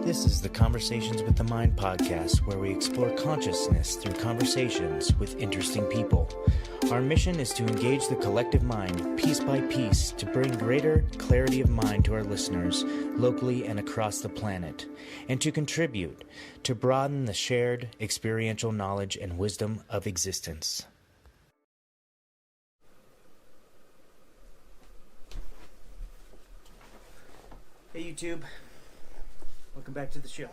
This is the Conversations with the Mind podcast, where we explore consciousness through conversations with interesting people. Our mission is to engage the collective mind piece by piece to bring greater clarity of mind to our listeners locally and across the planet, and to contribute to broaden the shared experiential knowledge and wisdom of existence. Hey YouTube, welcome back to the show.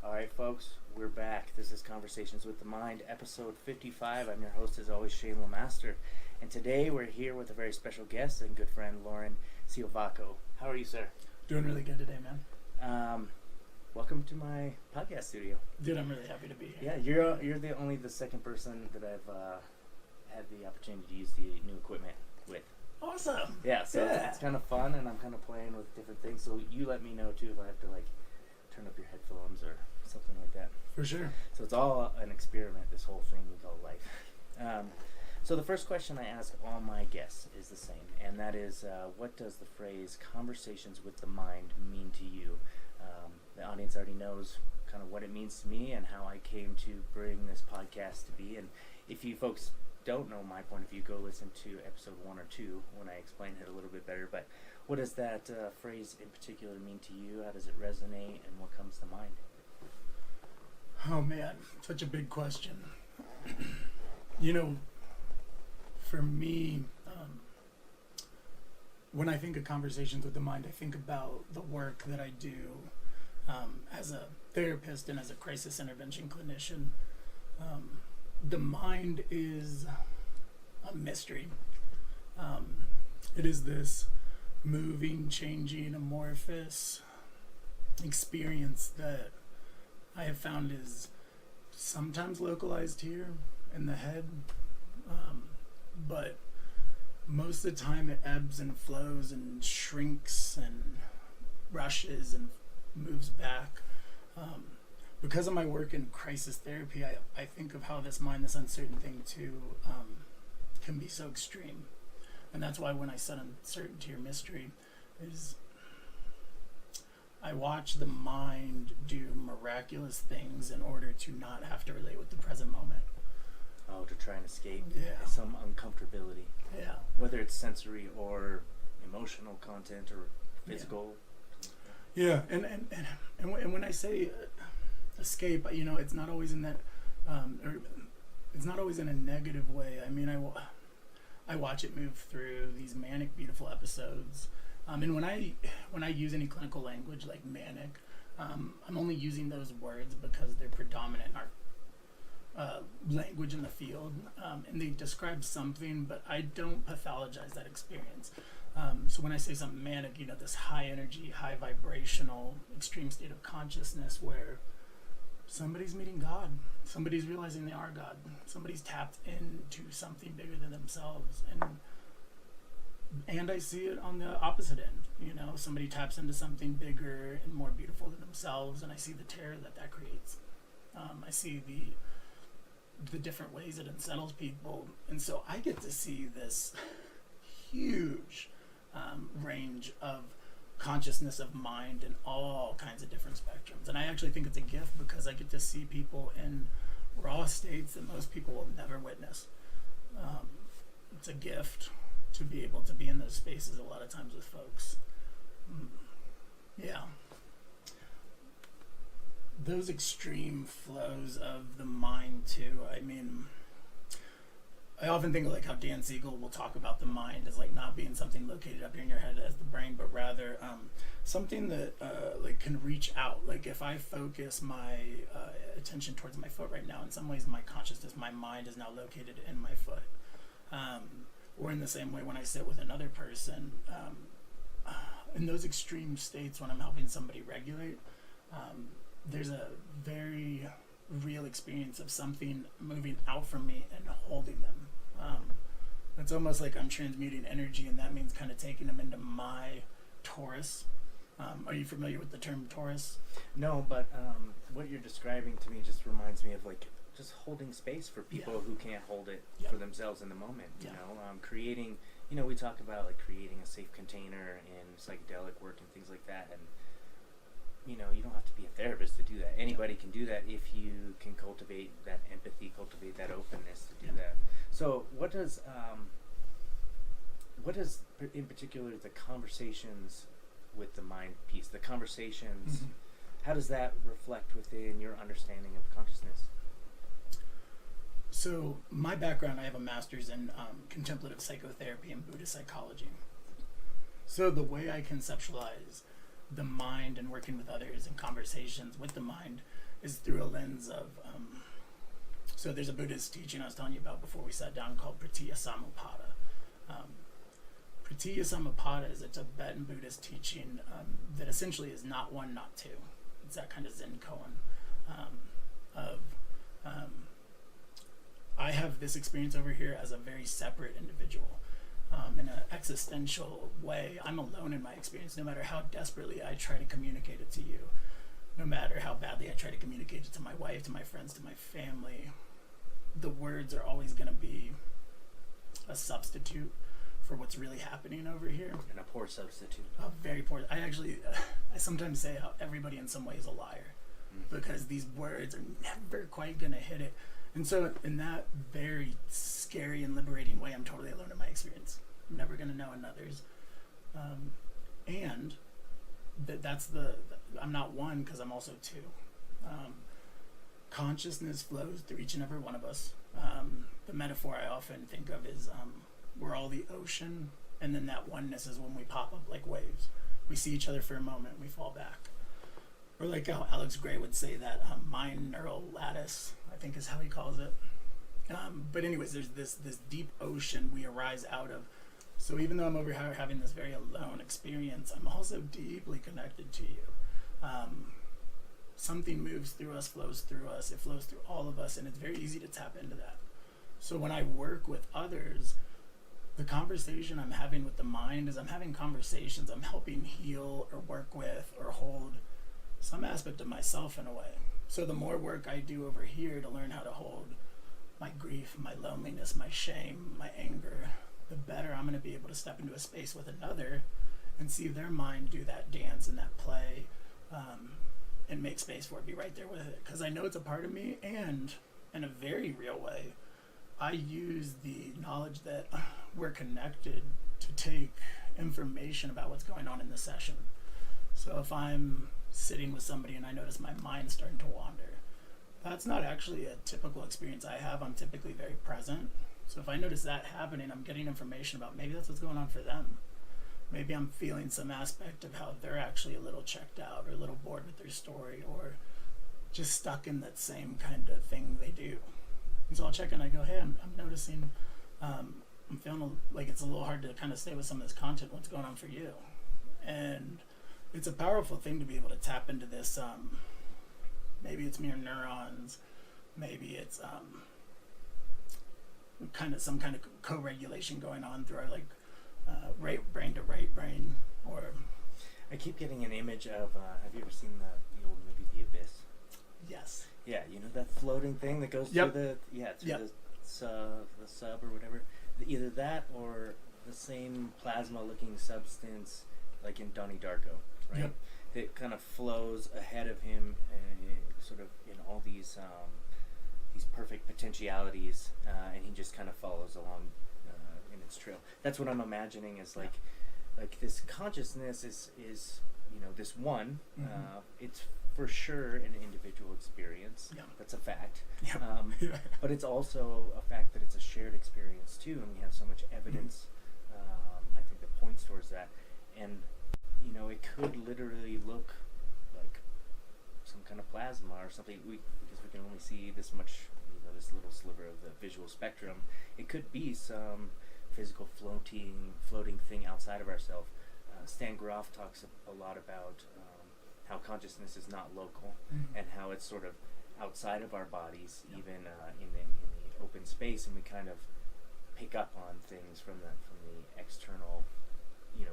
Alright folks, we're back. This is Conversations with the Mind, episode 55. I'm your host as always, Shane Lemaster. And today we're here with a very special guest and good friend, Lauren Ciovacco. How are you, sir? Doing really good today, man. Welcome to my podcast studio. Dude, I'm really happy to be here. Yeah, you're the second person that I've had the opportunity to use the new equipment with. Awesome. Yeah, so it's kind of fun, and I'm kind of playing with different things. So you let me know too if I have to turn up your headphones or something like that. For sure. So it's all an experiment. This whole thing we call life. So the first question I ask all my guests is the same, and that is, what does the phrase "conversations with the mind" mean to you? The audience already knows kind of what it means to me and how I came to bring this podcast to be. And if you folks don't know my point of view, go listen to episode 1 or 2 when I explain it a little bit better. But what does that phrase in particular mean to you? How does it resonate, and what comes to mind? Oh man, such a big question. You know, for me, when I think of conversations with the mind, I think about the work that I do as a therapist and as a crisis intervention clinician. The mind is a mystery. It is this moving, changing, amorphous experience that I have found is sometimes localized here in the head, but most of the time it ebbs and flows and shrinks and rushes and moves back. Because of my work in crisis therapy, I think of how this mind, this uncertain thing too, can be so extreme. And that's why when I said uncertainty or mystery, is I watch the mind do miraculous things in order to not have to relate with the present moment. Oh, to try and escape some uncomfortability. Yeah. Whether it's sensory or emotional content or physical. Yeah, and when I say escape, you know, it's not always in that, or it's not always in a negative way. I mean, I watch it move through these manic, beautiful episodes. And when I use any clinical language like manic, I'm only using those words because they're predominant in our language in the field, and they describe something, but I don't pathologize that experience. So when I say something manic, you know, this high energy, high vibrational, extreme state of consciousness where somebody's meeting God, somebody's realizing they are God, somebody's tapped into something bigger than themselves, and I see it on the opposite end. You know, somebody taps into something bigger and more beautiful than themselves, and I see the terror that creates. I see the different ways it unsettles people, and so I get to see this huge range of consciousness of mind in all kinds of different spectrums. And I actually think it's a gift because I get to see people in raw states that most people will never witness. It's a gift to be able to be in those spaces a lot of times with folks. Yeah. Those extreme flows of the mind too. I mean, I often think of like how Dan Siegel will talk about the mind as like not being something located up here in your head as the brain, but rather something that like can reach out. Like if I focus my attention towards my foot right now, in some ways my consciousness, my mind is now located in my foot. Or in the same way when I sit with another person, in those extreme states when I'm helping somebody regulate, there's a very real experience of something moving out from me and holding them. It's almost like I'm transmuting energy, and that means kind of taking them into my torus. Are you familiar with the term torus? No, but what you're describing to me just reminds me of like just holding space for people who can't hold it for themselves in the moment. You know, creating we talk about like creating a safe container in psychedelic work and things like that, and you don't have to be a therapist to do that. Anybody can do that if you can cultivate that empathy, cultivate that openness to do that. So what does in particular the conversations with the mind piece, the conversations, how does that reflect within your understanding of consciousness? So my background, I have a master's in contemplative psychotherapy and Buddhist psychology. So the way I conceptualize the mind and working with others and conversations with the mind is through a lens of, so there's a Buddhist teaching I was telling you about before we sat down called Pratitya Samuppada. Pratitya Samuppada is a Tibetan Buddhist teaching that essentially is not one, not two. It's that kind of Zen koan of I have this experience over here as a very separate individual. In an existential way, I'm alone in my experience, no matter how desperately I try to communicate it to you, no matter how badly I try to communicate it to my wife, to my friends, to my family. The words are always going to be a substitute for what's really happening over here. And a poor substitute. A very poor. I sometimes say how everybody in some way is a liar, because these words are never quite going to hit it. And so in that very scary and liberating way, I'm totally alone in my experience. I'm never going to know another's. And I'm not one because I'm also two. Consciousness flows through each and every one of us. The metaphor I often think of is we're all the ocean, and then that oneness is when we pop up like waves. We see each other for a moment, we fall back. Or like how Alex Gray would say that mind neural lattice, I think is how he calls it. But anyways, there's this deep ocean we arise out of. So even though I'm over here having this very alone experience, I'm also deeply connected to you. Something moves through us, flows through us, it flows through all of us, and it's very easy to tap into that. So when I work with others, the conversation I'm having with the mind is I'm having conversations, I'm helping heal or work with or hold some aspect of myself in a way. So the more work I do over here to learn how to hold my grief, my loneliness, my shame, my anger, the better I'm going to be able to step into a space with another and see their mind do that dance and that play, and make space for it, be right there with it. Because I know it's a part of me, and in a very real way, I use the knowledge that we're connected to take information about what's going on in the session. So if I'm sitting with somebody and I notice my mind's starting to wander, that's not actually a typical experience I have. I'm typically very present. So if I notice that happening, I'm getting information about maybe that's what's going on for them. Maybe I'm feeling some aspect of how they're actually a little checked out or a little bored with their story or just stuck in that same kind of thing they do. And so I'll check in, I go, hey, I'm noticing, I'm feeling like it's a little hard to kind of stay with some of this content. What's going on for you? And it's a powerful thing to be able to tap into this. Maybe it's mirror neurons. Maybe it's some kind of co-regulation going on through our right brain to right brain. Or I keep getting an image of. Have you ever seen the old movie The Abyss? Yes. Yeah, you know that floating thing that goes through the sub or whatever. Either that or the same plasma-looking substance, like in Donnie Darko, right? Yep. That kind of flows ahead of him, sort of in all these perfect potentialities, and he just kind of follows along in its trail. That's what I'm imagining is like this consciousness is this one. It's for sure an individual experience. Yeah. That's a fact. Yeah. But it's also a fact that it's a shared experience too, and we have so much evidence. I think that points towards that, and it could literally look like some kind of plasma or something. Because we can only see this much, this little sliver of the visual spectrum. It could be some physical floating thing outside of ourselves. Stan Groff talks a lot about how consciousness is not local, and how it's sort of outside of our bodies, even in the open space, and we kind of pick up on things from the external.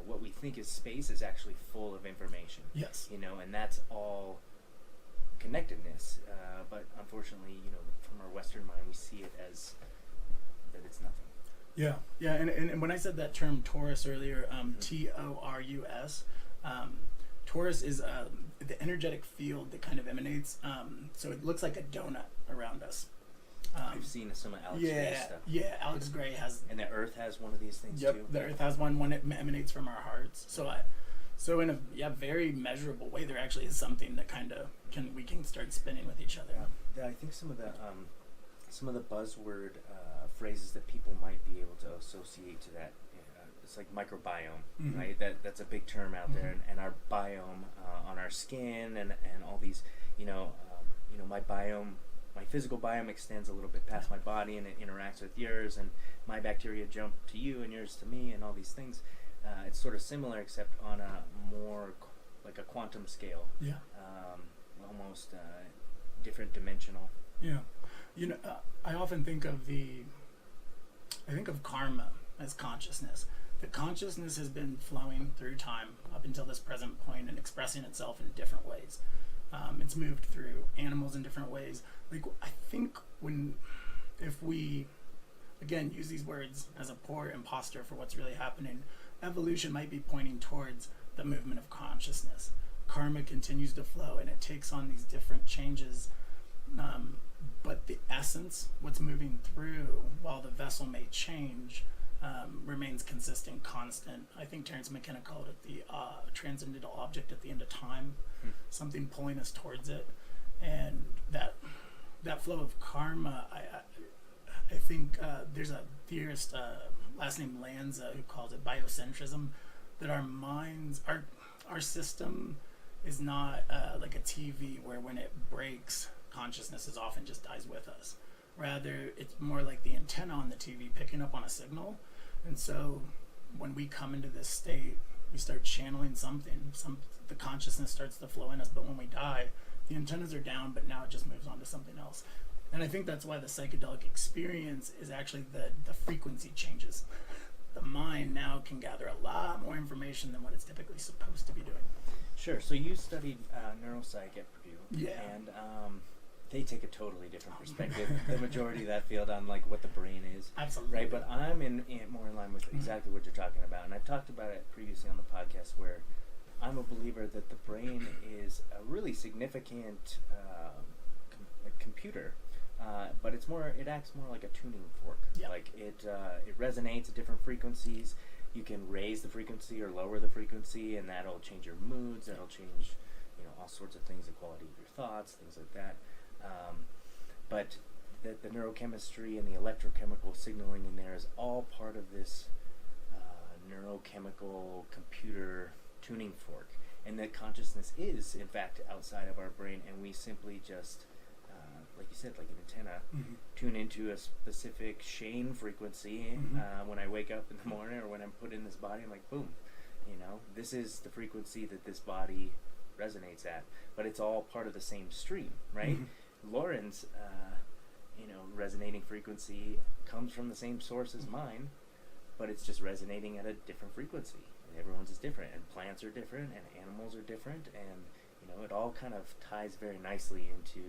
What we think is space is actually full of information. Yes. And that's all connectedness. But unfortunately, from our Western mind, we see it as that it's nothing. Yeah, and when I said that term Taurus earlier, Torus, Taurus is the energetic field that kind of emanates. So it looks like a donut around us. I've seen some of Alex Gray's stuff. Yeah, Alex Gray has. And the Earth has one of these things too. Yep, the Earth has one. One emanates from our hearts. So in a very measurable way, there actually is something that kind of we can start spinning with each other. Yeah, I think some of the buzzword phrases that people might be able to associate to that. It's like microbiome, right? That's a big term out there, and our biome on our skin and all these, my biome. My physical biome extends a little bit past my body, and it interacts with yours, and my bacteria jump to you and yours to me, and all these things. It's sort of similar, except on a more like a quantum scale. Yeah. Almost different dimensional. Yeah. I often think of karma as consciousness. The consciousness has been flowing through time up until this present point and expressing itself in different ways. It's moved through animals in different ways. Like, I think if we, again, use these words as a poor imposter for what's really happening, evolution might be pointing towards the movement of consciousness. Karma continues to flow, and it takes on these different changes. But the essence, what's moving through, while the vessel may change, remains consistent, constant. I think Terence McKenna called it the transcendental object at the end of time, something pulling us towards it. And that flow of karma, I think there's a theorist, last name Lanza, who calls it biocentrism, that our minds, our system is not like a TV where when it breaks, consciousness is often just dies with us. Rather, it's more like the antenna on the TV picking up on a signal. And so when we come into this state, we start channeling something. The consciousness starts to flow in us, but when we die, the antennas are down, but now it just moves on to something else. And I think that's why the psychedelic experience is actually the frequency changes. The mind now can gather a lot more information than what it's typically supposed to be doing. Sure. So you studied neuropsych at Purdue. Yeah. And they take a totally different perspective, the majority of that field, on like what the brain is. Absolutely. Right, but I'm more in line with exactly what you're talking about. And I've talked about it previously on the podcast, where I'm a believer that the brain is a really significant computer, but it acts more like a tuning fork. Yep. Like it resonates at different frequencies. You can raise the frequency or lower the frequency, and that'll change your moods. That'll change, all sorts of things, the quality of your thoughts, things like that. But the neurochemistry and the electrochemical signaling in there is all part of this neurochemical computer tuning fork, and that consciousness is in fact outside of our brain, and we simply just like you said, like an antenna, tune into a specific Shane frequency. When I wake up in the morning or when I'm put in this body, I'm like, boom, this is the frequency that this body resonates at, but it's all part of the same stream, right? Lauren's resonating frequency comes from the same source as mine, but it's just resonating at a different frequency, and everyone's is different, and plants are different, and animals are different, and it all kind of ties very nicely into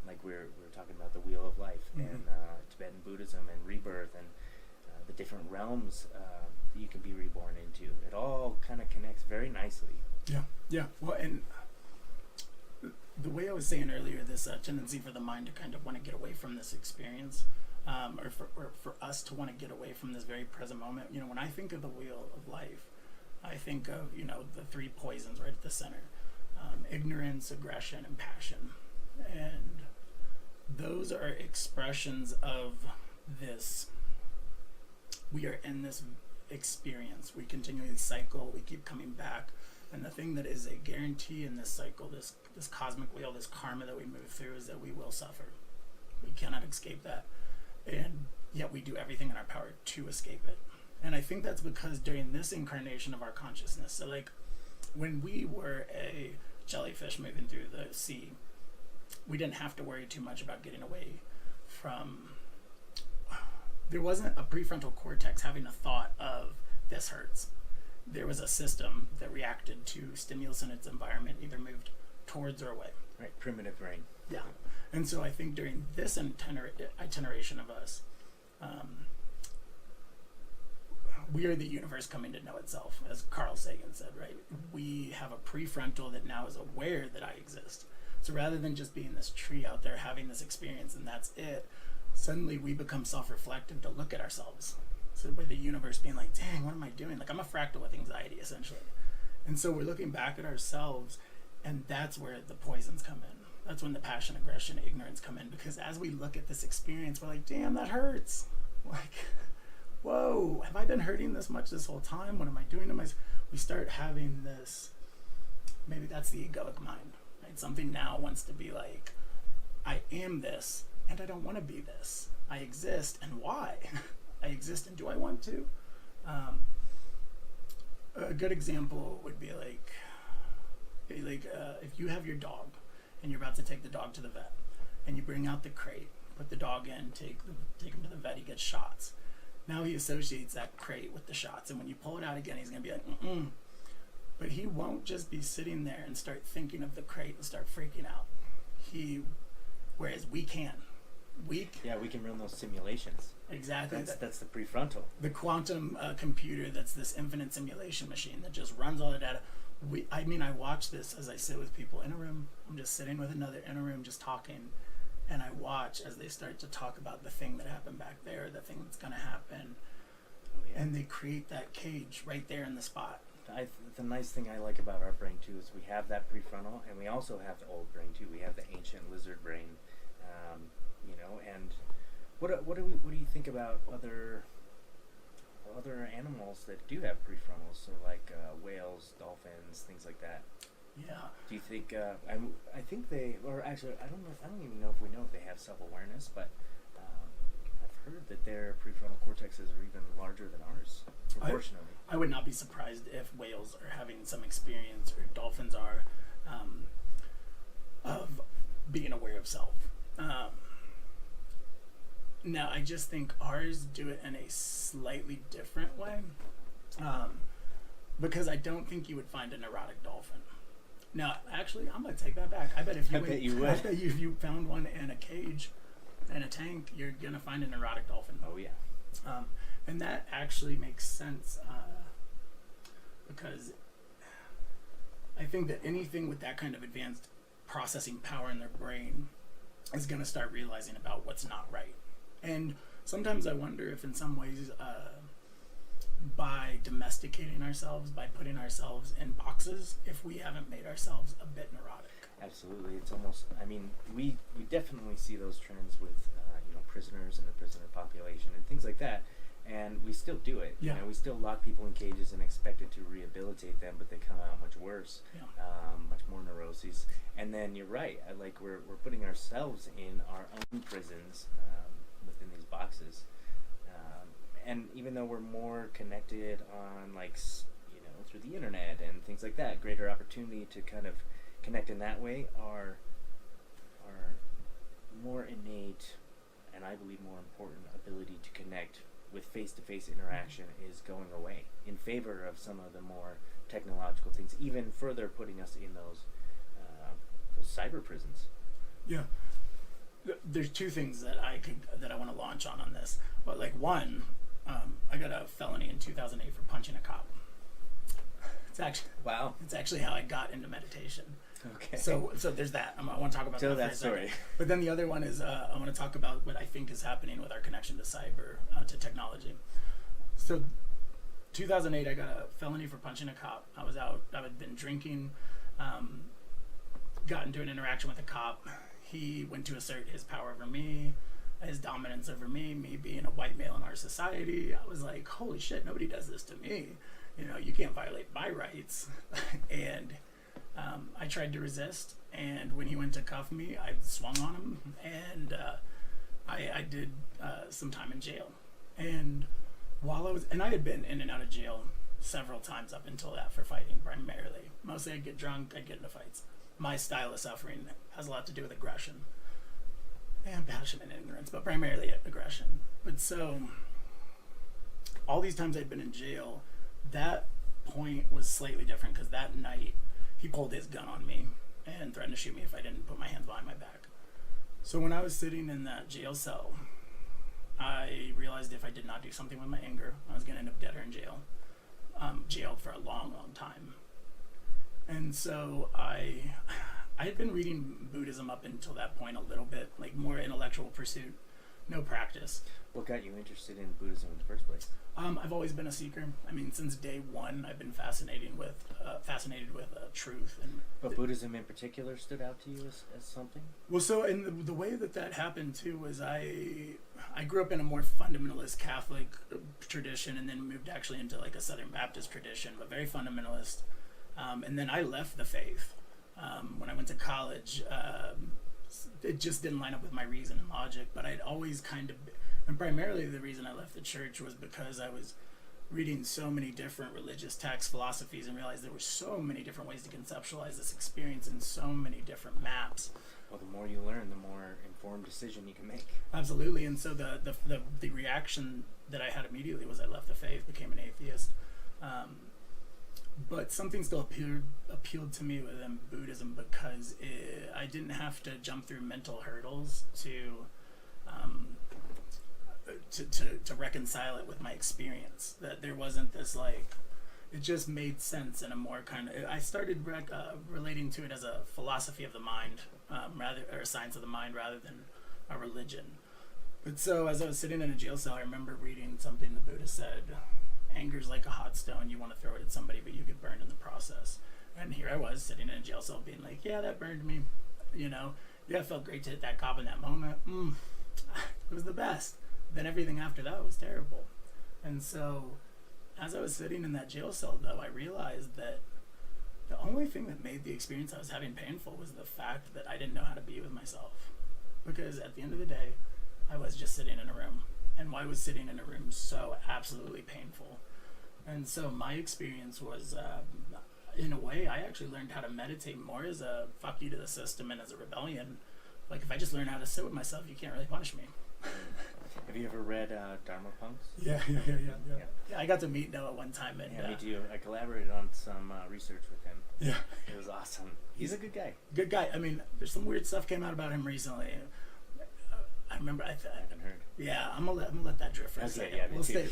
like we're talking about the wheel of life and Tibetan Buddhism and rebirth and the different realms that you can be reborn into. It all kind of connects very nicely. Yeah. Well, and the way I was saying earlier, this tendency for the mind to kind of want to get away from this experience, or for us to want to get away from this very present moment. When I think of the wheel of life, I think of the three poisons right at the center: ignorance, aggression, and passion. And those are expressions of this. We are in this experience. We continually cycle. We keep coming back. And the thing that is a guarantee in this cycle, this cosmic wheel, this karma that we move through, is that we will suffer. We cannot escape that. And yet we do everything in our power to escape it. And I think that's because during this incarnation of our consciousness, so like when we were a jellyfish moving through the sea, we didn't have to worry too much about getting away from... There wasn't a prefrontal cortex having a thought of, this hurts. There was a system that reacted to stimulus in its environment, either moved towards or away. Right, primitive brain. Yeah. And so I think during this itineration of us, we are the universe coming to know itself, as Carl Sagan said, right? We have a prefrontal that now is aware that I exist. So rather than just being this tree out there having this experience and that's it, suddenly we become self-reflective to look at ourselves. So by the universe being like, dang, what am I doing? Like, I'm a fractal with anxiety, essentially. And so we're looking back at ourselves, and that's where the poisons come in. That's when the passion, aggression, ignorance come in, because as we look at this experience, we're like, damn, that hurts. Like, whoa, have I been hurting this much this whole time? What am I doing to myself? We start having this, maybe that's the egoic mind, right? Something now wants to be like, I am this, and I don't want to be this. I exist, and why? I exist, and do I want to? A good example would be like if you have your dog, and you're about to take the dog to the vet, and you bring out the crate, put the dog in, take him to the vet, he gets shots. Now he associates that crate with the shots, and when you pull it out again, he's going to be like, mm-mm. But he won't just be sitting there and start thinking of the crate and start freaking out. Whereas we can. We can run those simulations. Exactly. That's the prefrontal. The quantum computer, that's this infinite simulation machine that just runs all the data. I watch this as I sit with people in a room. I'm just sitting with another in a room just talking, and I watch as they start to talk about the thing that happened back there, the thing that's going to happen. Oh, yeah. And they create that cage right there in the spot. The nice thing I like about our brain too is we have that prefrontal, and we also have the old brain too. We have the ancient lizard brain, and what do you think about other animals that do have prefrontals? So like whales, dolphins, things like that. Yeah. Do you think? I think they, or actually, I don't even know if we know if they have self-awareness, but I've heard that their prefrontal cortexes are even larger than ours, proportionally. I would not be surprised if whales are having some experience, or dolphins are, of being aware of self. Now, I just think ours do it in a slightly different way, because I don't think you would find a neurotic dolphin. Now, actually, I'm going to take that back. I bet if you found one in a cage, in a tank, you're going to find a neurotic dolphin. Oh, yeah. And that actually makes sense, because I think that anything with that kind of advanced processing power in their brain is going to start realizing about what's not right. And sometimes I wonder if in some ways, by domesticating ourselves, by putting ourselves in boxes, if we haven't made ourselves a bit neurotic. Absolutely. It's almost, we definitely see those trends with, prisoners in the prisoner population and things like that. And we still do it. Yeah. We still lock people in cages and expect it to rehabilitate them, but they come out much worse, much more neuroses. And then you're right. We're putting ourselves in our own prisons within these boxes. And even though we're more connected on, through the internet and things like that, greater opportunity to kind of connect in that way, our more innate and I believe more important ability to connect with face-to-face interaction is going away in favor of some of the more technological things, even further putting us in those cyber prisons. Yeah. There's two things that I want to launch on this. But one, I got a felony in 2008 for punching a cop. It's actually how I got into meditation. Okay. So there's that. I want to talk about that story. But then the other one is I want to talk about what I think is happening with our connection to cyber, to technology. So 2008, I got a felony for punching a cop. I was out. I had been drinking, got into an interaction with a cop. He went to assert his power over me, his dominance over me being a white male in our society. I was like, holy shit, nobody does this to me. You can't violate my rights. And I tried to resist, and when he went to cuff me, I swung on him, and I did some time in jail. And I had been in and out of jail several times up until that for fighting primarily. Mostly I'd get drunk, I'd get into fights. My style of suffering has a lot to do with aggression and passion and ignorance, but primarily aggression. But so all these times I'd been in jail, that point was slightly different, because that night he pulled his gun on me and threatened to shoot me if I didn't put my hands behind my back. So when I was sitting in that jail cell, I realized if I did not do something with my anger, I was going to end up dead or in jail. Jailed for a long, long time. And so I had been reading Buddhism up until that point a little bit, like more intellectual pursuit, no practice. What got you interested in Buddhism in the first place? I've always been a seeker. I mean, since day one, I've been fascinated with truth. But Buddhism in particular stood out to you as something? Well, so in the way that happened too was I grew up in a more fundamentalist Catholic tradition, and then moved actually into like a Southern Baptist tradition, but very fundamentalist. And then I left the faith when I went to college. It just didn't line up with my reason and logic, but I'd always and primarily the reason I left the church was because I was reading so many different religious texts, philosophies, and realized there were so many different ways to conceptualize this experience in so many different maps. Well, the more you learn, the more informed decision you can make. Absolutely. And so the reaction that I had immediately was I left the faith, became an atheist. But something still appealed to me within Buddhism because I didn't have to jump through mental hurdles to reconcile it with my experience. That there wasn't this it just made sense in a more kind of. I started relating to it as a philosophy of the mind, or a science of the mind, rather than a religion. But so as I was sitting in a jail cell, I remember reading something the Buddha said. Anger's like a hot stone. You want to throw it at somebody, but you get burned in the process. And here I was sitting in a jail cell being like, yeah, that burned me. Yeah, it felt great to hit that cop in that moment. It was the best. Then everything after that was terrible. And so as I was sitting in that jail cell, though, I realized that the only thing that made the experience I was having painful was the fact that I didn't know how to be with myself. Because at the end of the day, I was just sitting in a room. And why was sitting in a room so absolutely painful? And so my experience was, in a way, I actually learned how to meditate more as a fuck you to the system and as a rebellion. Like, if I just learn how to sit with myself, you can't really punish me. Have you ever read Dharma Punks? Yeah. I got to meet Noah one time. And, me too. I collaborated on some research with him. Yeah. It was awesome. He's a good guy. Good guy. I mean, there's some weird stuff came out about him recently. I remember. I haven't heard. Yeah, I'm gonna let that drift for a second. Yeah, we'll stay.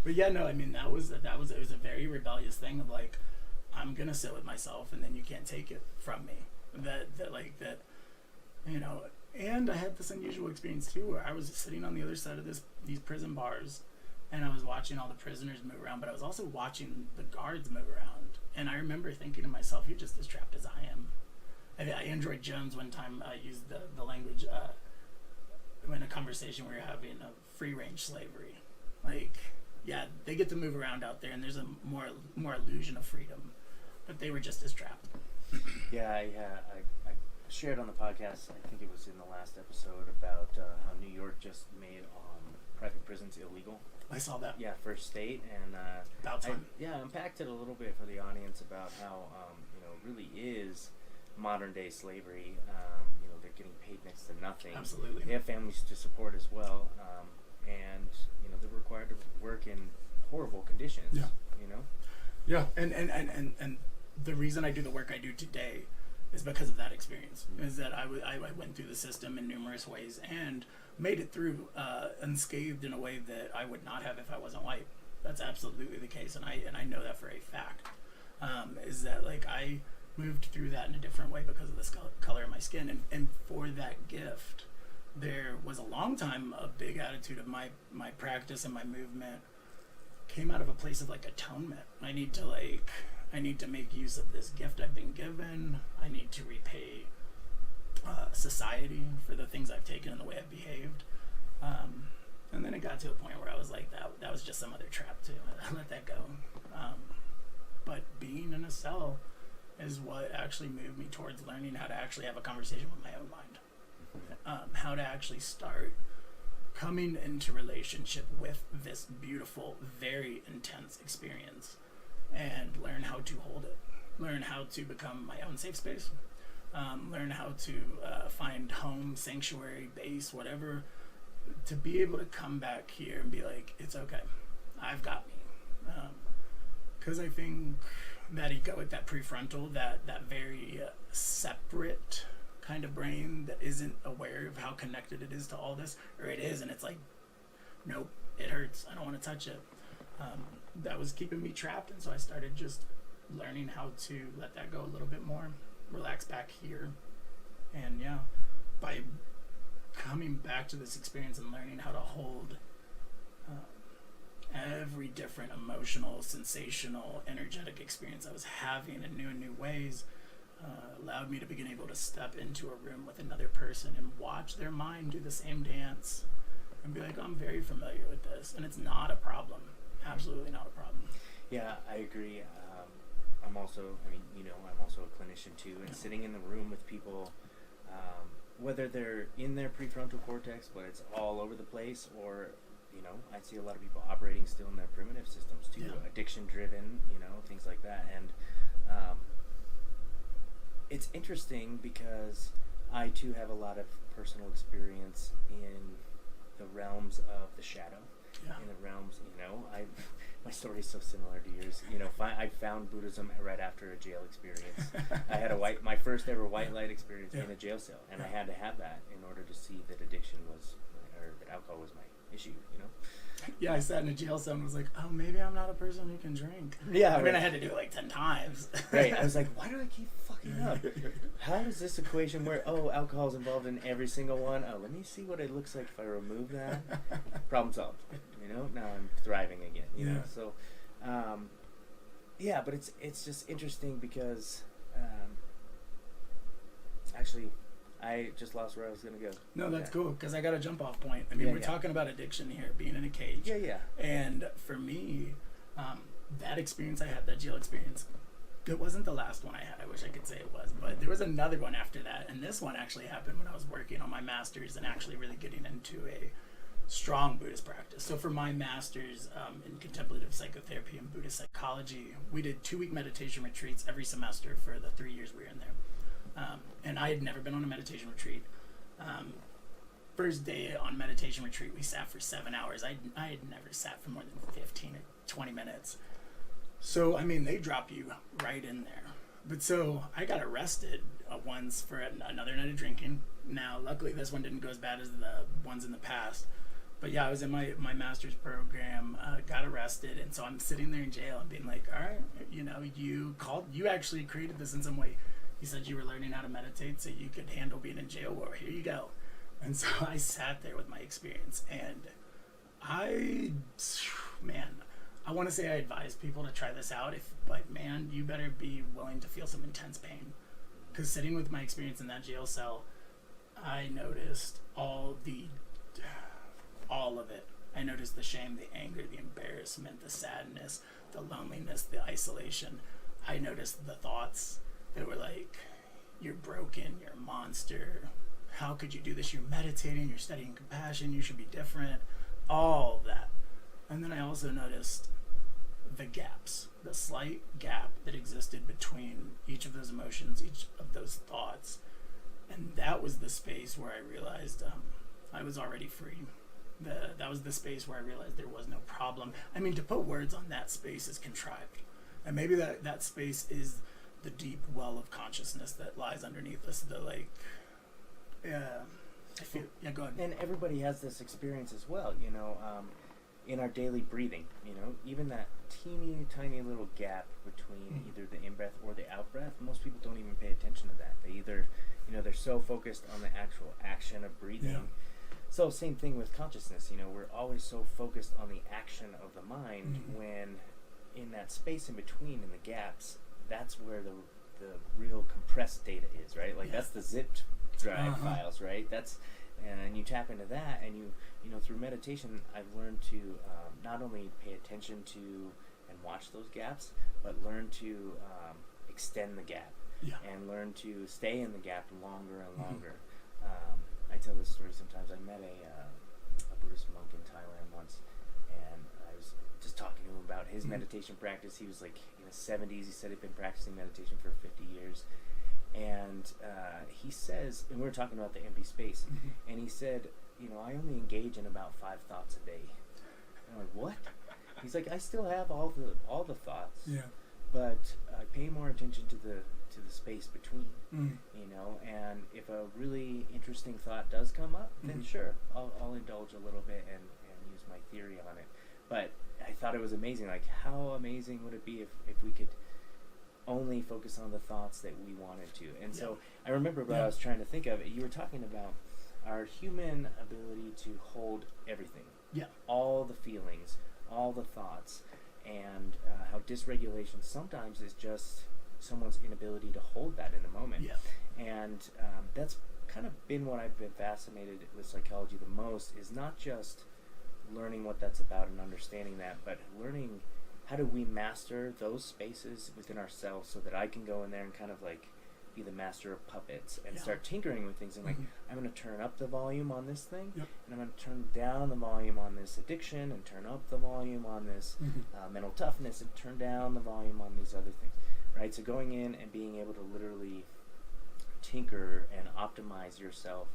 But yeah, no. I mean, it was a very rebellious thing of like, I'm gonna sit with myself, and then you can't take it from me. That. And I had this unusual experience too, where I was sitting on the other side of these prison bars, and I was watching all the prisoners move around, but I was also watching the guards move around, and I remember thinking to myself, "You're just as trapped as I am." Android Jones one time used the language. In a conversation we were having of free range slavery, like, yeah, they get to move around out there, and there's a more illusion of freedom, but they were just as trapped. Yeah, I shared on the podcast, I think it was in the last episode, about how New York just made private prisons illegal. I saw that. Yeah, first state, and about time. I unpacked it a little bit for the audience about how it really is modern day slavery. They're getting paid next to nothing. Absolutely. They have families to support as well, and they're required to work in horrible conditions. Yeah. Yeah, and the reason I do the work I do today is because of that experience. Mm-hmm. Is that I went through the system in numerous ways and made it through unscathed in a way that I would not have if I wasn't white. That's absolutely the case, and I know that for a fact. Is that like I moved through that in a different way because of the color of my skin, and for that gift, there was a long time a big attitude of my practice and my movement came out of a place of like atonement. I need to make use of this gift I've been given. I need to repay society for the things I've taken and the way I've behaved. And then it got to a point where I was like, that was just some other trap too. I let that go. But being in a cell is what actually moved me towards learning how to actually have a conversation with my own mind. How to actually start coming into relationship with this beautiful, very intense experience and learn how to hold it. Learn how to become my own safe space. Learn how to find home, sanctuary, base, whatever, to be able to come back here and be like, it's okay. I've got me. Because I think that egoic, that prefrontal, that very separate kind of brain that isn't aware of how connected it is to all this, or it is, and it's like, nope, it hurts, I don't want to touch it. That was keeping me trapped, and so I started just learning how to let that go a little bit more, relax back here. And yeah, by coming back to this experience and learning how to hold every different emotional, sensational, energetic experience I was having in new ways, allowed me to begin able to step into a room with another person and watch their mind do the same dance and be like, I'm very familiar with this, and it's not a problem. Absolutely not a problem. Yeah, I agree. I'm also, I'm also a clinician too, and sitting in the room with people, whether they're in their prefrontal cortex, but it's all over the place, or, I see a lot of people operating still in their primitive systems too, addiction driven, things like that. And it's interesting because I too have a lot of personal experience in the realms of the shadow. In the realms, my story is so similar to yours. I found Buddhism right after a jail experience. I had my first ever white light experience in a jail cell, and I had to have that in order to see that addiction was, or that alcohol was my issue. Yeah, I sat in a jail cell and was like, oh, maybe I'm not a person who can drink. Yeah, I mean, I had to do it like 10 times. Right. I was like, why do I keep fucking up? How does this equation where, alcohol is involved in every single one? Oh, let me see what it looks like if I remove that. Problem solved. Now I'm thriving again. So, but it's just interesting because, actually, I just lost where I was going to go. No, that's cool, because I got a jump off point. I mean, we're talking about addiction here, being in a cage. Yeah. And for me, that experience I had, that jail experience, it wasn't the last one I had. I wish I could say it was, but there was another one after that. And this one actually happened when I was working on my master's and actually really getting into a strong Buddhist practice. So for my master's in Contemplative Psychotherapy and Buddhist Psychology, we did 2-week meditation retreats every semester for the 3 years we were in there. And I had never been on a meditation retreat. First day on meditation retreat, we sat for 7 hours. I had never sat for more than 15 or 20 minutes. So, I mean, they drop you right in there. But so I got arrested once for another night of drinking. Now, luckily, this one didn't go as bad as the ones in the past. But yeah, I was in my master's program, got arrested, and so I'm sitting there in jail and being like, all right, you actually created this in some way. You said you were learning how to meditate so you could handle being in jail. Well, here you go. And so I sat there with my experience, and I want to say I advise people to try this out, but man, you better be willing to feel some intense pain. Because sitting with my experience in that jail cell, I noticed all of it. I noticed the shame, the anger, the embarrassment, the sadness, the loneliness, the isolation. I noticed the thoughts that were like, you're broken, you're a monster, how could you do this, you're meditating, you're studying compassion, you should be different, all of that. And then I also noticed the gaps, the slight gap that existed between each of those emotions, each of those thoughts. And that was the space where I realized I was already free. That was the space where I realized there was no problem. I mean, to put words on that space is contrived. And maybe that space is the deep well of consciousness that lies underneath us. Go ahead. And everybody has this experience as well, in our daily breathing, even that teeny tiny little gap between either the in-breath or the out-breath, most people don't even pay attention to that. They either, they're so focused on the actual action of breathing. Yeah. So same thing with consciousness, we're always so focused on the action of the mind when in that space in between, in the gaps, that's where the real compressed data is, right? Like that's the zipped drive files, right? And you tap into that, and you through meditation, I've learned to not only pay attention to and watch those gaps, but learn to extend the gap and learn to stay in the gap longer and longer. I tell this story sometimes. I met a Buddhist monk in Thailand once, and I was just talking to him about his meditation practice. He was like in his 70s. He said he'd been practicing meditation for 50 years. And he says, and we were talking about the empty space, and he said, I only engage in about 5 thoughts a day. And I'm like, what? He's like, I still have all the thoughts, but I pay more attention to the space between, and if a interesting thought does come up, then sure, I'll indulge a little bit and use my theory on it. But I thought it was amazing. Like, how amazing would it be if we could only focus on the thoughts that we wanted to? And so I remember what I was trying to think of. You were talking about our human ability to hold everything. Yeah. All the feelings, all the thoughts, and how dysregulation sometimes is just someone's inability to hold that in the moment. Yeah. And that's kind of been what I've been fascinated with psychology the most, is not just learning what that's about and understanding that, but learning how do we master those spaces within ourselves so that I can go in there and kind of like be the master of puppets and start tinkering with things and like, I'm going to turn up the volume on this thing, and I'm going to turn down the volume on this addiction, and turn up the volume on this mental toughness, and turn down the volume on these other things, right? So going in and being able to literally tinker and optimize yourself,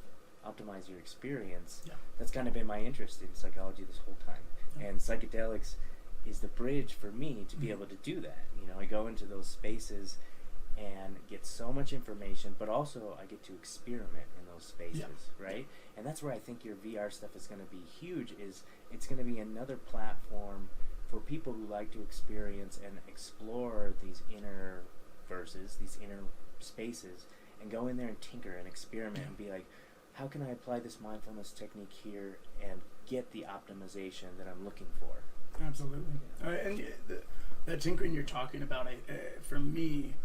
optimize your experience, that's kind of been my interest in psychology this whole time. And psychedelics is the bridge for me to be able to do that. You know, I go into those spaces and get so much information, but also I get to experiment in those spaces, right? And that's where I think your VR stuff is going to be huge, is it's going to be another platform for people who like to experience and explore these inner verses, these inner spaces, and go in there and tinker and experiment and be like, how can I apply this mindfulness technique here and get the optimization that I'm looking for? Absolutely. And that tinkering you're talking about, for me,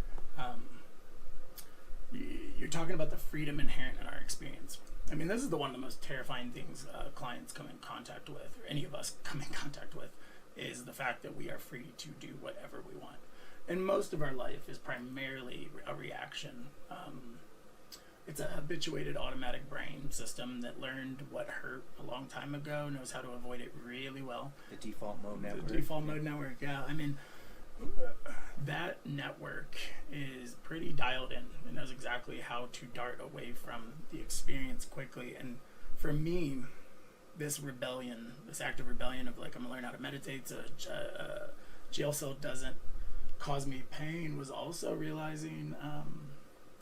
you're talking about the freedom inherent in our experience. I mean, this is one of the most terrifying things clients come in contact with, or any of us come in contact with, is the fact that we are free to do whatever we want. And most of our life is primarily a reaction. It's a habituated automatic brain system that learned what hurt a long time ago, knows how to avoid it really well. The default mode network. The default mode network, yeah. I mean, that network is pretty dialed in and knows exactly how to dart away from the experience quickly. And for me, this rebellion, this act of rebellion of like, I'm gonna learn how to meditate so a jail cell doesn't cause me pain, was also realizing,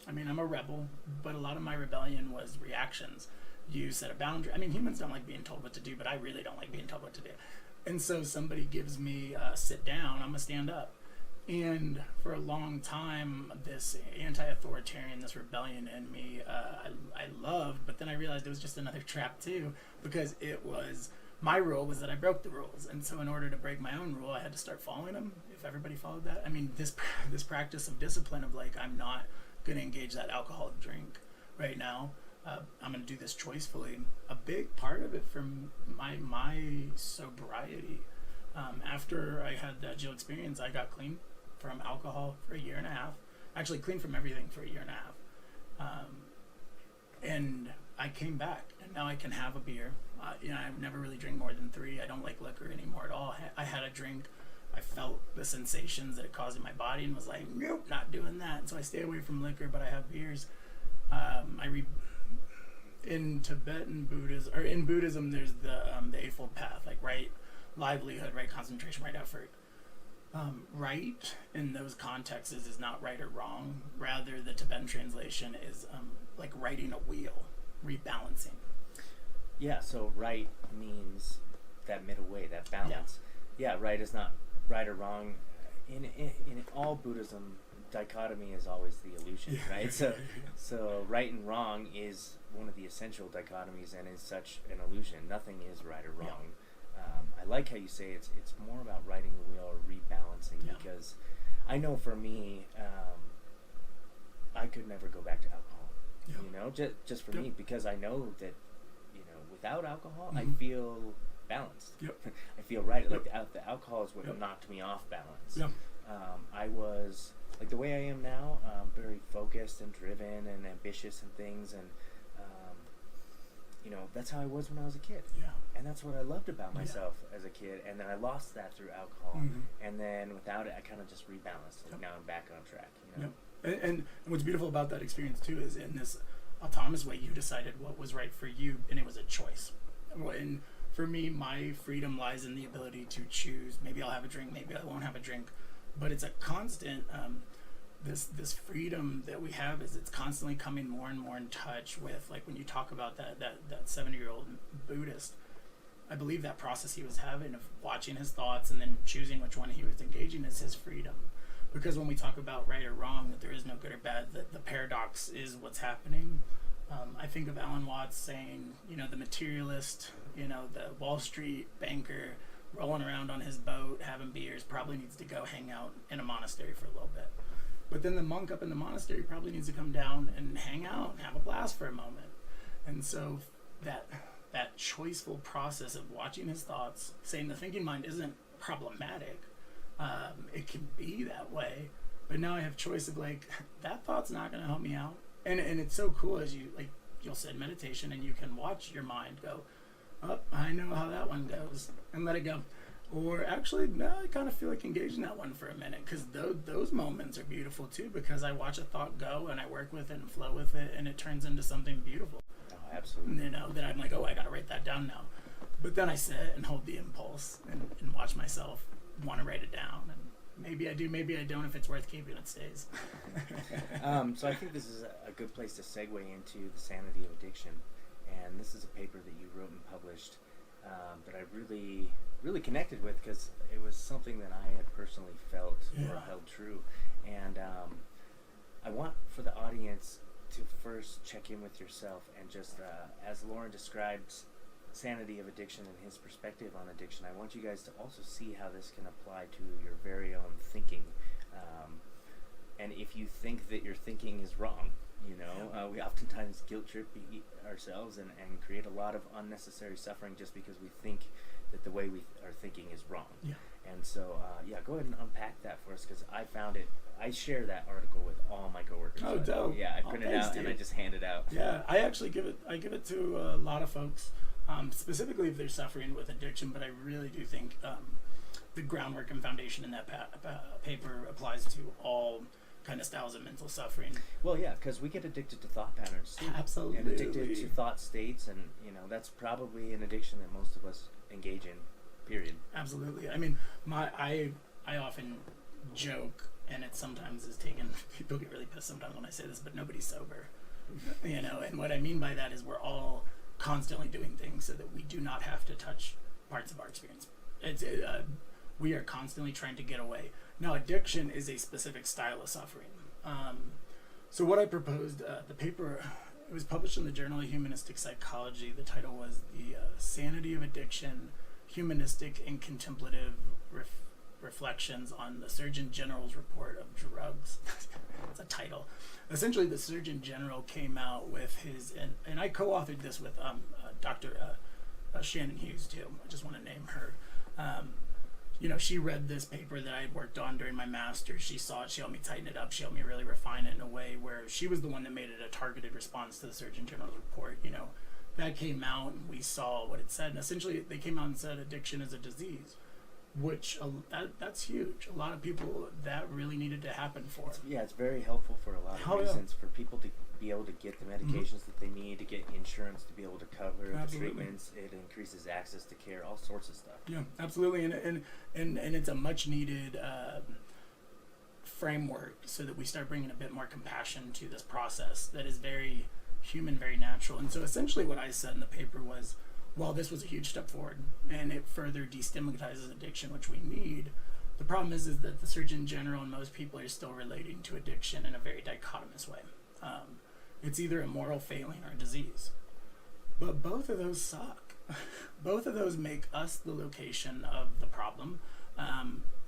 I mean, I'm a rebel, but a lot of my rebellion was reactions. You set a boundary. I mean, humans don't like being told what to do, but I really don't like being told what to do. And so somebody gives me sit down, I'm gonna stand up. And for a long time, this anti-authoritarian, this rebellion in me, I loved, but then I realized it was just another trap too, because it was, my rule was that I broke the rules. And so in order to break my own rule, I had to start following them. If everybody followed that, I mean, this practice of discipline of like, I'm not gonna engage that alcoholic drink right now. I'm gonna do this choicefully. A big part of it from my sobriety, after I had that jail experience, I got clean from alcohol for a year and a half. Actually, clean from everything for a year and a half. And I came back, and now I can have a beer. You know, I never really drink more than 3. I don't like liquor anymore at all. I had a drink. I felt the sensations that it caused in my body and was like, nope, not doing that. And so I stay away from liquor, but I have beers. In Tibetan Buddhism, or in Buddhism, there's the Eightfold Path, like right livelihood, right concentration, right effort. Right in those contexts is not right or wrong. Rather, the Tibetan translation is like riding a wheel, rebalancing. Yeah, so right means that middle way, that balance. Yeah, right is not right or wrong. In all Buddhism, dichotomy is always the illusion, right? So right and wrong is one of the essential dichotomies and is such an illusion. Nothing is right or wrong. I like how you say it's more about riding the wheel or rebalancing, because I know for me, I could never go back to alcohol. You know, just for me, because I know that, you know, without alcohol, I feel balanced. I feel right. Like the alcohol is what knocked me off balance. I was like the way I am now, very focused and driven and ambitious and things, and you know, that's how I was when I was a kid. And that's what I loved about myself as a kid. And then I lost that through alcohol, and then without it, I kind of just rebalanced. Like now I'm back on track. You know. And what's beautiful about that experience too is in this autonomous way, you decided what was right for you, and it was a choice. And for me, my freedom lies in the ability to choose. Maybe I'll have a drink, maybe I won't have a drink, but it's a constant. this freedom that we have is it's constantly coming more and more in touch with, like when you talk about that 70-year-old Buddhist, I believe that process he was having of watching his thoughts and then choosing which one he was engaging is his freedom. Because when we talk about right or wrong, that there is no good or bad, that the paradox is what's happening. I think of Alan Watts saying, the materialist, the Wall Street banker rolling around on his boat having beers probably needs to go hang out in a monastery for a little bit. But then the monk up in the monastery probably needs to come down and hang out and have a blast for a moment. And so that choiceful process of watching his thoughts, saying the thinking mind isn't problematic, it can be that way, but now I have choice of that thought's not going to help me out. And it's so cool as you'll sit in meditation and you can watch your mind go, oh, I know how that one goes, and let it go. Or actually, no, I kind of feel like engaging that one for a minute, because those moments are beautiful too, because I watch a thought go and I work with it and flow with it, and it turns into something beautiful. Oh, absolutely. That I'm like, oh, I got to write that down now. But then I sit and hold the impulse and watch myself want to write it down. And maybe I do, maybe I don't. If it's worth keeping, it stays. So I think this is a good place to segue into the Sanity of Addiction. And this is a paper that you wrote and published that I really, really connected with, because it was something that I had personally felt or held true. And I want for the audience to first check in with yourself and just, as Lauren described Sanity of Addiction and his perspective on addiction, I want you guys to also see how this can apply to your very own thinking. And if you think that your thinking is wrong, we oftentimes guilt trip ourselves and create a lot of unnecessary suffering just because we think that the way we are thinking is wrong. Yeah. And so, go ahead and unpack that for us, because I found it. I share that article with all my coworkers. Oh, dope. Yeah, I print it out and I just hand it out. Yeah, I actually give it to a lot of folks, specifically if they're suffering with addiction. But I really do think the groundwork and foundation in that paper applies to all kind of styles of mental suffering. Well, yeah, because we get addicted to thought patterns too. Absolutely. And addicted to thought states, and that's probably an addiction that most of us engage in. Period. Absolutely. I mean, I often joke, and it sometimes is taken. People get really pissed sometimes when I say this, but nobody's sober. And what I mean by that is we're all constantly doing things so that we do not have to touch parts of our experience. We are constantly trying to get away. Now, addiction is a specific style of suffering. So what I proposed, the paper, it was published in the Journal of Humanistic Psychology. The title was the Sanity of Addiction, Humanistic and Contemplative Reflections on the Surgeon General's Report of Drugs. It's a title. Essentially, the Surgeon General came out with his, and I co-authored this with Dr. Shannon Hughes too. I just want to name her. She read this paper that I had worked on during my master's. She saw it. She helped me tighten it up. She helped me really refine it in a way where she was the one that made it a targeted response to the Surgeon General's report. That came out and we saw what it said. And essentially, they came out and said addiction is a disease, which that's huge. A lot of people, that really needed to happen for. It's very helpful for a lot of reasons. For people to be able to get the medications that they need, to get insurance to be able to cover the treatments. It increases access to care, all sorts of stuff. Yeah, absolutely. And it's a much needed framework so that we start bringing a bit more compassion to this process that is very human, very natural. And so essentially what I said in the paper was, while this was a huge step forward and it further destigmatizes addiction, which we need, the problem is that the Surgeon General and most people are still relating to addiction in a very dichotomous way. It's either a moral failing or a disease. But both of those suck. Both of those make us the location of the problem,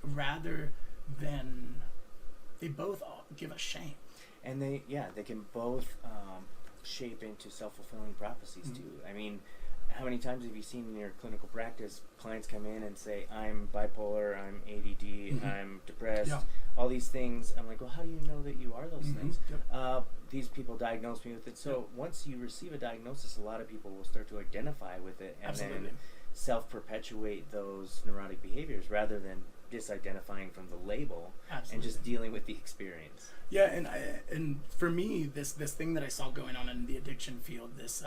rather than they both give us shame. And they can both shape into self-fulfilling prophecies too. I mean, how many times have you seen in your clinical practice clients come in and say, I'm bipolar, I'm ADD, I'm depressed, all these things? I'm like, well, how do you know that you are those things? These people diagnose me with it. So once you receive a diagnosis, a lot of people will start to identify with it and then self-perpetuate those neurotic behaviors rather than disidentifying from the label and just dealing with the experience. Yeah, and for me, this thing that I saw going on in the addiction field, this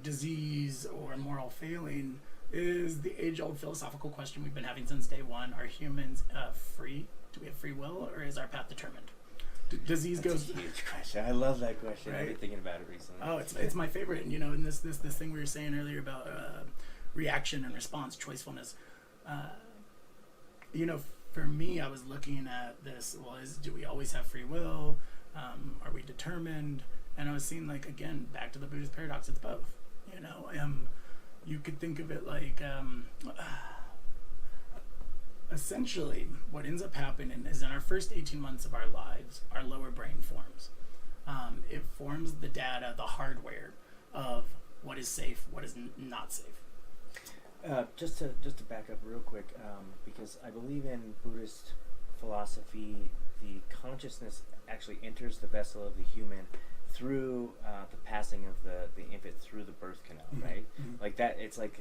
disease or moral failing, is the age-old philosophical question we've been having since day one. Are humans free? Do we have free will, or is our path determined? Disease That's goes. a huge question. I love that question. Right? I've been thinking about it recently. Oh, it's my favorite. And, and this thing we were saying earlier about reaction and response, choicefulness. For me, I was looking at this. Well, do we always have free will? Are we determined? And I was seeing, like, again, back to the Buddhist paradox. It's both. You could think of it like. Essentially, what ends up happening is in our first 18 months of our lives, our lower brain forms. It forms the data, the hardware of what is safe, what is not safe. Just to back up real quick, because I believe in Buddhist philosophy, the consciousness actually enters the vessel of the human through the passing of the infant through the birth canal, right? Like that, it's like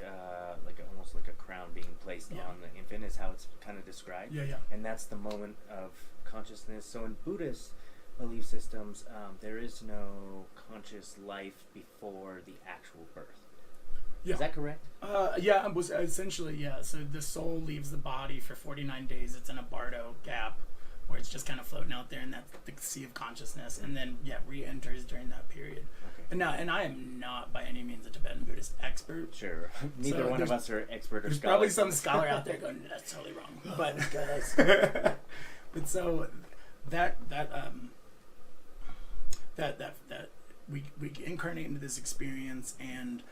almost like a crown being placed on the infant is how it's kind of described. And that's the moment of consciousness. So in Buddhist belief systems, there is no conscious life before the actual birth. Is that correct? Essentially. So the soul leaves the body for 49 days. It's in a bardo gap, where it's just kind of floating out there in that the sea of consciousness, and then re-enters during that period. Okay. And I am not by any means a Tibetan Buddhist expert. Sure. Neither one of us are expert or there's scholar. Probably some scholar out there going, that's totally wrong. But guys. But so that we incarnate into this experience, and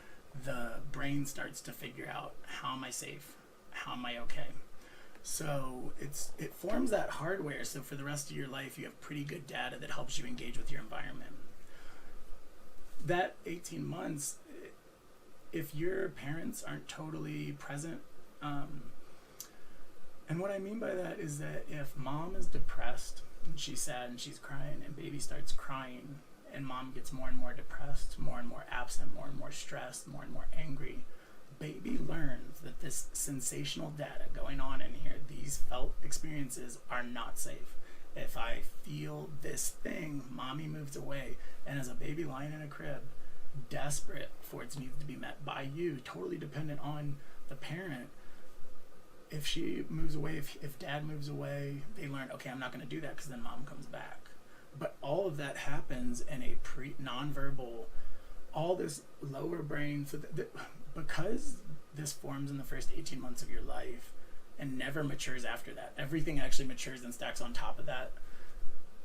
the brain starts to figure out, how am I safe? How am I okay? So it forms that hardware. So for the rest of your life, you have pretty good data that helps you engage with your environment. That 18 months, if your parents aren't totally present, and what I mean by that is that if mom is depressed and she's sad and she's crying, and baby starts crying, and mom gets more and more depressed, more and more absent, more and more stressed, more and more angry, baby learns that this sensational data going on in here, these felt experiences are not safe. If I feel this thing, mommy moves away. And as a baby lying in a crib, desperate for its needs to be met by you, totally dependent on the parent, if she moves away, if dad moves away, they learn, okay, I'm not going to do that because then mom comes back. But all of that happens in a non-verbal, all this lower brain, so because this forms in the first 18 months of your life and never matures after that. Everything actually matures and stacks on top of that.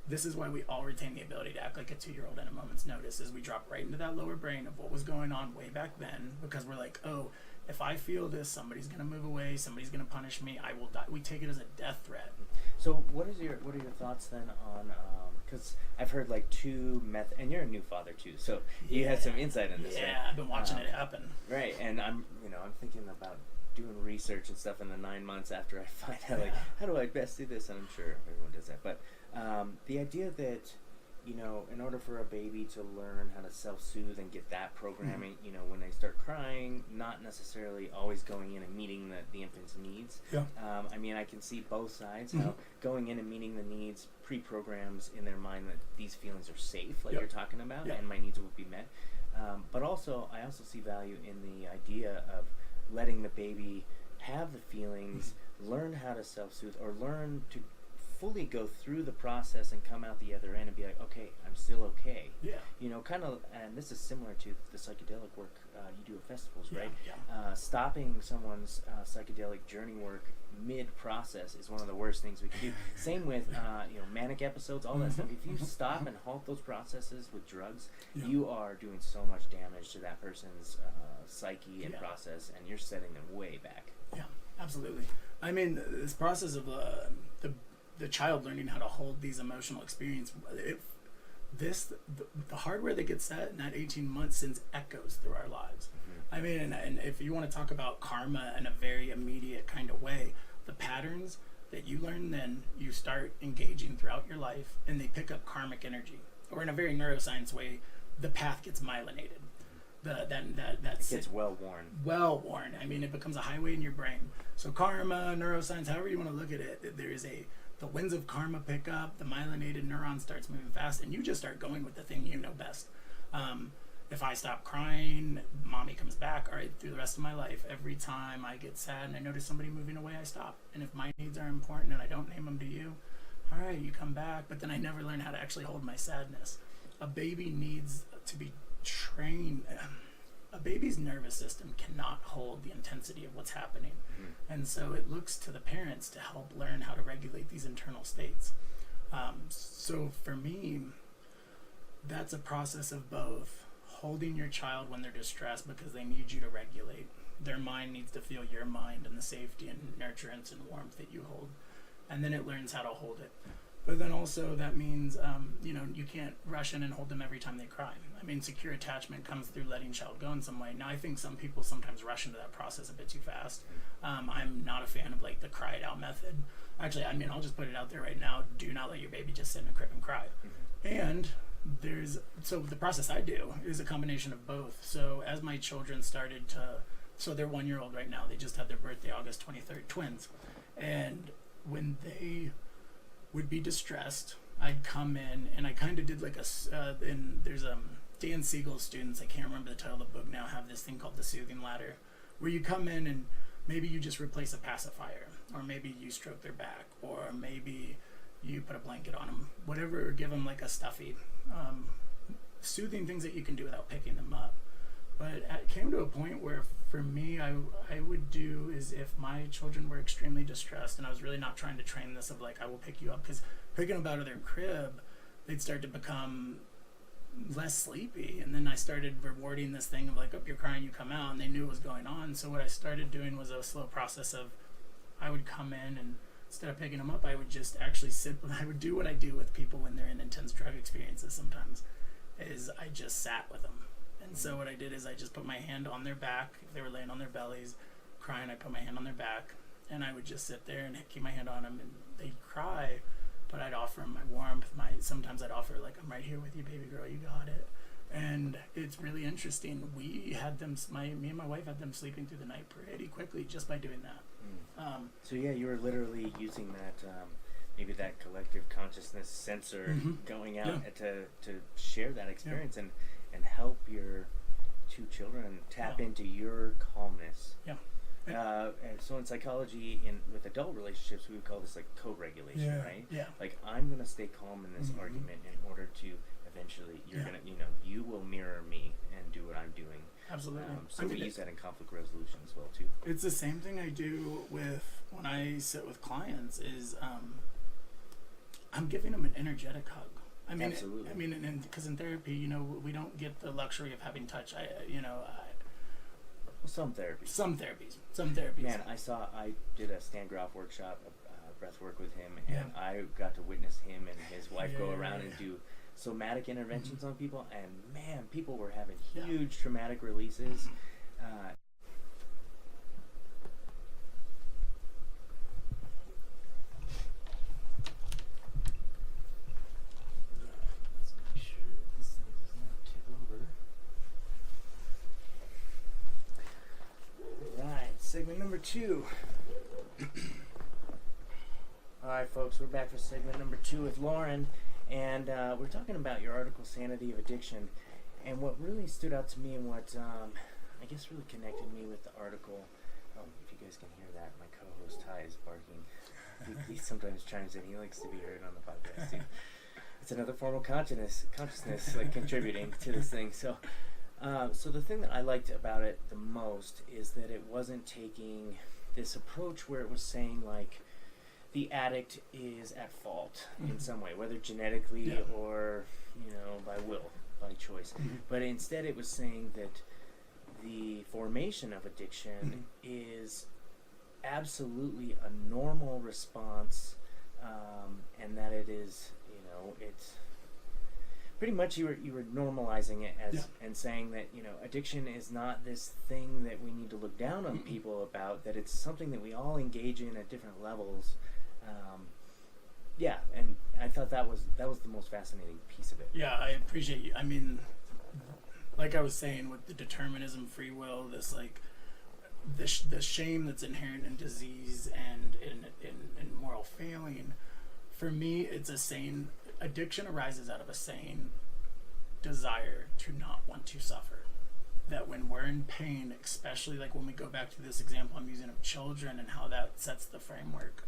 This is why we all retain the ability to act like a 2-year-old at a moment's notice, is we drop right into that lower brain of what was going on way back then, because we're like, oh, if I feel this, somebody's going to move away, somebody's going to punish me, I will die. We take it as a death threat. So what are your thoughts then on, because I've heard like and you're a new father too, so you had some insight in this, right? Yeah, I've been watching it happen. Right, and I'm thinking about doing research and stuff in the 9 months after I find out, like, how do I best do this? And I'm sure everyone does that, but the idea that, in order for a baby to learn how to self-soothe and get that programming, when they start crying, not necessarily always going in and meeting the infant's needs. I can see both sides, how going in and meeting the needs pre-programs in their mind that these feelings are safe, like you're talking about, and my needs will be met. But also, I also see value in the idea of letting the baby have the feelings, learn how to self-soothe, or learn to fully go through the process and come out the other end and be like, okay, I'm still okay. Kind of, and this is similar to the psychedelic work you do at festivals, right? Stopping someone's psychedelic journey work mid-process is one of the worst things we can do. Same with, manic episodes, all that stuff. If you stop and halt those processes with drugs, you are doing so much damage to that person's psyche and process, and you're setting them way back. Yeah, absolutely. I mean, this process of the child learning how to hold these emotional experiences, the hardware that gets set in that 18 months sends echoes through our lives. I mean, and if you want to talk about karma in a very immediate kind of way, the patterns that you learn then, you start engaging throughout your life, and they pick up karmic energy. Or in a very neuroscience way, the path gets myelinated. It gets well worn. Well worn. I mean, it becomes a highway in your brain. So karma, neuroscience, however you want to look at it, there is the winds of karma pick up, the myelinated neuron starts moving fast, and you just start going with the thing you know best. If I stop crying, mommy comes back. All right, through the rest of my life, every time I get sad and I notice somebody moving away, I stop. And if my needs are important and I don't name them to you, all right, you come back. But then I never learned how to actually hold my sadness. A baby needs to be trained. A baby's nervous system cannot hold the intensity of what's happening. And so it looks to the parents to help learn how to regulate these internal states. So for me, that's a process of both holding your child when they're distressed because they need you to regulate. Their mind needs to feel your mind and the safety and nurturance and warmth that you hold. And then it learns how to hold it. But then also that means, you can't rush in and hold them every time they cry. I mean, secure attachment comes through letting child go in some way. Now, I think some people sometimes rush into that process a bit too fast. I'm not a fan of like the cry it out method. Actually, I mean, I'll just put it out there right now. Do not let your baby just sit in a crib and cry. And so the process I do is a combination of both. So as my children started to, so they're 1 year old right now. They just had their birthday, August 23rd, twins. And when they would be distressed, I'd come in and I kind of did like and there's Dan Siegel's students, I can't remember the title of the book now, have this thing called the soothing ladder, where you come in and maybe you just replace a pacifier, or maybe you stroke their back, or maybe you put a blanket on them, whatever, or give them like a stuffy, soothing things that you can do without picking them up. But it came to a point where for me, I would do is if my children were extremely distressed and I was really not trying to train this of like, I will pick you up, because picking them out of their crib, they'd start to become less sleepy. And then I started rewarding this thing of like, oh, you're crying, you come out, and they knew what was going on. So what I started doing was a slow process of I would come in and instead of picking them up, I would just actually sit. I would do what I do with people when they're in intense drug experiences sometimes, is I just sat with them. And so what I did is I just put my hand on their back. If they were laying on their bellies crying, I put my hand on their back, and I would just sit there and keep my hand on them, and they'd cry, but I'd offer them my warmth. Sometimes I'd offer like, I'm right here with you, baby girl, you got it. And it's really interesting. We had them, me and my wife had them sleeping through the night pretty quickly just by doing that. So yeah, you were literally using that, maybe that collective consciousness sensor going out to share that experience and help your two children tap into your calmness. And so in psychology, with adult relationships, we would call this like co-regulation, right? Like, I'm going to stay calm in this argument in order to eventually, you will mirror me and do what I'm doing. Absolutely. So we use that in conflict resolution as well too. It's the same thing I do when I sit with clients is I'm giving them an energetic hug. Absolutely. Because in therapy, we don't get the luxury of having touch. Some therapies. Some therapies. Man, I did a Stan Groff workshop, breath work with him, and I got to witness him and his wife go around and do somatic interventions on people, and man, people were having huge traumatic releases. Let's make sure this thing does not tip over. Alright, segment number 2. Alright folks, we're back for segment number 2 with Lauren. And we're talking about your article, Sanity of Addiction. And what really stood out to me and what I guess really connected me with the article, if you guys can hear that, my co-host Ty is barking. He sometimes chimes in. He likes to be heard on the podcast too. It's another form of consciousness like contributing to this thing. So the thing that I liked about it the most is that it wasn't taking this approach where it was saying like, the addict is at fault in some way, whether genetically or, by will, by choice. But instead it was saying that the formation of addiction is absolutely a normal response, and that it is, it's pretty much you were normalizing it as and saying that, addiction is not this thing that we need to look down on people about, that it's something that we all engage in at different levels. And I thought that was the most fascinating piece of it. Yeah, I appreciate you. I mean, like I was saying with the determinism, free will, this like the shame that's inherent in disease and in moral failing. For me, it's a sane addiction arises out of a sane desire to not want to suffer. That when we're in pain, especially like when we go back to this example I'm using of children and how that sets the framework,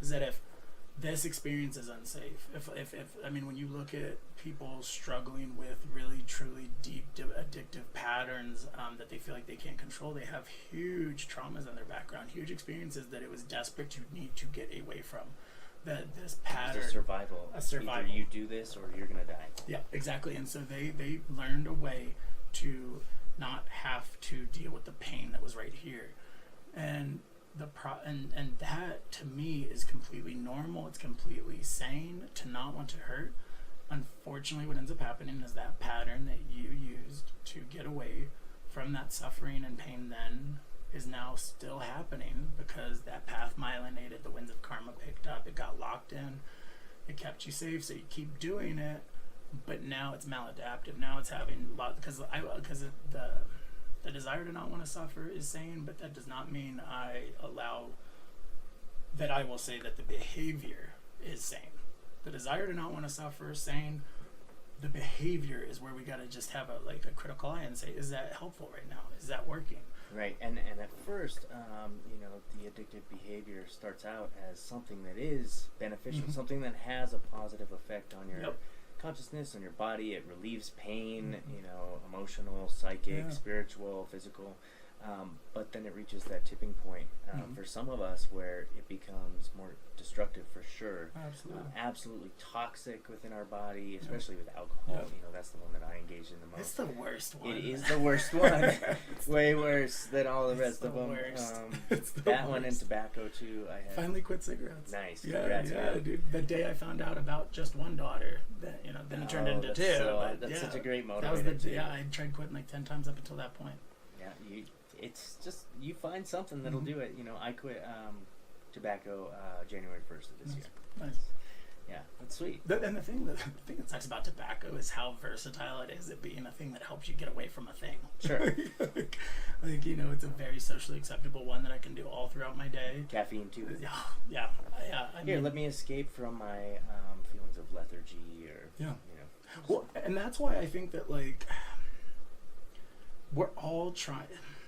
is that if this experience is unsafe. If I mean, when you look at people struggling with really truly deep addictive patterns that they feel like they can't control, they have huge traumas in their background, huge experiences that it was desperate to need to get away from. That this pattern, it's a survival. Either you do this or you're gonna die. Yeah, exactly. And so they learned a way to not have to deal with the pain that was right here, and and that to me is completely normal. It's completely sane to not want to hurt. Unfortunately, what ends up happening is that pattern that you used to get away from that suffering and pain then is now still happening because that path myelinated, the winds of karma picked up, it got locked in, it kept you safe, so you keep doing it, but now it's maladaptive. Now it's having a lot, because the desire to not want to suffer is sane, but that does not mean I will say that the behavior is sane. The desire to not want to suffer is sane. The behavior is where we got to just have a critical eye and say, is that helpful right now? Is that working? Right, and at first, the addictive behavior starts out as something that is beneficial, something that has a positive effect on your consciousness, on your body. It relieves pain, emotional, psychic, spiritual, physical. But then it reaches that tipping point for some of us where it becomes more destructive for sure. Absolutely toxic within our body, especially with alcohol. That's the one that I engage in the most. It's the worst one. It is the worst one. Way worse than all the rest of them. That one and tobacco too. I had finally quit cigarettes. Nice. Yeah, dude. The day I found out about just one daughter, then it turned into two. That's such a great motivator. That was I tried quitting like 10 times up until that point. Yeah, it's just you find something that'll do it. I quit tobacco January 1st of this year. Nice. Yeah, that's sweet. And the thing that sucks about tobacco is how versatile it is at being a thing that helps you get away from a thing. Sure. It's a very socially acceptable one that I can do all throughout my day. Caffeine too. Yeah. Let me escape from my feelings of lethargy or Well, and that's why I think that we're all trying.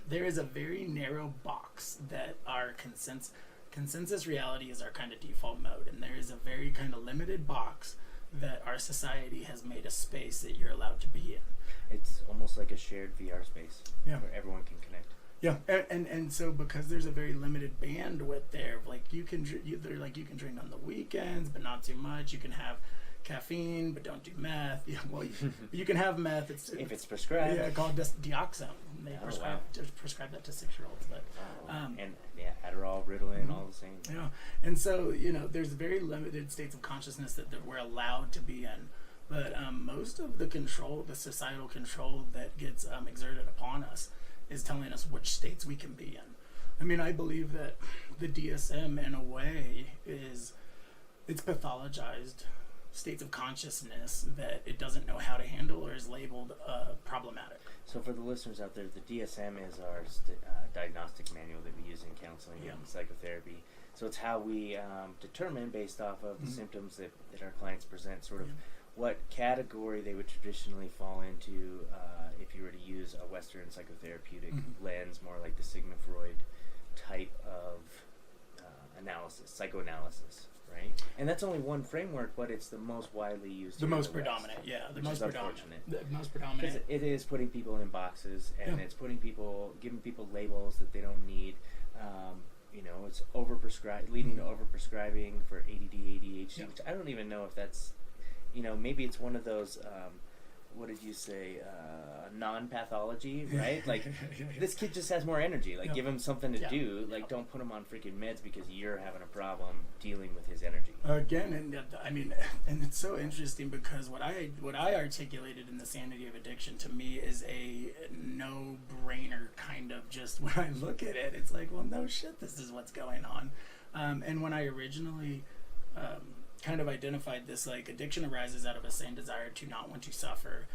There is a very narrow box that our consensus reality is our kind of default mode, and there is a very kind of limited box that our society has made a space that you're allowed to be in. It's almost like a shared VR space where everyone can connect. Yeah, and so because there's a very limited bandwidth there, you can drink on the weekends, but not too much. You can have caffeine, but don't do meth. You can have meth. If it's prescribed. Yeah, called dioxone. They prescribe that to 6-year-olds. But and Adderall, Ritalin, all the same. Yeah, and so there's very limited states of consciousness that we're allowed to be in. But most of the control, the societal control that gets exerted upon us, is telling us which states we can be in. I mean, I believe that the DSM, in a way, it's pathologized states of consciousness that it doesn't know how to handle or is labeled problematic. So for the listeners out there, the DSM is our diagnostic manual that we use in counseling and psychotherapy. So it's how we determine, based off of the symptoms that our clients present, sort of what category they would traditionally fall into if you were to use a Western psychotherapeutic lens, more like the Sigmund Freud type of analysis, psychoanalysis. Right? And that's only one framework, but it's the most widely used. The most predominant, the most predominant. The most predominant. It is putting people in boxes, and it's giving people labels that they don't need. It's leading to overprescribing for ADD, ADHD, which I don't even know if that's, maybe it's one of those. What did you say? Non-pathology, right? This kid just has more energy. Give him something to do. Don't put him on freaking meds because you're having a problem dealing with his energy. Again, and it's so interesting because what I articulated in the Sanity of Addiction to me is a no-brainer kind of just when I look at it, it's like, well, no shit, this is what's going on. And when I originally kind of identified this, addiction arises out of a sane desire to not want to suffer.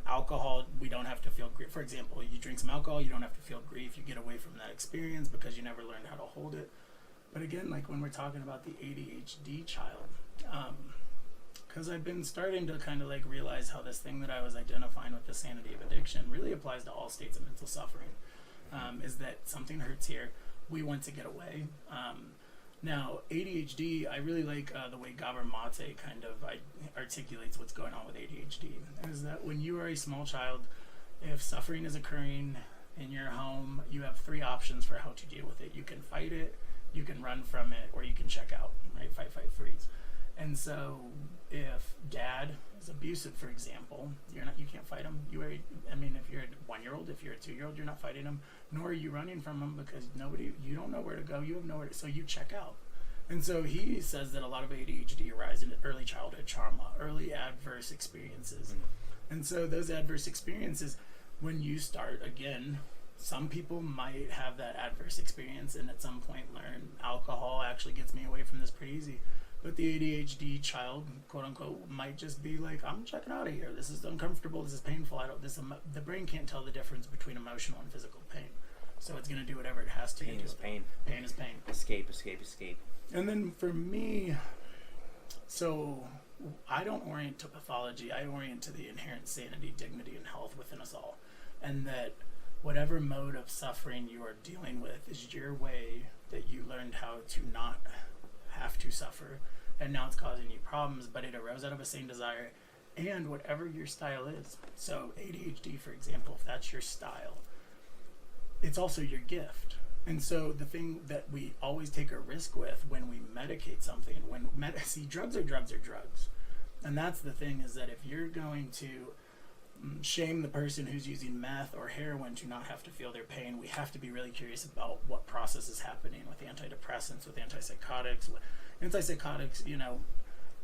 Alcohol, we don't have to feel grief. For example, you drink some alcohol, you don't have to feel grief. You get away from that experience because you never learned how to hold it. But again, when we're talking about the ADHD child, because I've been starting to kind of realize how this thing that I was identifying with the Sanity of Addiction really applies to all states of mental suffering, is that something hurts here. We want to get away. Now, ADHD, I really like the way Gabor Mate kind of articulates what's going on with ADHD. Is that when you are a small child, if suffering is occurring in your home, you have three options for how to deal with it. You can fight it, you can run from it, or you can check out, right? Fight, fight, freeze. And so if dad is abusive, for example, you can't fight him. If you're a 1-year-old, if you're a 2-year-old, you're not fighting him, nor are you running from him, because you don't know where to go, you have nowhere to, so you check out. And so he says that a lot of ADHD arises in early childhood trauma, early adverse experiences. And so those adverse experiences, when you start, again, some people might have that adverse experience and at some point learn alcohol actually gets me away from this pretty easy. But the ADHD child, quote unquote, might just be like, I'm checking out of here. This is uncomfortable. This is painful. The brain can't tell the difference between emotional and physical pain. So it's going to do whatever it has to. Pain is pain. Pain is pain. Escape, escape, escape. And then for me, so I don't orient to pathology. I orient to the inherent sanity, dignity, and health within us all. And that whatever mode of suffering you are dealing with is your way that you learned how to not have to suffer, and now it's causing you problems, but it arose out of a sane desire, and whatever your style is. So ADHD, for example, if that's your style, it's also your gift. And so the thing that we always take a risk with when we medicate something, drugs are drugs are drugs. And that's the thing, is that if you're going to shame the person who's using meth or heroin to not have to feel their pain, we have to be really curious about what process is happening with antidepressants, with antipsychotics. Antipsychotics,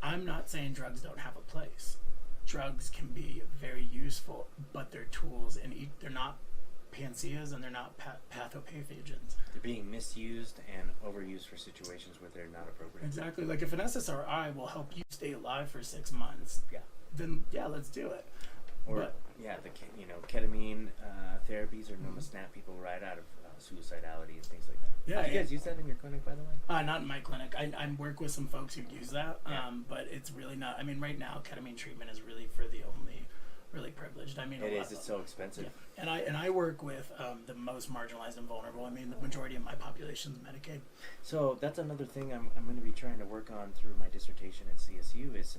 I'm not saying drugs don't have a place. Drugs can be very useful, but they're tools, and they're not panaceas, and they're not pathopathogens. They're being misused and overused for situations where they're not appropriate. Exactly. Like if an SSRI will help you stay alive for 6 months, then let's do it. Or ketamine therapies are known to snap people right out of suicidality and things like that. Yeah, Do you guys use that in your clinic, by the way? Not in my clinic. I work with some folks who use that, but it's really not. Right now, ketamine treatment is really for the only really privileged. It is. It's so expensive. Yeah. And I work with the most marginalized and vulnerable. The majority of my population is Medicaid. So that's another thing I'm going to be trying to work on through my dissertation at CSU is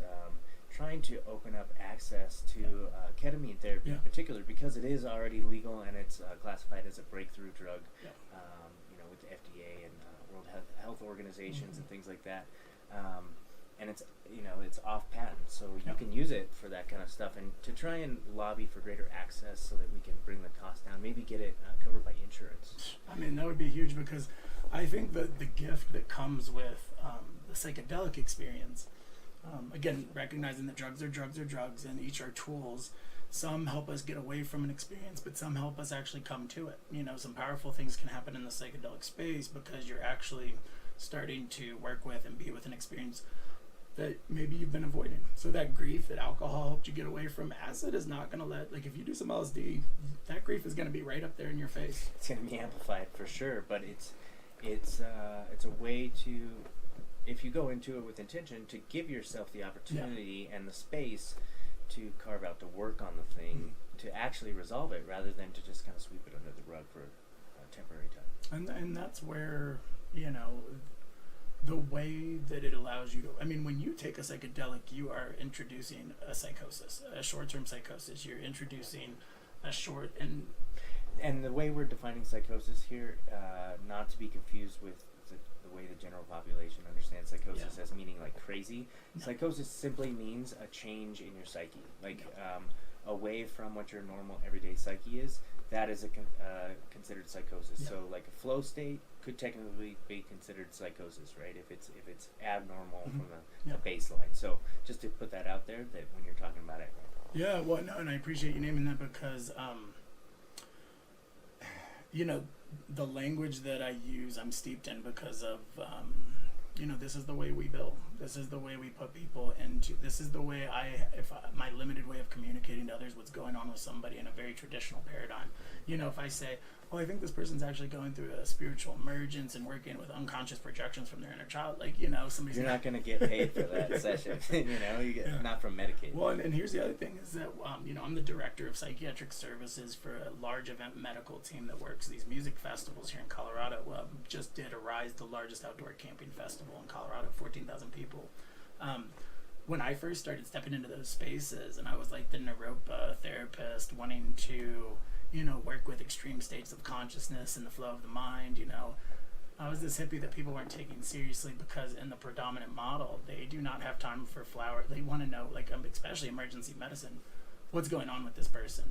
trying to open up access to ketamine therapy in particular, because it is already legal and it's classified as a breakthrough drug, with the FDA and World Health Organizations and things like that. And it's it's off patent, so you can use it for that kind of stuff, and to try and lobby for greater access so that we can bring the cost down, maybe get it covered by insurance. That would be huge, because I think that the gift that comes with the psychedelic experience, again, recognizing that drugs are drugs and each are tools. Some help us get away from an experience, but some help us actually come to it. Some powerful things can happen in the psychedelic space because you're actually starting to work with and be with an experience that maybe you've been avoiding. So that grief that alcohol helped you get away from, acid is not going to if you do some LSD, that grief is going to be right up there in your face. It's going to be amplified for sure, but it's a way to, if you go into it with intention, to give yourself the opportunity and the space to carve out the work on the thing, to actually resolve it, rather than to just kind of sweep it under the rug for a temporary time. And that's where, the way that it allows you to, when you take a psychedelic, you are introducing a psychosis, a short-term psychosis. You're introducing a short and the way we're defining psychosis here, not to be confused with the way the general population understands psychosis as meaning like crazy. No. Psychosis simply means a change in your psyche, away from what your normal everyday psyche is. That is considered psychosis. So like a flow state could technically be considered psychosis, right? If it's abnormal from the baseline. So just to put that out there, that when you're talking about it. Yeah, well, no, and I appreciate you naming that, because the language that I use, I'm steeped in because of this is the way we build. This is the way we put people into. this is the way my limited way of communicating to others what's going on with somebody in a very traditional paradigm. You know, if I say, oh, I think this person's actually going through a spiritual emergence and working with unconscious projections from their inner child, like, you know, somebody's You're not going to get paid for that session, you know, you get not from Medicaid. Well, and here's the other thing is that, you know, I'm the director of psychiatric services for a large event medical team that works these music festivals here in Colorado. Just did Arise, the largest outdoor camping festival in Colorado, 14,000 people. When I first started stepping into those spaces, and I was like the Naropa therapist wanting to, you know, work with extreme states of consciousness and the flow of the mind, you know, I was this hippie that people weren't taking seriously because in the predominant model, they do not have time for flower. They want to know, like, especially emergency medicine, what's going on with this person.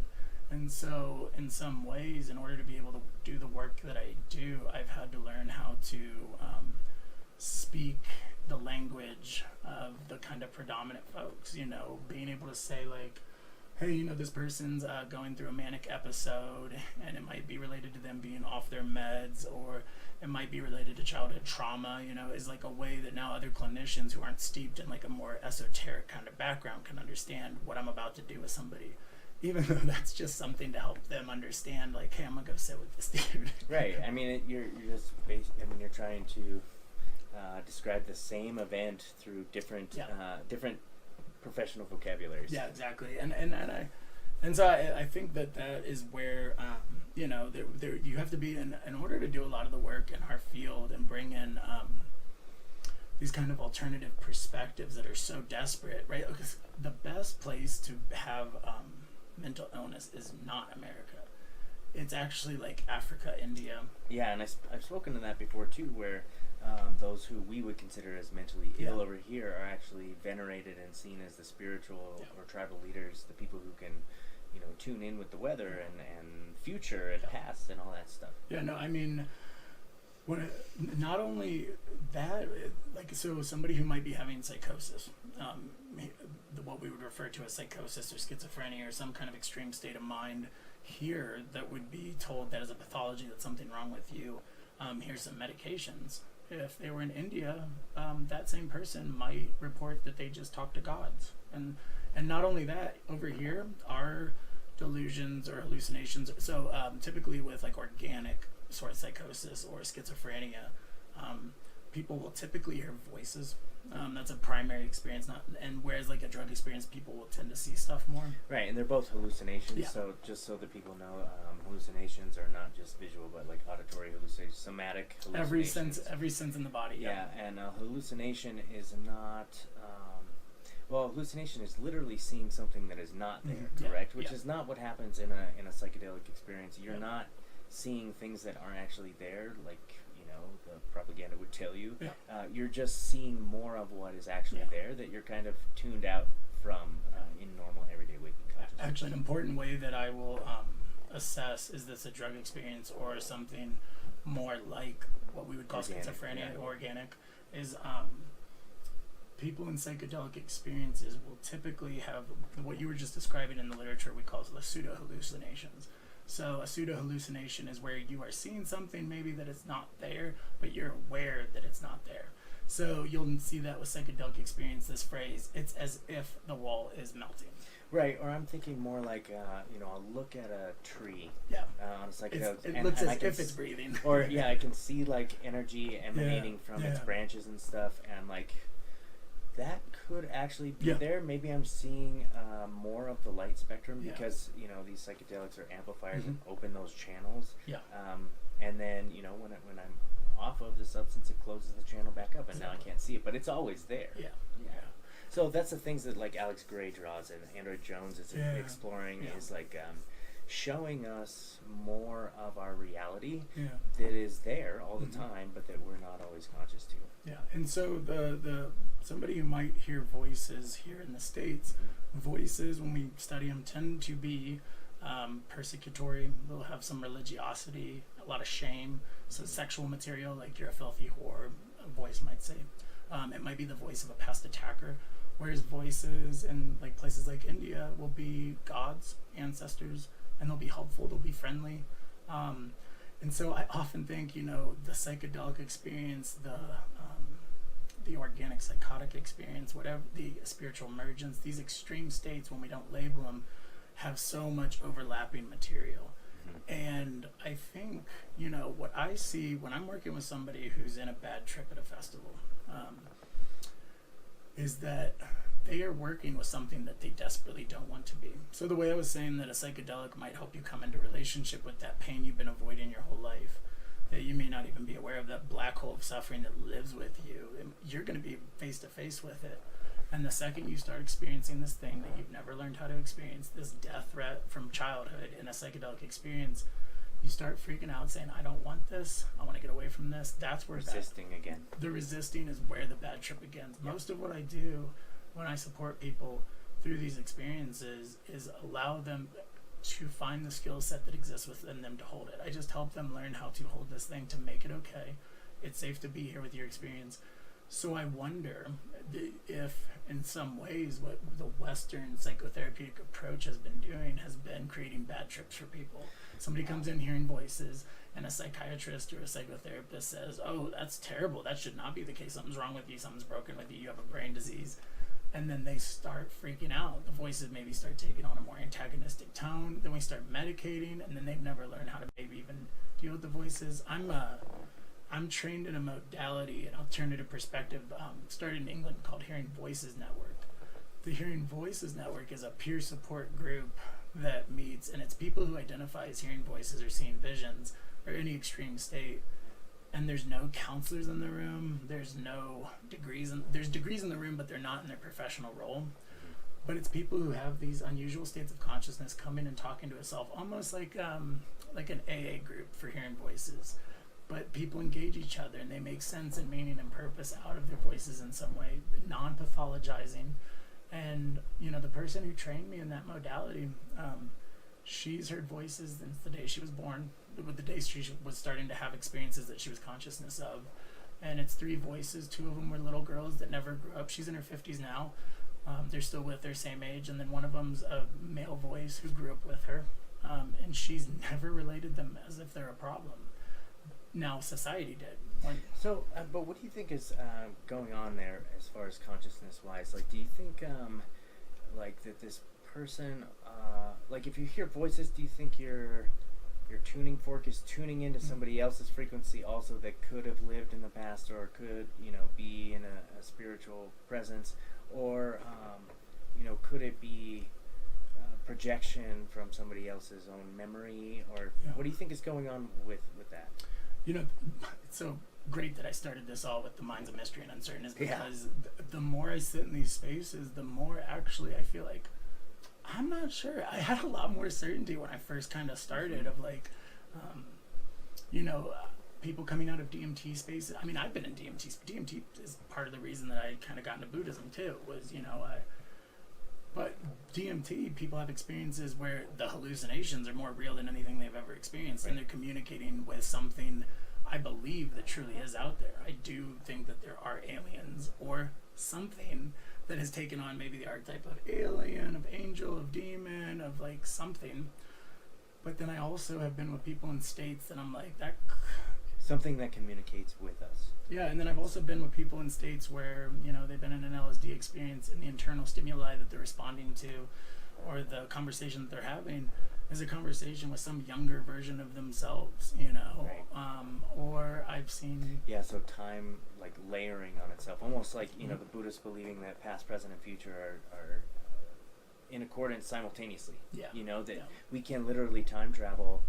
And so in some ways, in order to be able to do the work that I do, I've had to learn how to speak the language of the kind of predominant folks, you know, being able to say, like, hey, you know, this person's going through a manic episode, and it might be related to them being off their meds, or it might be related to childhood trauma, you know, is like a way that now other clinicians who aren't steeped in like a more esoteric kind of background can understand what I'm about to do with somebody, even though that's just something to help them understand, like, hey, I'm gonna go sit with this dude. Right. I mean, you're just you're trying to describe the same event through different different professional vocabularies. Yeah, exactly. And so I think that is where you know, there you have to be in order to do a lot of the work in our field and bring in these kind of alternative perspectives that are so desperate, right? Because the best place to have mental illness is not America. It's actually like Africa, India. Yeah, and I've spoken to that before too, where those who we would consider as mentally ill over here are actually venerated and seen as the spiritual or tribal leaders, the people who can, you know, tune in with the weather and future and past and all that stuff. Yeah, no, I mean, not only that, like, so somebody who might be having psychosis, what we would refer to as psychosis or schizophrenia or some kind of extreme state of mind here that would be told that as a pathology, that's something wrong with you, here's some medications. If they were in India, that same person might report that they just talked to gods. And not only that, over here, our delusions or hallucinations, so typically with like organic sort of psychosis or schizophrenia, people will typically hear voices. That's a primary experience, and whereas like a drug experience, people will tend to see stuff more. Right, and they're both hallucinations. Yeah. So just so that people know, hallucinations are not just visual, but like auditory hallucinations, somatic hallucinations. Every sense in the body. Yeah, and hallucination is not. Hallucination is literally seeing something that is not there, correct? Which is not what happens in a psychedelic experience. You're not seeing things that aren't actually there, like, you know, the propaganda would tell you. You're just seeing more of what is actually there that you're kind of tuned out from in normal everyday waking consciousness. Actually, an important way that I will assess, is this a drug experience or something more like what we would call schizophrenia, organic, is people in psychedelic experiences will typically have what you were just describing in the literature we call the pseudo hallucinations. So a pseudo hallucination is where you are seeing something maybe that is not there, but you're aware that it's not there. So you'll see that with psychedelic experience, this phrase, it's as if the wall is melting. Right, or I'm thinking more like, you know, I'll look at a tree on a psychedelic. It looks as if it's breathing. Or, I can see like energy emanating from its branches and stuff, and like, that could actually be there. Maybe I'm seeing more of the light spectrum because, you know, these psychedelics are amplifiers and open those channels. And then, you know, when I'm off of the substance, it closes the channel back up, and now I can't see it, but it's always there. So that's the things that like Alex Gray draws and Android Jones is exploring is like showing us more of our reality that is there all the time, but that we're not always conscious to. Yeah, and so the somebody who might hear voices here in the States, voices when we study them tend to be persecutory. They'll have some religiosity, a lot of shame. So sexual material, like you're a filthy whore, a voice might say. It might be the voice of a past attacker. Whereas voices in like places like India will be gods, ancestors, and they'll be helpful, they'll be friendly. And so I often think, you know, the psychedelic experience, the organic psychotic experience, whatever the spiritual emergence, these extreme states, when we don't label them, have so much overlapping material. And I think, you know, what I see when I'm working with somebody who's in a bad trip at a festival, is that they are working with something that they desperately don't want to be. So the way I was saying that a psychedelic might help you come into relationship with that pain you've been avoiding your whole life, that you may not even be aware of, that black hole of suffering that lives with you, and you're going to be face to face with it. And the second you start experiencing this thing that you've never learned how to experience, this death threat from childhood in a psychedelic experience, you start freaking out saying, I don't want this, I want to get away from this. That's where resisting again. The resisting is where the bad trip begins. Yep. Most of what I do when I support people through these experiences is allow them to find the skill set that exists within them to hold it. I just help them learn how to hold this thing, to make it okay. It's safe to be here with your experience. So I wonder if, in some ways, what the Western psychotherapeutic approach has been doing has been creating bad trips for people. Somebody comes in hearing voices, and a psychiatrist or a psychotherapist says, oh, that's terrible. That should not be the case. Something's wrong with you. Something's broken with you. You have a brain disease. And then they start freaking out. The voices maybe start taking on a more antagonistic tone. Then we start medicating, and then they've never learned how to maybe even deal with the voices. I'm trained in a modality, an alternative perspective, started in England, called Hearing Voices Network. The Hearing Voices Network is a peer support group that meets, and it's people who identify as hearing voices or seeing visions or any extreme state. And there's no counselors in the room. There's no degrees. There's degrees in the room, but they're not in their professional role. But it's people who have these unusual states of consciousness coming and talking to itself, almost like an AA group for hearing voices. But people engage each other, and they make sense and meaning and purpose out of their voices in some way, non-pathologizing. And, you know, the person who trained me in that modality, she's heard voices since the day she was born, with the day she was starting to have experiences that she was consciousness of. And it's 3 voices. 2 of them were little girls that never grew up. She's in her 50s now. They're still with their same age. And then one of them's a male voice who grew up with her. And she's never related them as if they're a problem. Now society did. But what do you think is going on there as far as consciousness-wise? Like, do you think, like, that this person, like, if you hear voices, do you think your tuning fork is tuning into somebody else's frequency also that could have lived in the past, or could, you know, be in a spiritual presence, or, you know, could it be projection from somebody else's own memory, or what do you think is going on with that? You know, it's so great that I started this all with the minds of mystery and uncertain, is because the more I sit in these spaces, the more actually I feel like, I'm not sure. I had a lot more certainty when I first kind of started of like, you know, people coming out of DMT spaces. I mean, I've been in DMT. DMT is part of the reason that I kind of got into Buddhism too, was, you know, but DMT, people have experiences where the hallucinations are more real than anything they've ever experienced, and they're communicating with something I believe that truly is out there. I do think that there are aliens or something that has taken on maybe the archetype of alien, of angel, of demon, of like something. But then I also have been with people in states that I'm like, that... Something that communicates with us. Yeah, and then I've also been with people in states where, you know, they've been in an LSD experience, and the internal stimuli that they're responding to, or the conversation that they're having, is a conversation with some younger version of themselves, you know. Or I've seen... Yeah, so time, like, layering on itself. Almost like, you know, the Buddhists believing that past, present, and future are in accordance simultaneously. Yeah. You know, that we can literally time travel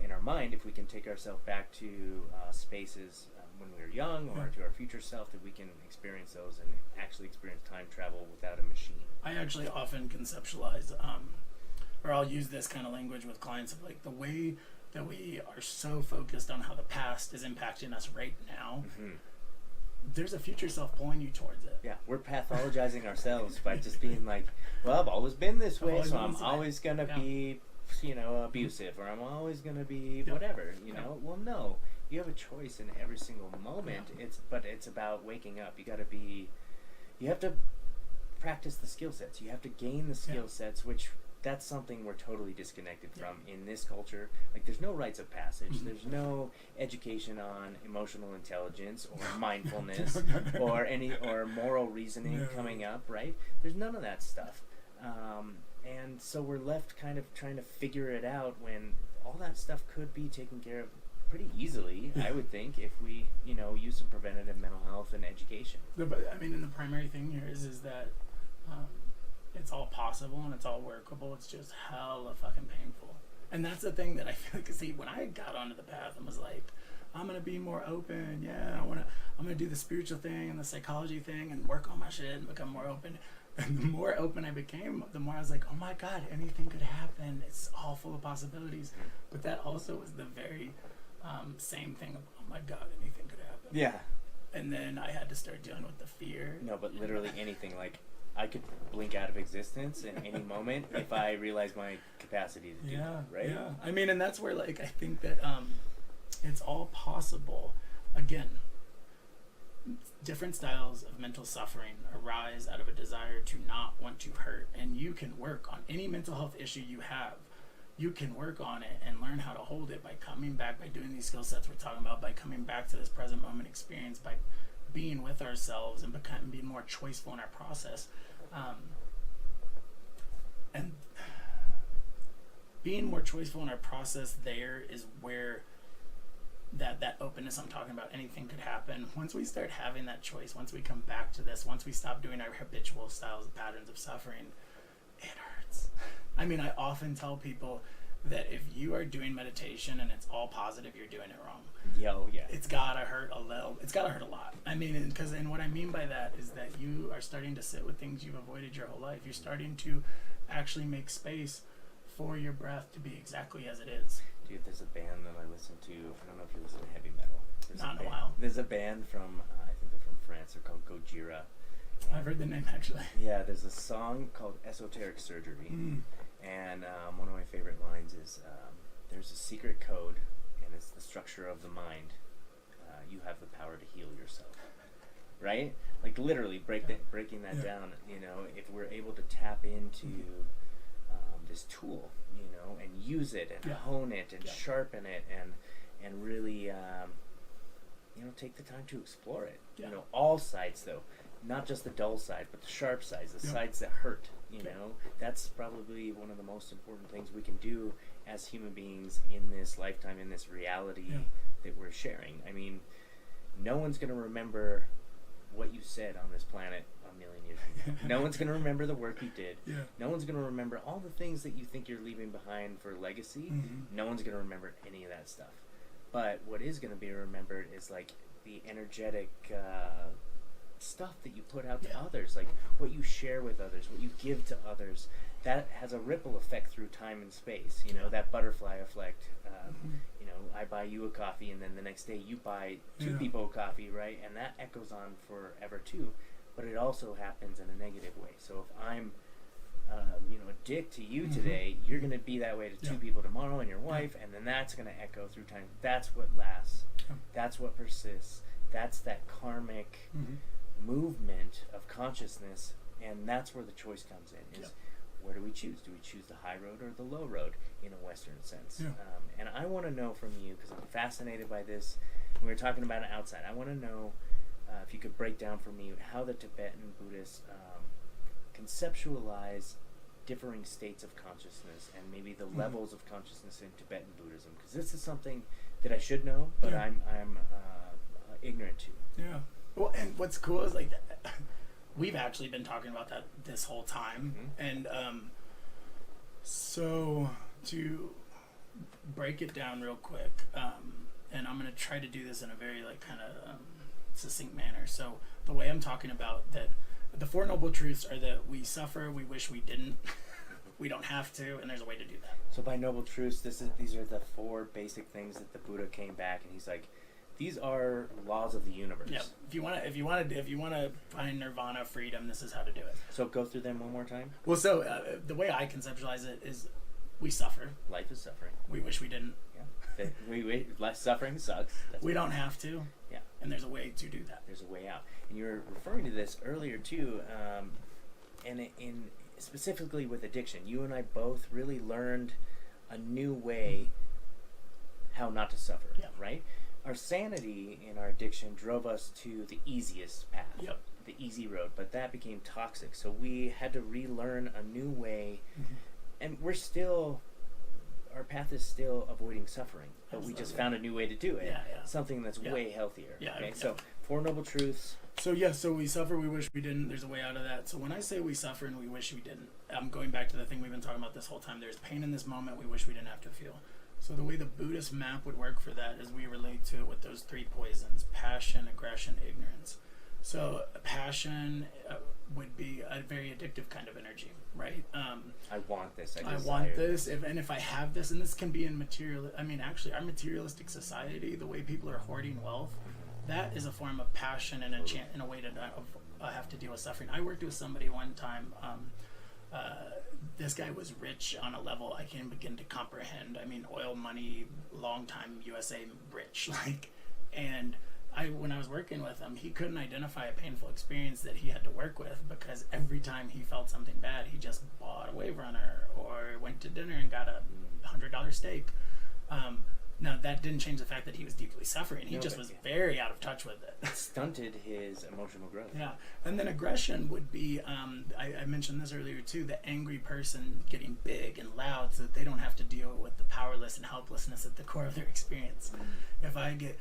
in our mind if we can take ourselves back to spaces when we were young, or to our future self, that we can experience those and actually experience time travel without a machine. I actually often conceptualize, or I'll use this kind of language with clients, of like the way that we are so focused on how the past is impacting us right now. There's a future self pulling you towards it. Yeah, we're pathologizing ourselves by just being like, well, I've always been this way, so I'm always going to be, you know, abusive, or I'm always going to be whatever, you know. Well, no, you have a choice in every single moment. But it's about waking up. You have to practice the skill sets. You have to gain the skill sets, which that's something we're totally disconnected from in this culture. Like, there's no rites of passage. There's no education on emotional intelligence or mindfulness or moral reasoning coming up, right? There's none of that stuff. And so we're left kind of trying to figure it out when all that stuff could be taken care of pretty easily, I would think, if we, use some preventative mental health and education. But, I mean, and the primary thing here is that it's all possible and it's all workable. It's just hella fucking painful. And that's the thing that I feel like, see, when I got onto the path and was like, I'm going to be more open, I'm going to do the spiritual thing and the psychology thing and work on my shit and become more open. And the more open I became, the more I was like, oh my God, anything could happen. It's all full of possibilities. But that also was the very same thing of, oh my God, anything could happen. Yeah. And then I had to start dealing with the fear. No, but literally anything. Like, I could blink out of existence in any moment if I realize my capacity to do that, right? Yeah. I mean, and that's where, like, I think that it's all possible. Again, different styles of mental suffering arise out of a desire to not want to hurt, and you can work on any mental health issue you have. You can work on it and learn how to hold it by coming back, by doing these skill sets we're talking about, by coming back to this present moment experience, by being with ourselves and being more choiceful in our process. And being more choiceful in our process there is where that openness I'm talking about, anything could happen. Once we start having that choice, once we come back to this, once we stop doing our habitual styles and patterns of suffering, it hurts. I mean, I often tell people that if you are doing meditation and it's all positive, you're doing it wrong. It's gotta hurt a little. It's gotta hurt a lot. I mean, and what I mean by that is that you are starting to sit with things you've avoided your whole life. You're starting to actually make space for your breath to be exactly as it is. Dude, there's a band that I listen to. I don't know if you listen to heavy metal. Not in a while. There's a band from, I think they're from France. They're called Gojira. I've heard the name, actually. Yeah, there's a song called Esoteric Surgery. And one of my favorite lines is, there's a secret code, and it's the structure of the mind. You have the power to heal yourself. Right? Like, literally breaking that down, if we're able to tap into this tool, and use it and hone it and sharpen it and really, take the time to explore it. All sides, though. Not just the dull side, but the sharp sides, the sides that hurt, That's probably one of the most important things we can do as human beings in this lifetime, in this reality that we're sharing. I mean, no one's going to remember what you said on this planet a million years from now. No one's going to remember the work you did. No one's going to remember all the things that you think you're leaving behind for legacy. No one's going to remember any of that stuff. But what is going to be remembered is, like, the energetic stuff that you put out to others, like what you share with others, what you give to others. That has a ripple effect through time and space. That butterfly effect. I buy you a coffee, and then the next day you buy two people a coffee, right? And that echoes on forever too. But it also happens in a negative way. So if I'm, a dick to you today, you're going to be that way to two people tomorrow, and your wife, and then that's going to echo through time. That's what lasts. That's what persists. That's that karmic movement of consciousness, and that's where the choice comes in. Is where do we choose? Do we choose the high road or the low road in a Western sense? And I want to know from you, because I'm fascinated by this. We were talking about it outside. I want to know if you could break down for me how the Tibetan Buddhists conceptualize differing states of consciousness and maybe the levels of consciousness in Tibetan Buddhism, because this is something that I should know, but I'm ignorant to. Well, and what's cool is, like, we've actually been talking about that this whole time. And so to break it down real quick, and I'm going to try to do this in a very, like, kind of succinct manner. So the way I'm talking about that, the Four Noble Truths are that we suffer, we wish we didn't, we don't have to, and there's a way to do that. So by Noble Truths, these are the four basic things that the Buddha came back and he's like, these are laws of the universe. Yeah. If you want to find nirvana, freedom, this is how to do it. So go through them one more time. Well, so the way I conceptualize it is, we suffer. Life is suffering. We wish we didn't. Yeah. Less suffering sucks. We don't have to. Yeah. And there's a way to do that. There's a way out. And you were referring to this earlier too, and in specifically with addiction, you and I both really learned a new way how not to suffer, right? Our sanity in our addiction drove us to the easiest path, the easy road, but that became toxic. So we had to relearn a new way, and our path is still avoiding suffering, but we just found a new way to do it, something that's way healthier. So 4 Noble Truths. So so we suffer, we wish we didn't. There's a way out of that. So when I say we suffer and we wish we didn't, I'm going back to the thing we've been talking about this whole time. There's pain in this moment we wish we didn't have to feel. So the way the Buddhist map would work for that is we relate to it with those 3 poisons: passion, aggression, ignorance. So passion would be a very addictive kind of energy, right? I want this. I want this. If I have this, and this can be in material. I mean, actually, our materialistic society, the way people are hoarding wealth, that is a form of passion and a way to have to deal with suffering. I worked with somebody one time. This guy was rich on a level I can't begin to comprehend. I mean, oil money, long time USA rich, and when I was working with him, he couldn't identify a painful experience that he had to work with, because every time he felt something bad, he just bought a Wave Runner or went to dinner and got a $100 steak. Now, that didn't change the fact that he was deeply suffering. He just was very out of touch with it. It stunted his emotional growth. Yeah. And then aggression would be, I mentioned this earlier too, the angry person getting big and loud so that they don't have to deal with the powerless and helplessness at the core of their experience. If I get...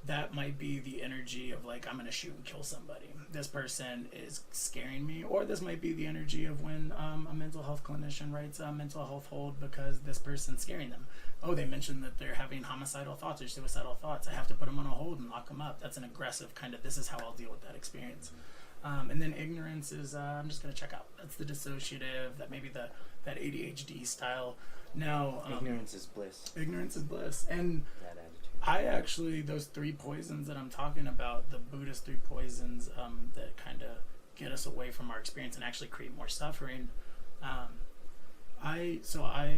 that might be the energy of I'm going to shoot and kill somebody. This person is scaring me. Or this might be the energy of when a mental health clinician writes a mental health hold because this person's scaring them. Oh, they mentioned that they're having homicidal thoughts or suicidal thoughts. I have to put them on a hold and lock them up. That's an aggressive kind of, this is how I'll deal with that experience. And then ignorance is, I'm just going to check out. That's the dissociative, that maybe that ADHD style. Now, ignorance is bliss. Ignorance is bliss. And that attitude. I actually, those 3 poisons that I'm talking about, the Buddhist 3 poisons that kind of get us away from our experience and actually create more suffering. I,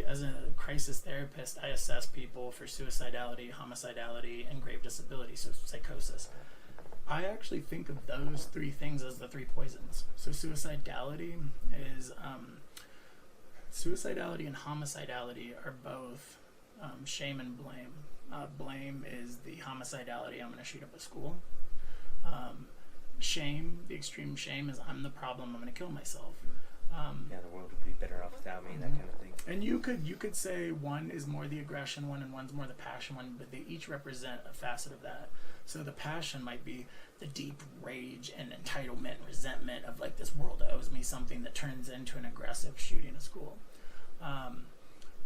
as a crisis therapist, I assess people for suicidality, homicidality, and grave disability, so psychosis. I actually think of those 3 things as the 3 poisons. So suicidality is, suicidality and homicidality are both shame and blame. Blame is the homicidality, I'm going to shoot up a school. Shame, the extreme shame, is I'm the problem, I'm going to kill myself. The world would be better off without me, that kind of thing. And you could say one is more the aggression one and one's more the passion one, but they each represent a facet of that. So the passion might be the deep rage and entitlement and resentment of this world owes me something, that turns into an aggressive shooting a school.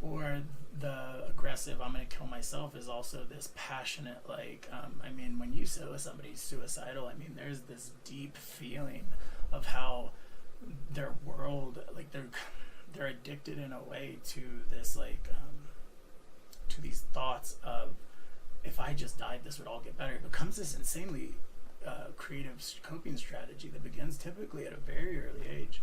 Or the aggressive, I'm going to kill myself, is also this passionate, when you say somebody's suicidal, there's this deep feeling of how their world, they're addicted in a way to this, to these thoughts of, if I just died, this would all get better. It becomes this insanely creative coping strategy that begins typically at a very early age.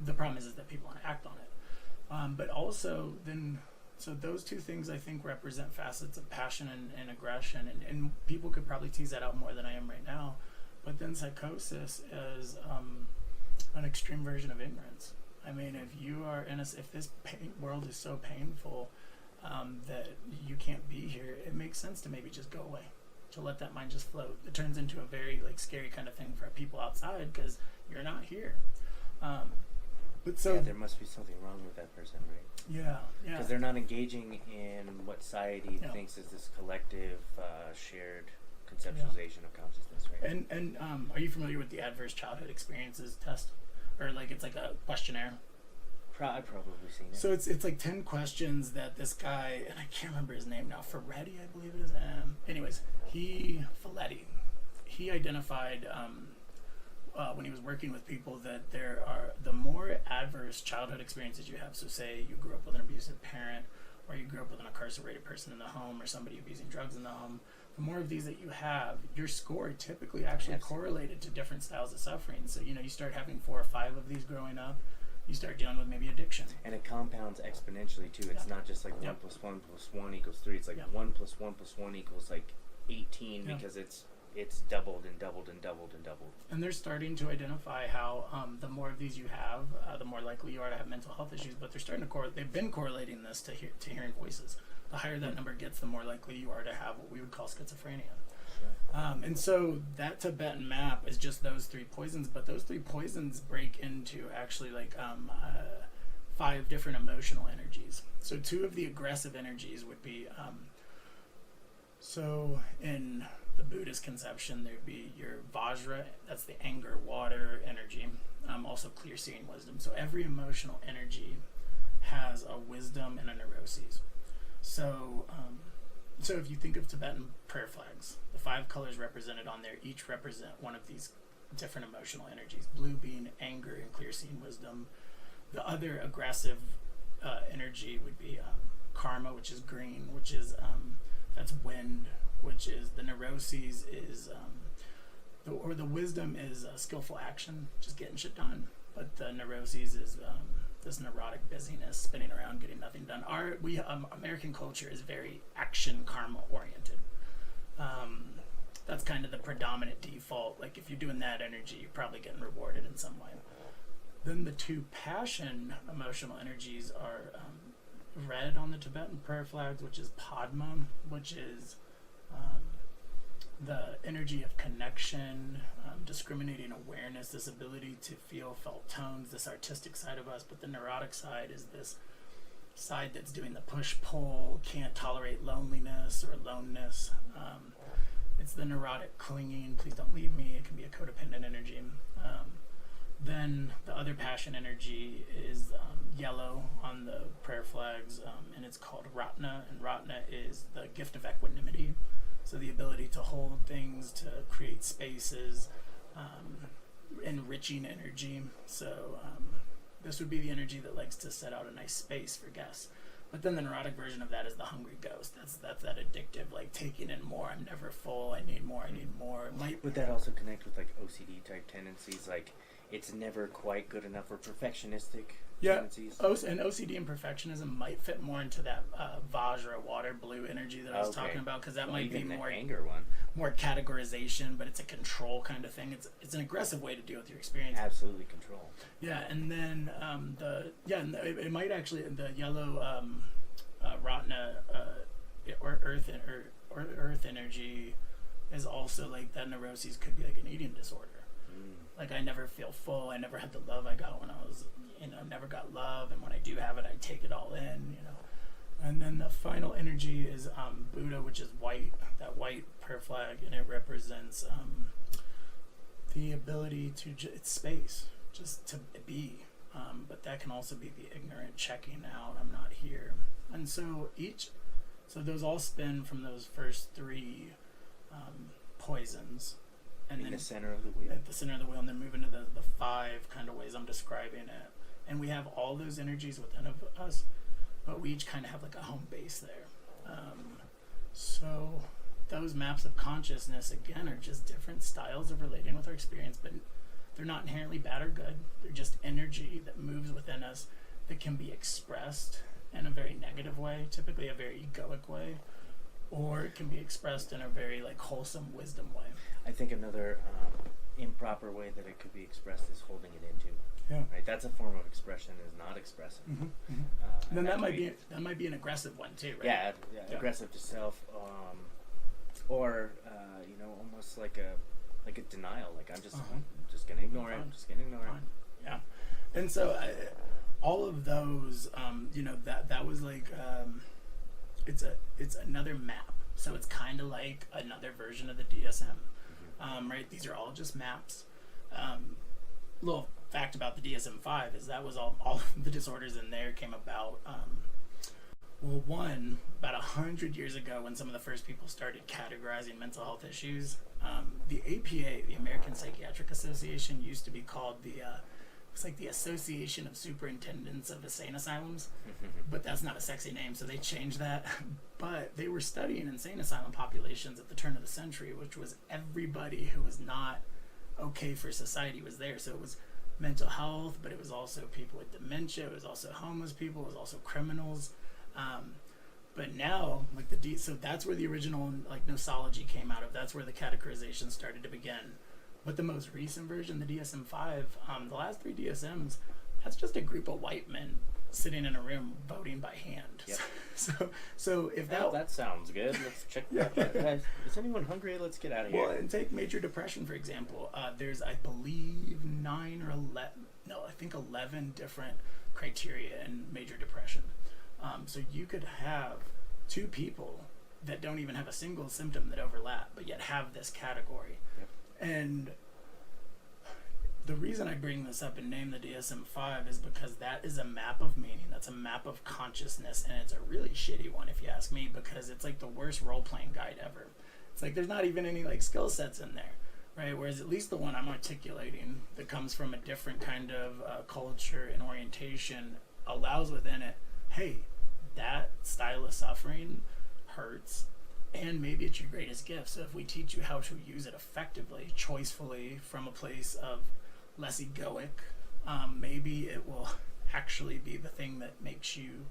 The problem is that people want to act on it. But also then, so those 2 things I think represent facets of passion and aggression, and people could probably tease that out more than I am right now. But then psychosis is an extreme version of ignorance. If you are if this world is so painful that you can't be here, it makes sense to maybe just go away, to let that mind just float. It turns into a very scary kind of thing for people outside because you're not here. But so there must be something wrong with that person, right? Yeah. Because they're not engaging in what society thinks is this collective, shared conceptualization of consciousness, right? And are you familiar with the adverse childhood experiences test, or it's a questionnaire? I've probably seen it. So it's 10 questions that this guy, and I can't remember his name now, Ferretti, I believe it is. Anyways, Folletti, he identified when he was working with people that there are, the more adverse childhood experiences you have, so say you grew up with an abusive parent, or you grew up with an incarcerated person in the home, or somebody abusing drugs in the home, the more of these that you have, your score typically actually correlated to different styles of suffering. So, you start having 4 or 5 of these growing up, you start dealing with maybe addiction. And it compounds exponentially too. It's not just 1 + 1 + 1 = 3. It's 1 + 1 + 1 = 18 because it's it's doubled and doubled and doubled and doubled. And they're starting to identify how the more of these you have, the more likely you are to have mental health issues. But they're starting to they've been correlating this to hearing voices. The higher that number gets, the more likely you are to have what we would call schizophrenia. And so that Tibetan map is just those 3 poisons, but those 3 poisons break into actually like 5 different emotional energies. So 2 of the aggressive energies would be, so in the Buddhist conception, there'd be your Vajra, that's the anger, water energy, also clear seeing wisdom. So every emotional energy has a wisdom and a neuroses. So if you think of Tibetan prayer flags, the 5 colors represented on there each represent one of these different emotional energies. Blue being anger and clear seeing wisdom. The other aggressive energy would be karma, which is green, which is that's wind, which is the neuroses is the wisdom is skillful action, just getting shit done. But the neuroses is this neurotic busyness, spinning around, getting nothing done. American culture is very action karma oriented. That's kind of the predominant default. Like if you're doing that energy, you're probably getting rewarded in some way. Then the 2 passion emotional energies are red on the Tibetan prayer flags, which is Padma, which is the energy of connection, discriminating awareness, this ability to feel felt tones, this artistic side of us. But the neurotic side is this side that's doing the push-pull, can't tolerate loneliness or aloneness. It's the neurotic clinging, please don't leave me. It can be a codependent energy. Then the other passion energy is yellow on the prayer flags, and it's called Ratna, and Ratna is the gift of equanimity. So the ability to hold things, to create spaces, enriching energy. So this would be the energy that likes to set out a nice space for guests. But then the neurotic version of that is the hungry ghost. That's that addictive, like taking in more. I'm never full. I need more. I need more. Would that also connect with like OCD type tendencies, like it's never quite good enough, or perfectionistic tendencies? And OCD and perfectionism might fit more into that Vajra, water, blue energy that I was talking about, because that might be more anger one, more categorization, but it's a control kind of thing. It's an aggressive way to deal with your experience. Absolutely control. Yeah, and then it might actually the yellow Ratna or earth energy is also like that neuroses could be like an eating disorder. Like I never feel full. I never had the love I got when I was, never got love. And when I do have it, I take it all in, And then the final energy is Buddha, which is white, that white prayer flag, and it represents the ability to, it's space, just to be. But that can also be the ignorant checking out, I'm not here. And so those all spin from those first 3 poisons. And then the center of the wheel. At the center of the wheel, and then move into the 5 kind of ways I'm describing it. And we have all those energies within of us, but we each kind of have like a home base there. So those maps of consciousness, again, are just different styles of relating with our experience, but they're not inherently bad or good. They're just energy that moves within us that can be expressed in a very negative way, typically a very egoic way, or it can be expressed in a very like wholesome wisdom way. I think another improper way that it could be expressed is holding it into. Yeah. Right. That's a form of expression. Is not expressing. Then that might be an aggressive one too, right? Yeah. Aggressive to self, or almost like a denial. Like I'm just gonna ignore it. I'm just gonna ignore it. Yeah. And so all of those, that was like it's another map. So it's kind of like another version of the DSM. Right? These are all just maps. Little fact about the DSM-5 is that was all of the disorders in there came about. About 100 years ago, when some of the first people started categorizing mental health issues, the APA, the American Psychiatric Association, used to be called it's like the Association of Superintendents of Insane Asylums, but that's not a sexy name, so they changed that. But they were studying insane asylum populations at the turn of the century, which was everybody who was not okay for society was there. So it was mental health, but it was also people with dementia, it was also homeless people, it was also criminals. But now, like so that's where the original like nosology came out of. That's where the categorization started to begin. But the most recent version, the DSM-5, the last 3 DSMs, that's just a group of white men sitting in a room voting by hand. Yep. So if that sounds good. Let's check that out. Guys, is anyone hungry? Let's get out of here. Well, and take major depression, for example. There's, I believe, 9 or 11, no, I think 11 different criteria in major depression. So you could have 2 people that don't even have a single symptom that overlap, but yet have this category. Yep. And the reason I bring this up and name the DSM-5 is because that is a map of meaning. That's a map of consciousness, and it's a really shitty one if you ask me, because it's like the worst role-playing guide ever. It's like there's not even any like skill sets in there, right? Whereas at least the one I'm articulating that comes from a different kind of culture and orientation allows within it, hey, that style of suffering hurts, and maybe it's your greatest gift. So if we teach you how to use it effectively, choicefully, from a place of less egoic, maybe it will actually be the thing that makes you,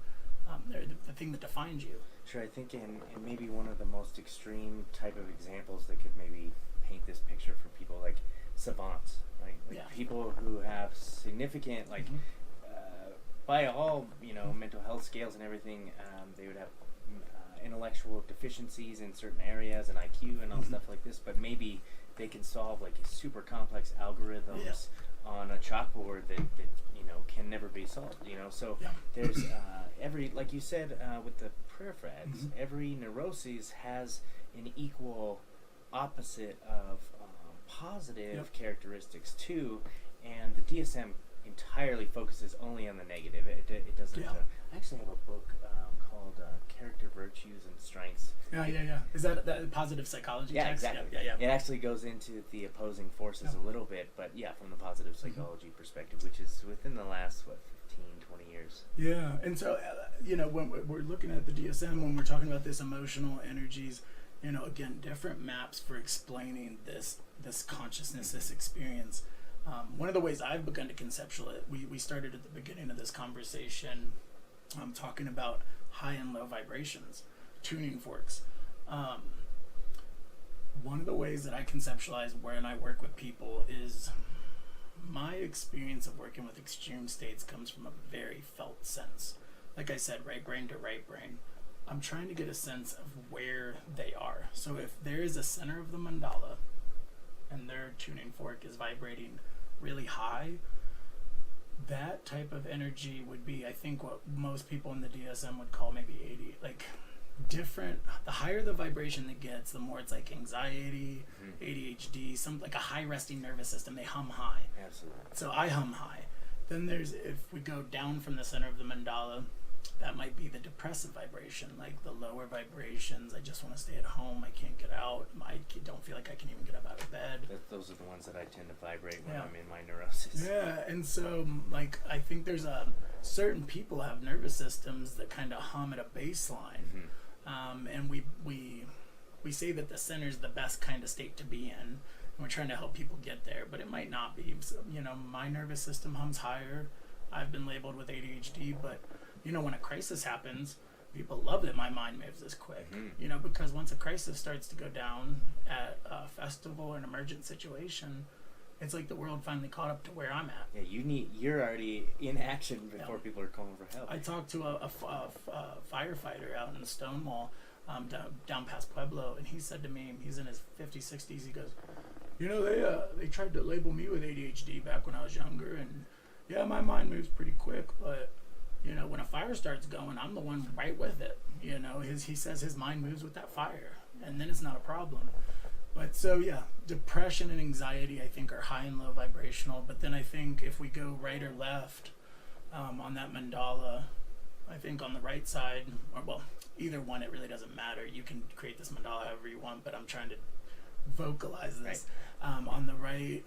the thing that defines you. Sure, I think in maybe one of the most extreme type of examples that could maybe paint this picture for people, like savants, right? Like people who have significant, like, by all, mental health scales and everything, they would have intellectual deficiencies in certain areas and IQ and all stuff like this, but maybe they can solve like super complex algorithms on a chalkboard that can never be solved. So there's every, like you said with the prayer frags, every neuroses has an equal opposite of positive characteristics too, and the DSM entirely focuses only on the negative. It doesn't. I actually have a book called Character, Virtues, and Strengths. Yeah. Is that positive psychology text? Exactly. Yeah. It actually goes into the opposing forces a little bit, but from the positive psychology perspective, which is within the last, 15, 20 years. Yeah, and so, when we're looking at the DSM, when we're talking about this emotional energies, again, different maps for explaining this consciousness, this experience. One of the ways I've begun to conceptualize it, we started at the beginning of this conversation talking about high and low vibrations, tuning forks. One of the ways that I conceptualize when I work with people is my experience of working with extreme states comes from a very felt sense. Like I said, right brain to right brain. I'm trying to get a sense of where they are. So if there is a center of the mandala and their tuning fork is vibrating really high, that type of energy would be, I think, what most people in the DSM would call maybe 80. Like, different, the higher the vibration it gets, the more it's like anxiety, ADHD, some like a high resting nervous system. They hum high. Absolutely. So I hum high. Then there's, if we go down from the center of the mandala, that might be the depressive vibration, like the lower vibrations. I just want to stay at home. I can't get out. I don't feel like I can even get up out of bed. Those are the ones that I tend to vibrate when I'm in my neurosis. Yeah, and so like I think there's certain people have nervous systems that kind of hum at a baseline, and we say that the center is the best kind of state to be in. And we're trying to help people get there, but it might not be. So, my nervous system hums higher. I've been labeled with ADHD, but when a crisis happens, people love that my mind moves this quick. Because once a crisis starts to go down at a festival or an emergent situation, it's like the world finally caught up to where I'm at. Yeah, you're already in action before people are calling for help. I talked to a firefighter out in Stonewall, down past Pueblo, and he said to me, he's in his 50s, 60s, he goes, they tried to label me with ADHD back when I was younger, and my mind moves pretty quick, but when a fire starts going, I'm the one right with it. He says his mind moves with that fire, and then it's not a problem. But so depression and anxiety, I think, are high and low vibrational. But then I think if we go right or left on that mandala, I think on the right side, or either one, it really doesn't matter. You can create this mandala however you want, but I'm trying to vocalize this. Right. On the right,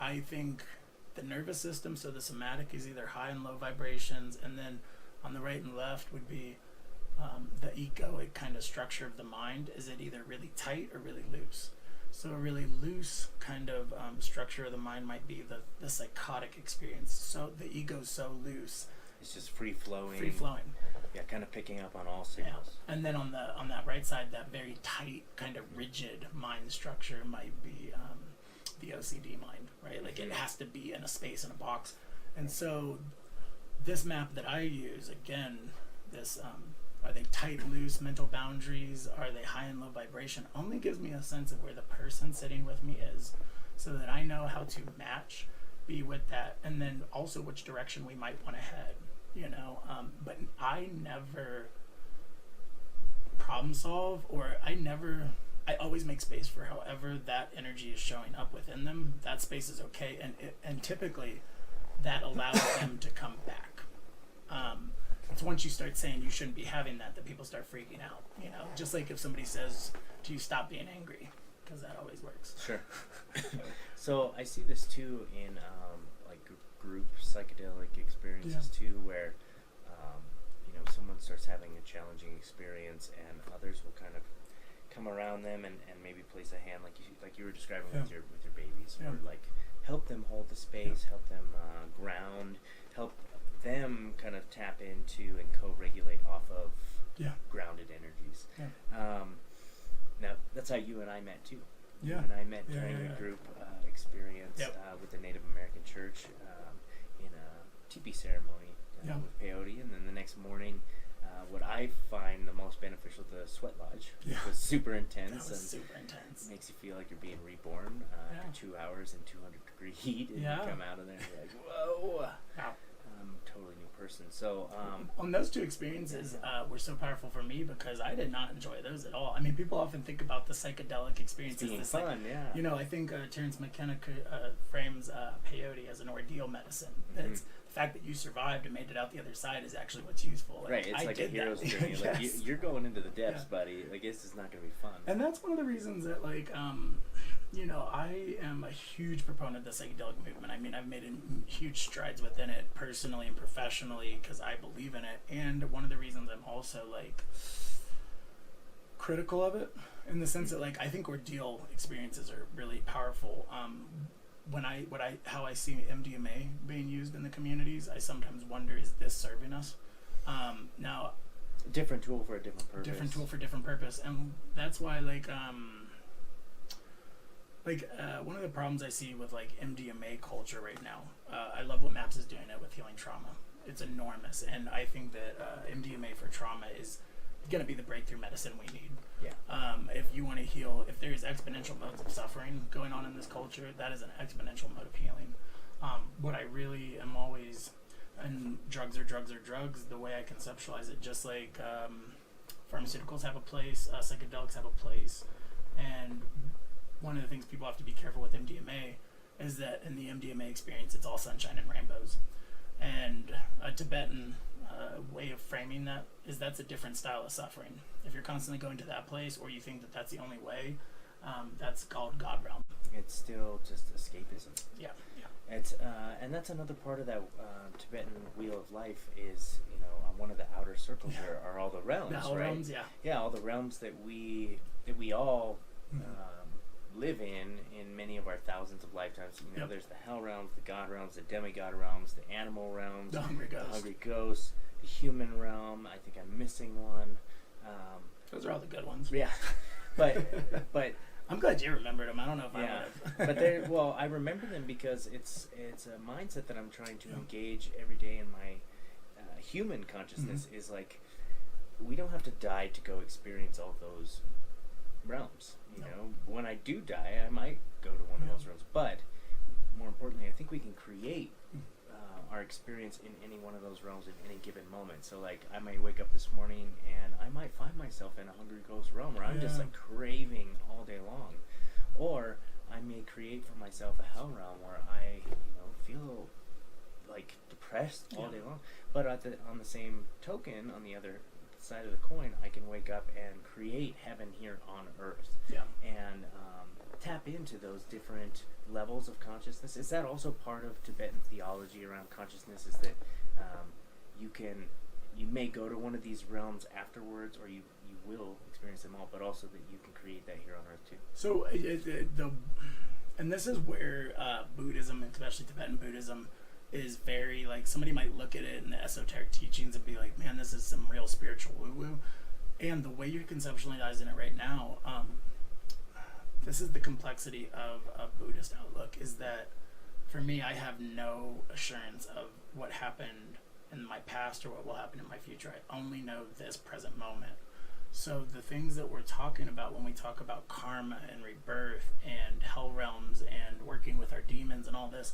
I think the nervous system, so the somatic, is either high and low vibrations, and then on the right and left would be the egoic kind of structure of the mind. Is it either really tight or really loose? So a really loose kind of structure of the mind might be the psychotic experience. So the ego's so loose. It's just free flowing. Yeah, kind of picking up on all signals. Yeah. And then on that right side, that very tight, kind of rigid mind structure might be the OCD mind, right? Like it has to be in a space, in a box. And so this map that I use, again, this are they tight, loose mental boundaries? Are they high and low vibration? Only gives me a sense of where the person sitting with me is, so that I know how to match, be with that, and then also which direction we might want to head. You know, but I never problem solve, or I always make space for however that energy is showing up within them. That space is okay, and typically that allows them to come back. It's once you start saying you shouldn't be having that people start freaking out. You know, just like if somebody says to you, stop being angry, because that always works. Sure. So I see this too in like group psychedelic experiences too, where you know, someone starts having a challenging experience, and others will kind of come around them and maybe place a hand, like you were describing with your babies, or like help them hold the space, help them ground, help them kind of tap into and co-regulate off of grounded energies. Now that's how you and I met too. You and I met during a group experience with the Native American church in a teepee ceremony with peyote, and then the next morning what I find the most beneficial, the sweat lodge, which was super intense. That was super intense. Makes you feel like you're being reborn after 2 hours in 200-degree heat, and you come out of there and you're like, whoa, totally new person. So on those two experiences were so powerful for me, because I did not enjoy those at all. I mean, people often think about the psychedelic experiences being as fun, you know, I think Terrence McKenna frames peyote as an ordeal medicine. That's the fact that you survived and made it out the other side is actually what's useful. Like, right, it's like a hero's journey. Like you're going into the depths, buddy. Like, this is not going to be fun. And that's one of the reasons that, like, you know, I am a huge proponent of the psychedelic movement. I mean, I've made huge strides within it personally and professionally because I believe in it. And one of the reasons I'm also, like, critical of it, in the sense that, like, I think ordeal experiences are really powerful. How I see MDMA being used in the communities, I sometimes wonder, is this serving us? Now, different tool for a different purpose. Different tool for different purpose, and that's why, like, one of the problems I see with, like, MDMA culture right now, I love what MAPS is doing it with healing trauma. It's enormous, and I think that MDMA for trauma is going to be the breakthrough medicine we need. If you want to heal, if there's exponential modes of suffering going on in this culture, that is an exponential mode of healing. What I really am always, and drugs are drugs, the way I conceptualize it, just like pharmaceuticals have a place, psychedelics have a place, and one of the things people have to be careful with MDMA is that in the MDMA experience, it's all sunshine and rainbows. And a Tibetan way of framing that is that's a different style of suffering. If you're constantly going to that place, or you think that that's the only way, that's called God realm. It's still just escapism. Yeah. It's and that's another part of that Tibetan wheel of life is, you know, on one of the outer circles there are all the realms, the right? realms, Yeah, all the realms that we all live in many of our thousands of lifetimes. You know, there's the hell realms, the God realms, the demigod realms, the animal realms, the hungry ghost, the human realm. I think I'm missing one. Those are all the good ones. Yeah, but I'm glad you remembered them. I don't know if I would have. But they're, well, I remember them because it's a mindset that I'm trying to engage every day in my human consciousness. Is like, we don't have to die to go experience all those realms. You know, when I do die, I might go to one of those realms. But more importantly, I think we can create our experience in any one of those realms in any given moment. So, like, I might wake up this morning and I might find myself in a hungry ghost realm where I'm just like craving all day long, or I may create for myself a hell realm where I, you know, feel like depressed all day long. But on the same token, on the other side of the coin, I can wake up and create heaven here on earth. And tap into those different levels of consciousness. Is that also part of Tibetan theology around consciousness? Is that you may go to one of these realms afterwards, or you will experience them all, but also that you can create that here on earth too. So and this is where Buddhism, especially Tibetan Buddhism, is very, like, somebody might look at it in the esoteric teachings and be like, man, this is some real spiritual woo-woo. And the way you're conceptualizing it right now, this is the complexity of a Buddhist outlook, is that for me, I have no assurance of what happened in my past or what will happen in my future. I only know this present moment. So the things that we're talking about when we talk about karma and rebirth and hell realms and working with our demons and all this,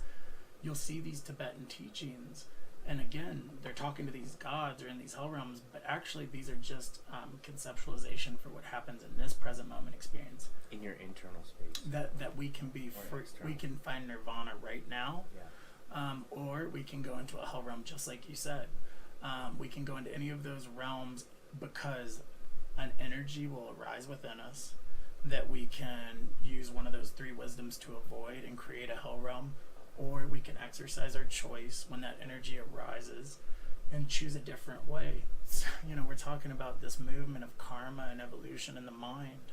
you'll see these Tibetan teachings. And again, they're talking to these gods or in these hell realms, but actually these are just conceptualization for what happens in this present moment experience. In your internal space. That we can be we can find nirvana right now. Yeah. Or we can go into a hell realm, just like you said. We can go into any of those realms because an energy will arise within us that we can use one of those three wisdoms to avoid and create a hell realm, or we can exercise our choice when that energy arises and choose a different way. So, we're talking about this movement of karma and evolution in the mind.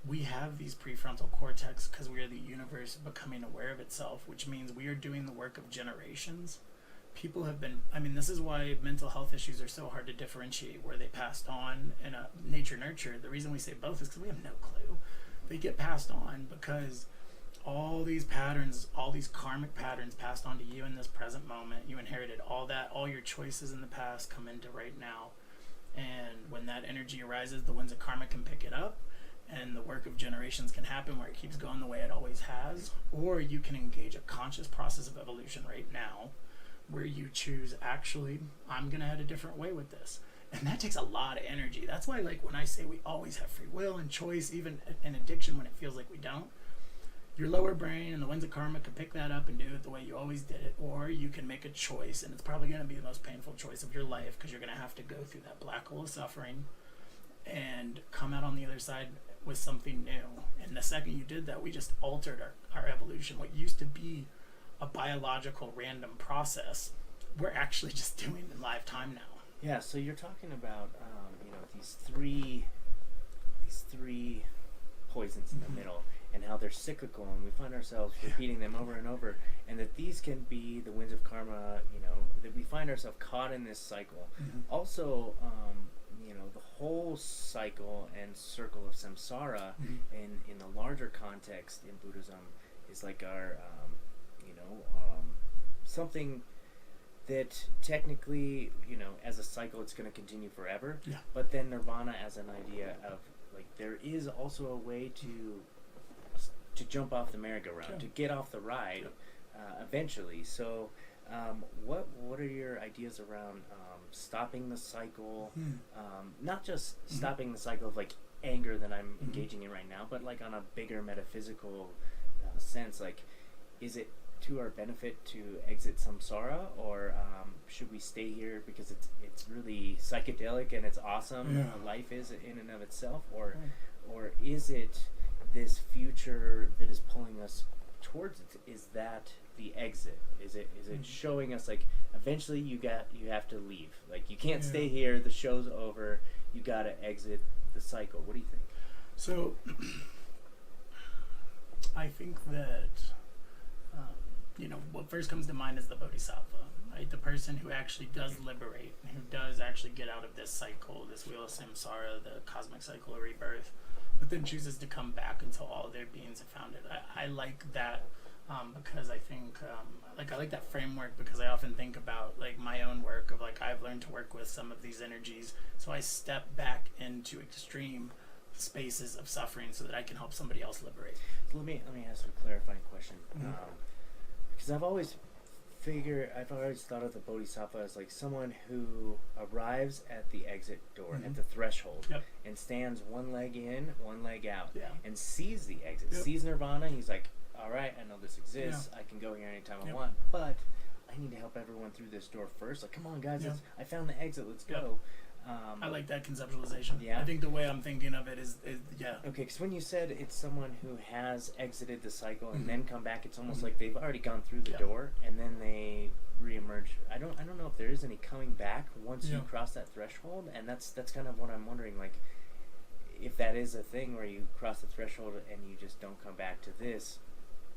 We have these prefrontal cortex because we are the universe becoming aware of itself, which means we are doing the work of generations. People have been, this is why mental health issues are so hard to differentiate, where they passed on in a nature-nurture. The reason we say both is because we have no clue. They get passed on because all these patterns, all these karmic patterns passed on to you in this present moment. You inherited all that, all your choices in the past come into right now. And when that energy arises, the winds of karma can pick it up, and the work of generations can happen where it keeps going the way it always has. Or you can engage a conscious process of evolution right now, where you choose, actually, I'm going to head a different way with this. And that takes a lot of energy. That's why, like, when I say we always have free will and choice, even in addiction when it feels like we don't, your lower brain and the winds of karma can pick that up and do it the way you always did it. Or you can make a choice, and it's probably going to be the most painful choice of your life, because you're going to have to go through that black hole of suffering and come out on the other side with something new. And the second you did that, we just altered our evolution. What used to be a biological random process, we're actually just doing in live time now. Yeah, so you're talking about these three poisons in the middle, and how they're cyclical, and we find ourselves repeating them over and over, and that these can be the winds of karma, that we find ourselves caught in this cycle. Also, the whole cycle and circle of samsara, in the larger context in Buddhism, is like our something that technically, as a cycle, it's going to continue forever. Yeah. But then nirvana as an idea of, like, there is also a way to jump off the merry-go-round, to get off the ride, eventually. So, what are your ideas around stopping the cycle? Not just stopping the cycle of, like, anger that I'm engaging in right now, but, like, on a bigger metaphysical sense, like, is it to our benefit to exit samsara, or should we stay here because it's really psychedelic and it's awesome, life is in and of itself, or is it this future that is pulling us towards it? Is that the exit? Is it showing us, like, eventually you have to leave, like, you can't stay here, the show's over, you gotta exit the cycle? What do you think? So I think that what first comes to mind is the bodhisattva, right? The person who actually does liberate, who does actually get out of this cycle, this wheel of samsara, the cosmic cycle of rebirth, but then chooses to come back until all their beings have found it. I like that because I think, I like that framework, because I often think about, like, my own work of, like, I've learned to work with some of these energies, so I step back into extreme spaces of suffering so that I can help somebody else liberate. So let me ask a clarifying question. Because I've always thought of the bodhisattva as, like, someone who arrives at the exit door, at the threshold, and stands one leg in, one leg out, and sees the exit, sees nirvana. He's like, all right, I know this exists. I can go here anytime I want, but I need to help everyone through this door first. Like, come on, guys, I found the exit. Let's go. I like that conceptualization. Yeah. I think the way I'm thinking of it is Okay, because when you said it's someone who has exited the cycle and then come back, it's almost like they've already gone through the door and then they reemerge. I don't know if there is any coming back once you cross that threshold, and that's kind of what I'm wondering. Like, if that is a thing where you cross the threshold and you just don't come back to this,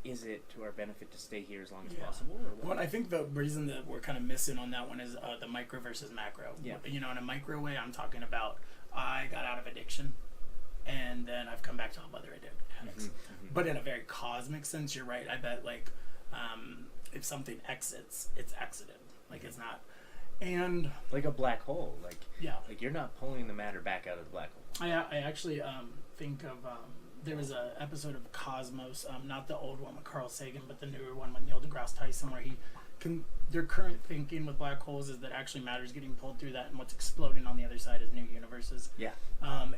is it to our benefit to stay here as long as Yeah. possible? Or what? Well, I think the reason that we're kind of missing on that one is the micro versus macro. Yeah. You know, in a micro way, I'm talking about I got out of addiction, and then I've come back to help other addicts. But in a very cosmic sense, you're right. I bet, like, if something exits, it's exited. Like, it's not. And like a black hole. Like, yeah. like you're not pulling the matter back out of the black hole. I actually think of there was an episode of Cosmos, not the old one with Carl Sagan, but the newer one with Neil deGrasse Tyson, where their current thinking with black holes is that actually matter is getting pulled through that, and what's exploding on the other side is new universes. Yeah.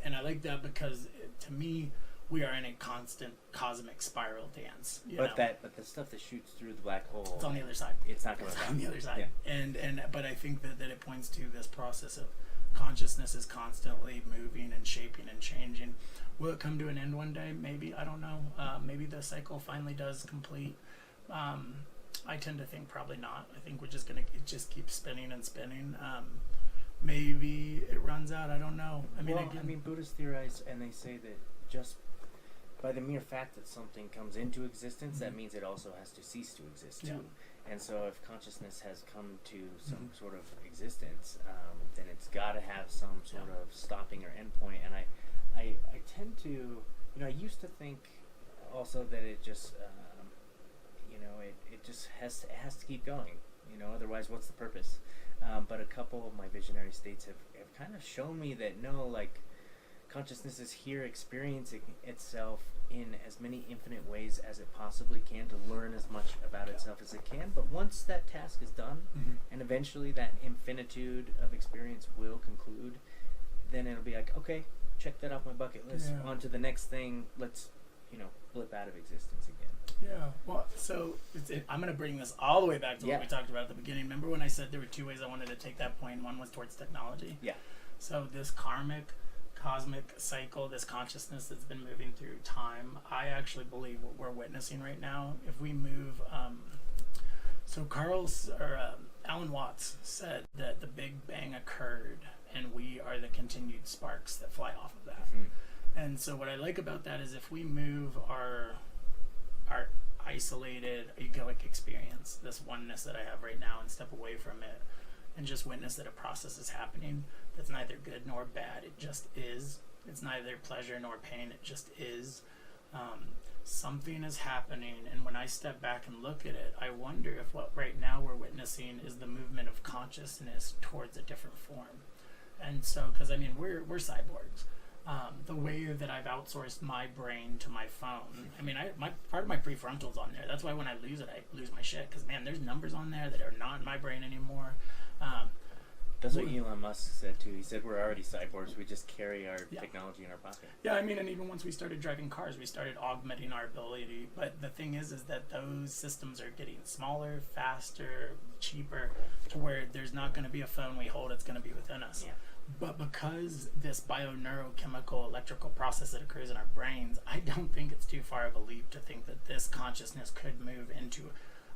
And I like that because to me, we are in a constant cosmic spiral dance. But the stuff that shoots through the black hole, it's on the other side. It's not going It's back. on the other side. Yeah. But I think that it points to this process of consciousness is constantly moving and shaping and changing. Will it come to an end one day? Maybe. I don't know. Maybe the cycle finally does complete. I tend to think probably not. I think it just keeps spinning and spinning. Maybe it runs out. I don't know. I mean, Buddhists theorize, and they say that just by the mere fact that something comes into existence, that means it also has to cease to exist too. And so if consciousness has come to some sort of existence, then it's got to have some sort of stopping or endpoint. And I tend to, I used to think also that it just, it just has to keep going. Otherwise, what's the purpose? But a couple of my visionary states have kind of shown me that no, like, consciousness is here experiencing itself in as many infinite ways as it possibly can to learn as much about itself as it can. But once that task is done, and eventually that infinitude of experience will conclude, then it'll be like, okay, check that off my bucket list. Yeah. On to the next thing. Let's, blip out of existence again. Yeah. Well, so I'm going to bring this all the way back to what we talked about at the beginning. Remember when I said there were two ways I wanted to take that point? One was towards technology. Yeah. So this cosmic cycle, this consciousness that's been moving through time, I actually believe what we're witnessing right now, if we move, Alan Watts said that the Big Bang occurred and we are the continued sparks that fly off of that. And so what I like about that is if we move our isolated egoic experience, this oneness that I have right now, and step away from it and just witness that a process is happening that's neither good nor bad, it just is. It's neither pleasure nor pain, it just is. Something is happening, and when I step back and look at it, I wonder if what right now we're witnessing is the movement of consciousness towards a different form. And so, because we're cyborgs. The way that I've outsourced my brain to my phone, my part of my prefrontal's on there. That's why when I lose it, I lose my shit. Because there's numbers on there that are not in my brain anymore. That's what Elon Musk said too. He said we're already cyborgs. We just carry our technology in our pocket. Yeah, and even once we started driving cars, we started augmenting our ability. But the thing is that those systems are getting smaller, faster, cheaper, to where there's not going to be a phone we hold. It's going to be within us. Yeah. But because this bio-neurochemical electrical process that occurs in our brains, I don't think it's too far of a leap to think that this consciousness could move into.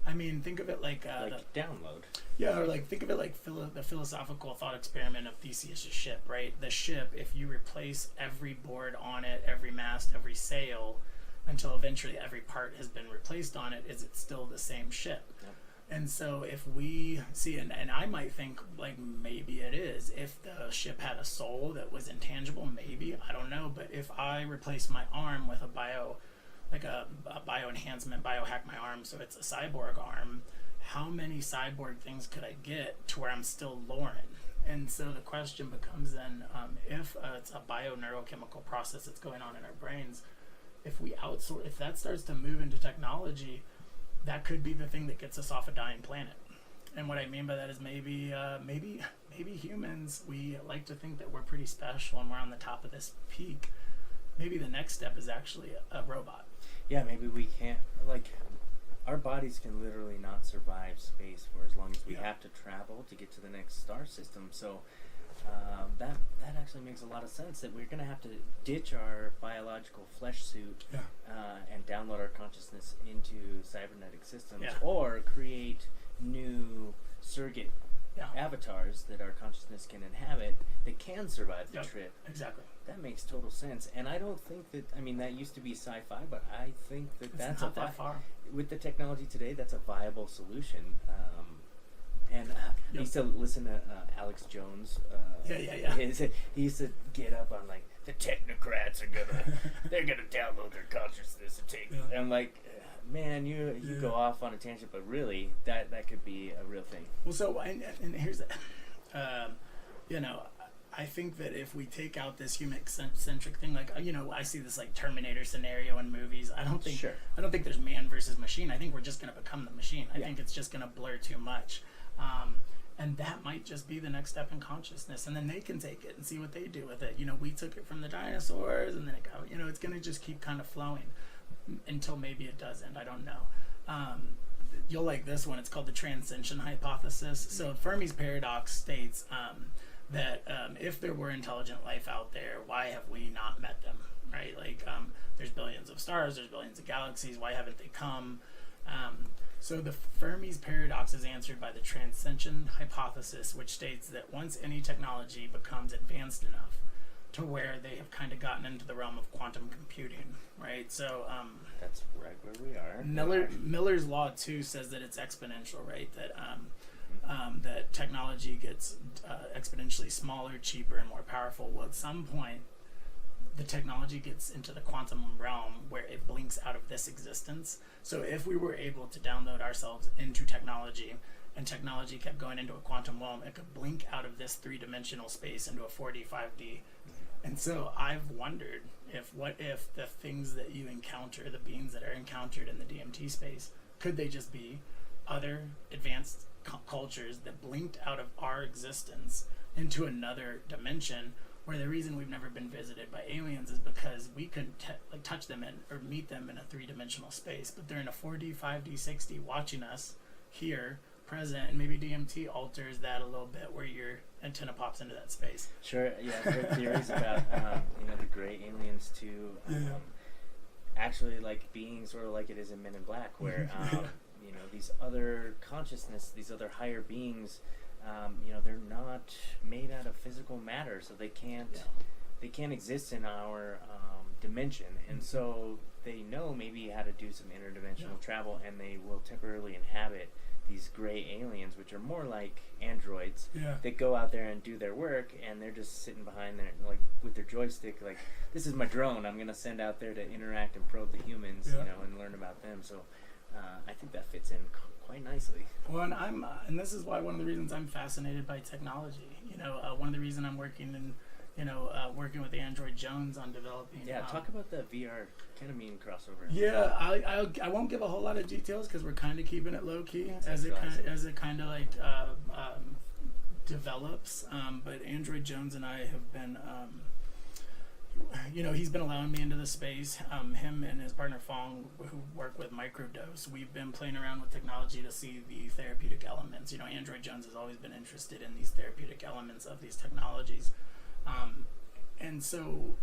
Think of it like download. Yeah, or think of it like the philosophical thought experiment of Theseus' ship, right? The ship, if you replace every board on it, every mast, every sail, until eventually every part has been replaced on it, is it still the same ship? Yep. And so if we see, and I might think maybe it is, if the ship had a soul that was intangible, maybe, I don't know, but if I replace my arm with a bio enhancement, biohack my arm so it's a cyborg arm, how many cyborg things could I get to where I'm still Lauren? And so the question becomes then, if it's a bio-neurochemical process that's going on in our brains, if we outsource, if that starts to move into technology, that could be the thing that gets us off a dying planet. And what I mean by that is maybe humans, we like to think that we're pretty special and we're on the top of this peak. Maybe the next step is actually a robot. Yeah, maybe we can't, our bodies can literally not survive space for as long as we have to travel to get to the next star system. So that actually makes a lot of sense, that we're going to have to ditch our biological flesh suit and download our consciousness into cybernetic systems, or create new surrogate avatars that our consciousness can inhabit that can survive the trip. Exactly. That makes total sense. And I don't think that, I mean, that used to be sci-fi, but I think that It's not that far. With the technology today, that's a viable solution. I used to listen to Alex Jones. He used to get up on like, the technocrats are they're gonna download their consciousness and take it. And I'm like, man, you go off on a tangent, but really, that could be a real thing. Well, so, and here's I think that if we take out this human-centric thing, like, I see this like Terminator scenario in movies. I don't think there's man versus machine. I think we're just going to become the machine. I think it's just going to blur too much. And that might just be the next step in consciousness. And then they can take it and see what they do with it. We took it from the dinosaurs, and then it got, it's going to just keep kind of flowing until maybe it doesn't. I don't know. You'll like this one. It's called the transcension hypothesis. So Fermi's paradox states that if there were intelligent life out there, why have we not met them, right? Like, there's billions of stars, there's billions of galaxies, why haven't they come? So the Fermi's paradox is answered by the transcension hypothesis, which states that once any technology becomes advanced enough to where they have kind of gotten into the realm of quantum computing, right? So that's right where we are. Miller's law too says that it's exponential, right? That that technology gets exponentially smaller, cheaper, and more powerful. Well, at some point, the technology gets into the quantum realm where it blinks out of this existence. So if we were able to download ourselves into technology, and technology kept going into a quantum realm, it could blink out of this three-dimensional space into a 4D, 5D. And so I've wondered what if the things that you encounter, the beings that are encountered in the DMT space, could they just be other advanced cultures that blinked out of our existence into another dimension, where the reason we've never been visited by aliens is because we couldn't touch them or meet them in a three-dimensional space, but they're in a 4D, 5D, 6D watching us here, present, and maybe DMT alters that a little bit where your antenna pops into that space. Sure, yeah, there are theories about the gray aliens too, actually like being sort of like it is in Men in Black, where these other consciousness, these other higher beings, they're not made out of physical matter, so they can't exist in our dimension, and so they know maybe how to do some interdimensional travel, and they will temporarily inhabit these gray aliens, which are more like androids that go out there and do their work, and they're just sitting behind there like with their joystick, like, this is my drone, I'm gonna send out there to interact and probe the humans, and learn about them. So I think that fits in quite nicely. Well, and and this is why one of the reasons I'm fascinated by technology. One of the reasons I'm working with Android Jones on developing. Yeah, talk about the VR ketamine crossover. Yeah, I won't give a whole lot of details because we're kind of keeping it low key as it kind of like develops. But Android Jones and I have been. He's been allowing me into the space. Him and his partner Fong, who work with microdose, we've been playing around with technology to see the therapeutic elements. Android Jones has always been interested in these therapeutic elements of these technologies. And so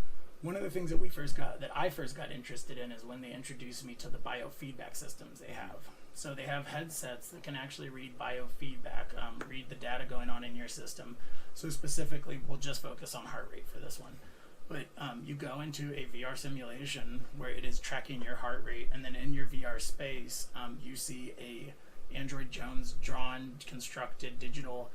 one of the things that I first got interested in is when they introduced me to the biofeedback systems they have. So they have headsets that can actually read biofeedback, read the data going on in your system. So specifically, we'll just focus on heart rate for this one. But you go into a VR simulation where it is tracking your heart rate, and then in your VR space, you see a Android Jones drawn, constructed digital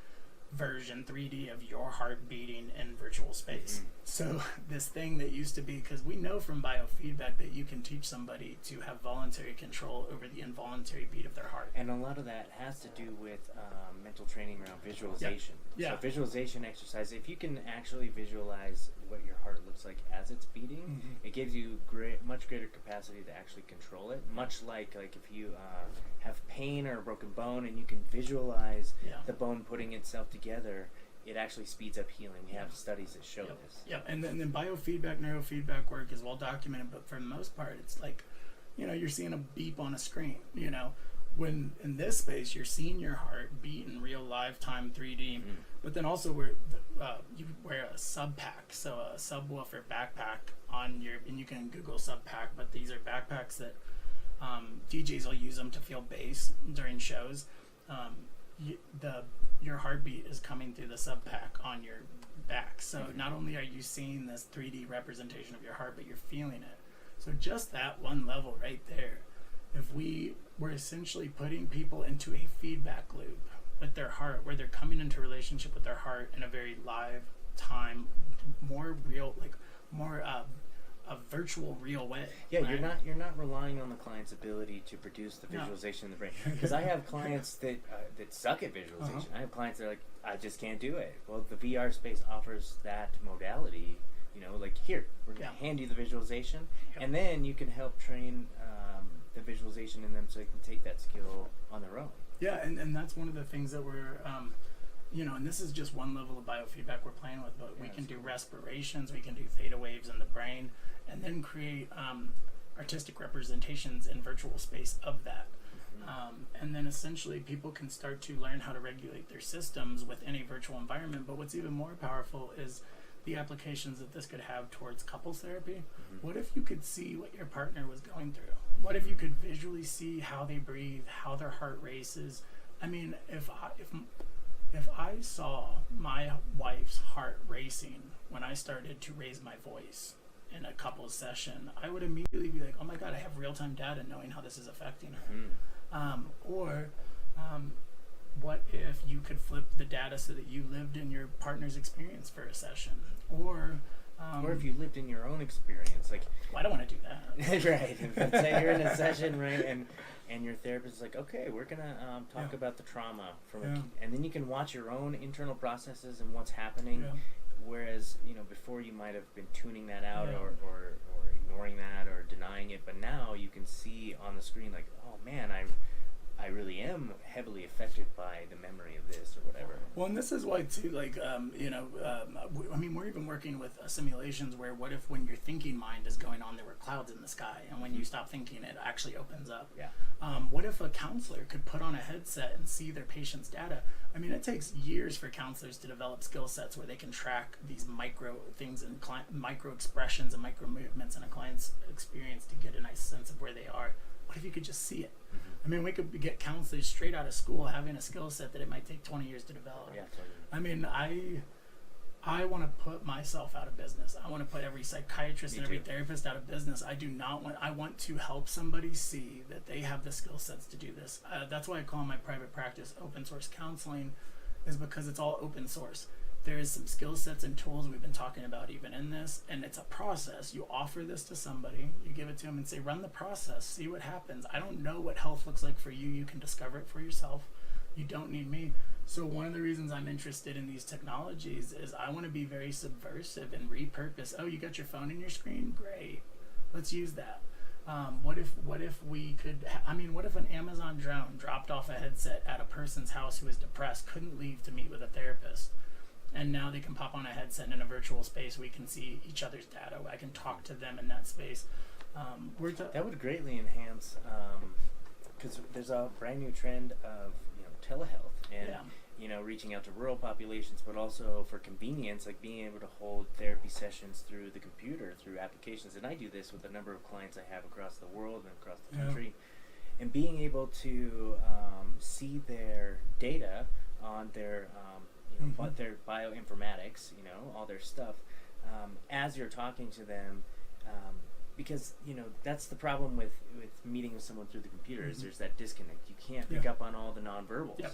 version 3D of your heart beating in virtual space. So this thing that used to be, because we know from biofeedback that you can teach somebody to have voluntary control over the involuntary beat of their heart. And a lot of that has to do with mental training around visualization. So visualization exercise, if you can actually visualize what your heart looks like as it's beating, it gives you much greater capacity to actually control it. Much like if you have pain or a broken bone and you can visualize the bone putting itself together, it actually speeds up healing. We have studies that show this. And then biofeedback, neurofeedback work is well documented, but for the most part, it's like, you're seeing a beep on a screen, when in this space, you're seeing your heart beat in real live time 3D, but then also you wear a sub pack, so a subwoofer backpack on and you can Google sub pack, but these are backpacks that DJs will use them to feel bass during shows. Your your heartbeat is coming through the sub-pack on your back. So not only are you seeing this 3D representation of your heart, but you're feeling it. So just that one level right there, if we were essentially putting people into a feedback loop with their heart, where they're coming into relationship with their heart in a very live time, more real, like more a virtual real way. Yeah, right? you're not relying on the client's ability to produce the visualization in the brain. Because I have clients that suck at visualization. I have clients that are like, I just can't do it. Well, the VR space offers that modality. You know, like, here, we're going to hand you the visualization, and then you can help train the visualization in them so they can take that skill on their own. Yeah, and that's one of the things that we're, and this is just one level of biofeedback we're playing with, but we can do respirations, we can do theta waves in the brain, and then create artistic representations in virtual space of that. And then essentially people can start to learn how to regulate their systems within a virtual environment. But what's even more powerful is the applications that this could have towards couples therapy. What if you could see what your partner was going through? What if you could visually see how they breathe, how their heart races? I mean, if I saw my wife's heart racing when I started to raise my voice in a couples session, I would immediately be like, oh my God, I have real-time data knowing how this is affecting her. What if you could flip the data so that you lived in your partner's experience for a session? Or if you lived in your own experience, like, well, I don't want to do that. Right. Let's say you're in a session, right, and your therapist is like, okay, we're gonna talk about the trauma and then you can watch your own internal processes and what's happening. Whereas, before you might have been tuning that out or ignoring that or denying it, but now you can see on the screen, like, oh man, I really am heavily affected by the memory of this or whatever. Well, and this is why too, like, we're even working with simulations where what if when your thinking mind is going on, there were clouds in the sky, and when you stop thinking, it actually opens up. Yeah. What if a counselor could put on a headset and see their patient's data? I mean, it takes years for counselors to develop skill sets where they can track these micro things and micro expressions and micro movements in a client's experience to get a nice sense of where they are. What if you could just see it? I mean, we could get counselors straight out of school having a skill set that it might take 20 years to develop. Yeah, totally. I mean, I want to put myself out of business. I want to put every psychiatrist and every therapist out of business. I want to help somebody see that they have the skill sets to do this. That's why I call my private practice open source counseling, is because it's all open source. There is some skill sets and tools we've been talking about even in this, and it's a process. You offer this to somebody, you give it to them and say, run the process, see what happens. I don't know what health looks like for you. You can discover it for yourself. You don't need me. So one of the reasons I'm interested in these technologies is I want to be very subversive and repurpose. Oh, you got your phone in your screen? Great. Let's use that. What if we could, what if an Amazon drone dropped off a headset at a person's house who is depressed, couldn't leave to meet with a therapist, and now they can pop on a headset in a virtual space. We can see each other's data. I can talk to them in that space. That would greatly enhance, because there's a brand new trend of telehealth and reaching out to rural populations, but also for convenience, like being able to hold therapy sessions through the computer, through applications. And I do this with a number of clients I have across the world and across the country, and being able to see their data on their their bioinformatics, all their stuff, as you're talking to them, because that's the problem with meeting with someone through the computer is there's that disconnect. You can't pick up on all the nonverbals,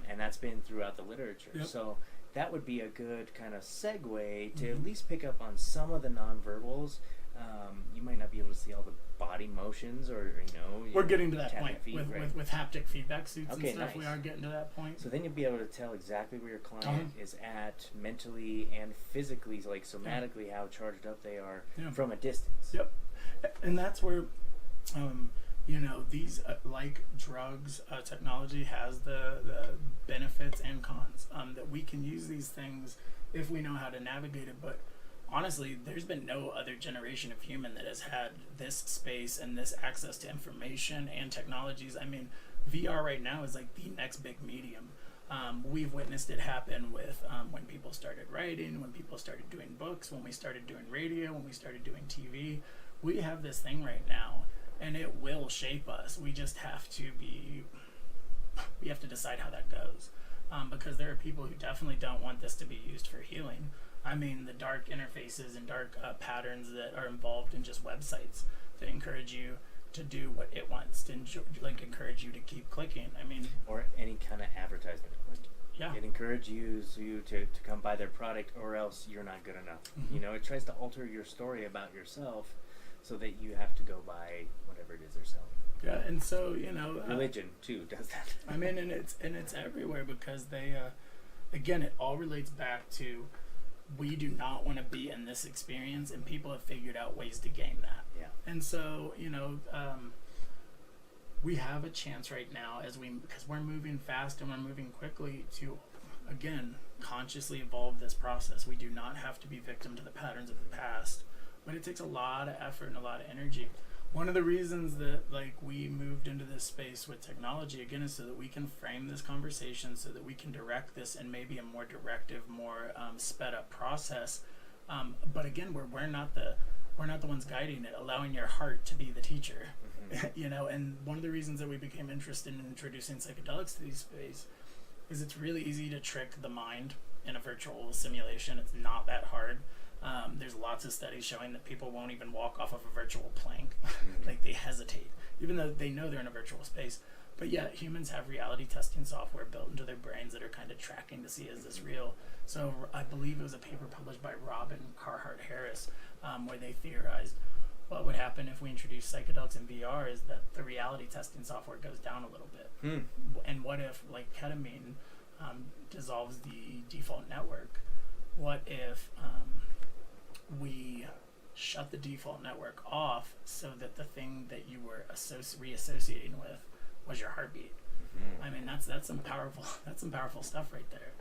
and that's been throughout the literature. So that would be a good kind of segue to at least pick up on some of the nonverbals. You might not be able to see all the body motions, or we're getting to that point feet, with haptic feedback suits and stuff. Nice. We are getting to that point. So then you'll be able to tell exactly where your client is at mentally and physically, like somatically, how charged up they are from a distance. Yep. And that's where these like drugs, technology has the benefits and cons, that we can use these things if we know how to navigate it. But honestly, there's been no other generation of human that has had this space and this access to information and technologies. I mean, VR right now is like the next big medium. We've witnessed it happen with when people started writing, when people started doing books, when we started doing radio, when we started doing TV. We have this thing right now, and it will shape us. We just have to be we have to decide how that goes. Because there are people who definitely don't want this to be used for healing. I mean, the dark interfaces and dark patterns that are involved in just websites that encourage you to do what it wants, to encourage you to keep clicking. I mean, or any kind of advertisement. Like, yeah, it encourages you to come buy their product, or else you're not good enough. Mm-hmm. You know, it tries to alter your story about yourself so that you have to go buy whatever it is they're selling. yeah, and so you know, Religion too does that. I mean, and it's everywhere because they, again, it all relates back to we do not want to be in this experience, and people have figured out ways to gain that. Yeah. And so, you know, we have a chance right now because we're moving fast and we're moving quickly to, again, consciously evolve this process. We do not have to be victim to the patterns of the past, but it takes a lot of effort and a lot of energy. One of the reasons that we moved into this space with technology, again, is so that we can frame this conversation, so that we can direct this in maybe a more directive, more sped up process. But again, we're not the ones guiding it, allowing your heart to be the teacher. Mm-hmm. You know, and one of the reasons that we became interested in introducing psychedelics to these space is it's really easy to trick the mind in a virtual simulation. It's not that hard. There's lots of studies showing that people won't even walk off of a virtual plank. Mm-hmm. They hesitate, even though they know they're in a virtual space. But yeah, humans have reality testing software built into their brains that are kind of tracking to see, is this real? So I believe it was a paper published by Robin Carhart Harris, where they theorized what would happen if we introduce psychedelics in VR is that the reality testing software goes down a little bit. And what if, like ketamine, dissolves the default network? What if we shut the default network off so that the thing that you were reassociating with was your heartbeat? I mean, that's some powerful stuff right there.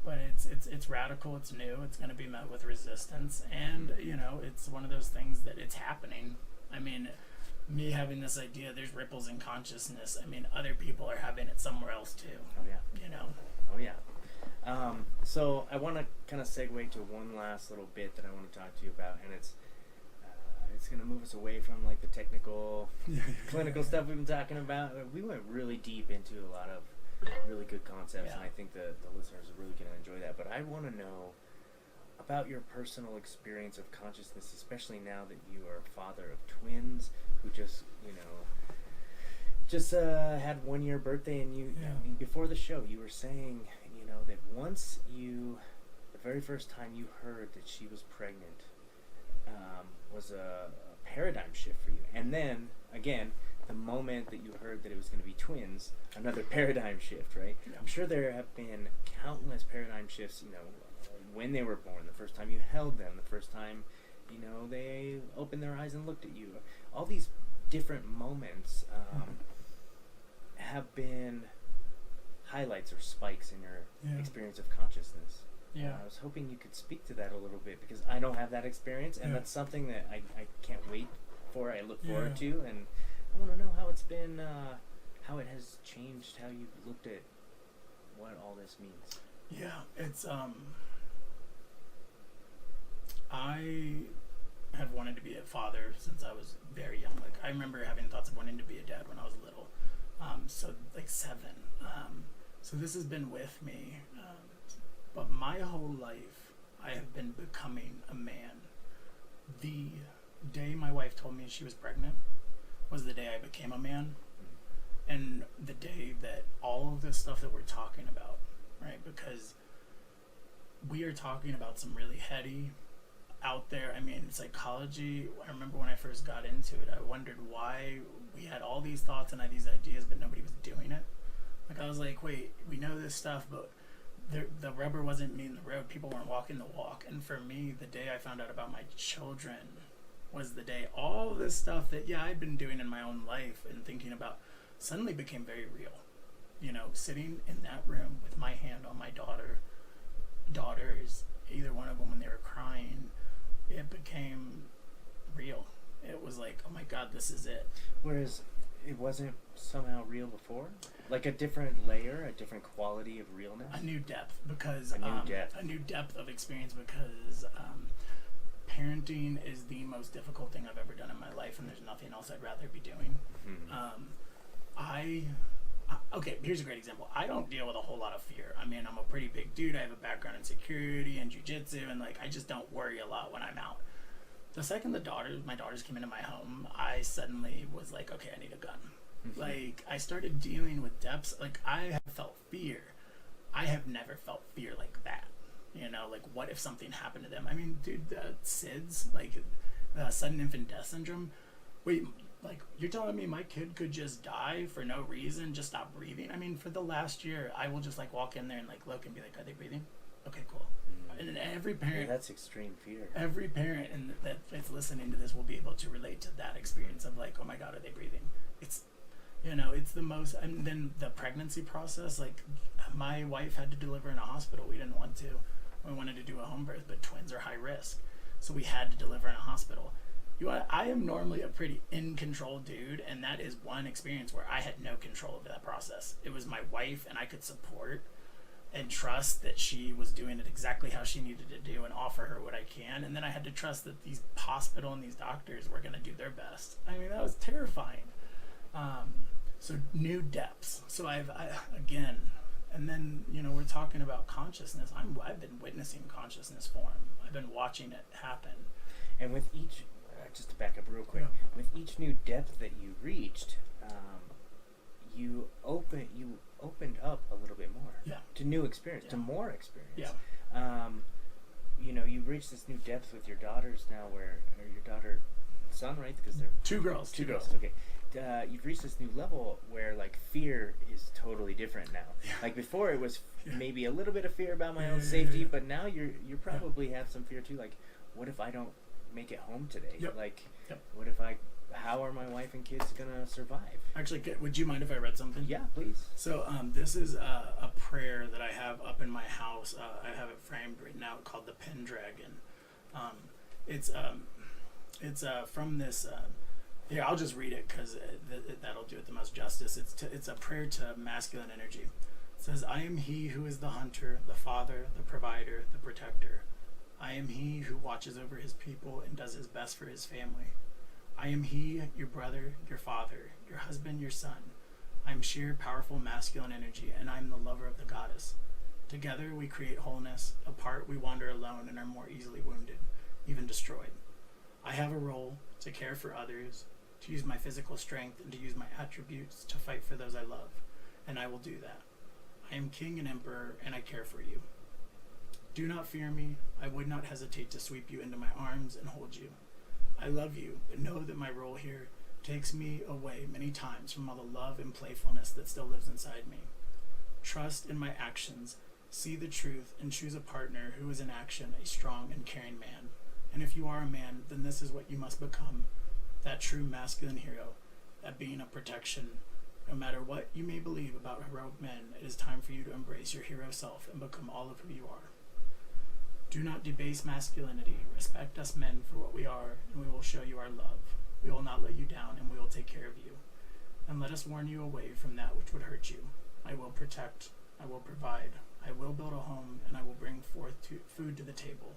But it's radical, it's new, it's going to be met with resistance, and you know, it's one of those things that it's happening. I mean, me having this idea, there's ripples in consciousness. I mean, other people are having it somewhere else too. Oh yeah. You know. Oh yeah. So I want to kind of segue to one last little bit that I want to talk to you about, and it's going to move us away from like the technical, clinical stuff we've been talking about. We went really deep into a lot of really good concepts, and I think the listeners are really going to enjoy that. But I want to know about your personal experience of consciousness, especially now that you are a father of twins who just had 1 year birthday, and I mean, before the show you were saying, you know, that once the very first time you heard that she was pregnant was a paradigm shift for you, and then again the moment that you heard that it was going to be twins, another paradigm shift, right? Yeah. I'm sure there have been countless paradigm shifts, you know, when they were born, the first time you held them, the first time, you know, they opened their eyes and looked at you. All these different moments have been highlights or spikes in your experience of consciousness. Yeah. I was hoping you could speak to that a little bit, because I don't have that experience, and that's something that I can't wait for. I look forward to, and I want to know how it's been, how it has changed, how you've looked at what all this means. Yeah, it's I have wanted to be a father since I was very young. Like, I remember having thoughts of wanting to be a dad when I was little. So like 7. So this has been with me. But my whole life, I have been becoming a man. The day my wife told me she was pregnant was the day I became a man. And the day that all of this stuff that we're talking about, right? Because we are talking about some really heady, out there, I mean, psychology. I remember when I first got into it, I wondered why we had all these thoughts and these ideas, but nobody was doing it. Like, I was like, wait, we know this stuff, but the rubber wasn't meeting the road. People weren't walking the walk. And for me, the day I found out about my children was the day all this stuff that, I'd been doing in my own life and thinking about suddenly became very real. You know, sitting in that room with my hand on my daughters, either one of them when they were crying, it became real. It was like, oh my God, this is it. Whereas it wasn't somehow real before? Like a different layer, a different quality of realness? A new depth, because a new depth of experience, because parenting is the most difficult thing I've ever done in my life, and there's nothing else I'd rather be doing. Mm-hmm. I Okay, here's a great example. I don't deal with a whole lot of fear. I mean, I'm a pretty big dude. I have a background in security and jujitsu, and like I just don't worry a lot when I'm out. The second my daughters came into my home, I suddenly was like, okay, I need a gun. Like, I started dealing with depths. Like, I have felt fear. I have never felt fear like that. You know, like, what if something happened to them? I mean, dude, the SIDS, like, the sudden infant death syndrome. Wait, like, you're telling me my kid could just die for no reason, just stop breathing? I mean, for the last year, I will just, like, walk in there and, like, look and be like, are they breathing? Okay, cool. And every parent... Yeah, that's extreme fear. Every parent that is listening to this will be able to relate to that experience of, like, oh my God, are they breathing? It's, you know, it's the most... And then the pregnancy process, like, my wife had to deliver in a hospital. We didn't want to. We wanted to do a home birth, but twins are high risk. So we had to deliver in a hospital. I am normally a pretty in-control dude, and that is one experience where I had no control over that process. It was my wife, and I could support and trust that she was doing it exactly how she needed to do and offer her what I can. And then I had to trust that these hospital and these doctors were going to do their best. I mean, that was terrifying. So new depths. So again, and then, you know, we're talking about consciousness. I've been witnessing consciousness form. I've been watching it happen. And with each, just to back up real quick, with each new depth that you reached, you opened up a little bit more to new experience, to more experience. You know, you've reached this new depth with your daughters now, or your daughter, son, right? Because they're two girls. Okay. You've reached this new level where, like, fear is totally different now. Like, before it was maybe a little bit of fear about my own safety, but now you probably have some fear too. Like, what if I don't make it home today? What if how are my wife and kids gonna survive? Actually, would you mind if I read something? Yeah, please. So this is a prayer that I have up in my house. I have it framed, written out, called the Pendragon. It's from this. Here, I'll just read it because that'll do it the most justice. It's a prayer to masculine energy. It says, "I am he who is the hunter, the father, the provider, the protector. I am he who watches over his people and does his best for his family. I am he, your brother, your father, your husband, your son. I am sheer, powerful masculine energy, and I am the lover of the goddess. Together we create wholeness. Apart we wander alone and are more easily wounded, even destroyed. I have a role to care for others, to use my physical strength, and to use my attributes to fight for those I love, and I will do that. I am king and emperor, and I care for you. Do not fear me. I would not hesitate to sweep you into my arms and hold you. I love you, but know that my role here takes me away many times from all the love and playfulness that still lives inside me. Trust in my actions, see the truth, and choose a partner who is in action, a strong and caring man. And if you are a man, then this is what you must become, that true masculine hero, that being of protection. No matter what you may believe about heroic men, it is time for you to embrace your hero self and become all of who you are. Do not debase masculinity. Respect us men for what we are, and we will show you our love. We will not let you down, and we will take care of you. And let us warn you away from that which would hurt you. I will protect. I will provide. I will build a home, and I will bring forth food to the table.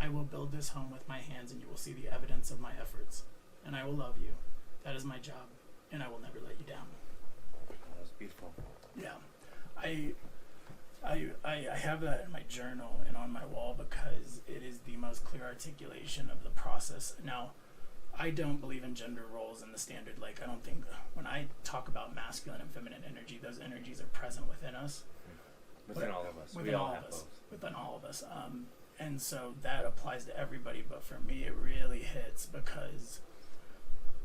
I will build this home with my hands, and you will see the evidence of my efforts. And I will love you. That is my job, and I will never let you down." That was beautiful. Yeah. I have that in my journal and on my wall because it is the most clear articulation of the process. Now, I don't believe in gender roles in the standard. Like, I don't think when I talk about masculine and feminine energy, those energies are present within us. Within all of us. Within all of us. Within all of us. And so that applies to everybody, but for me it really hits because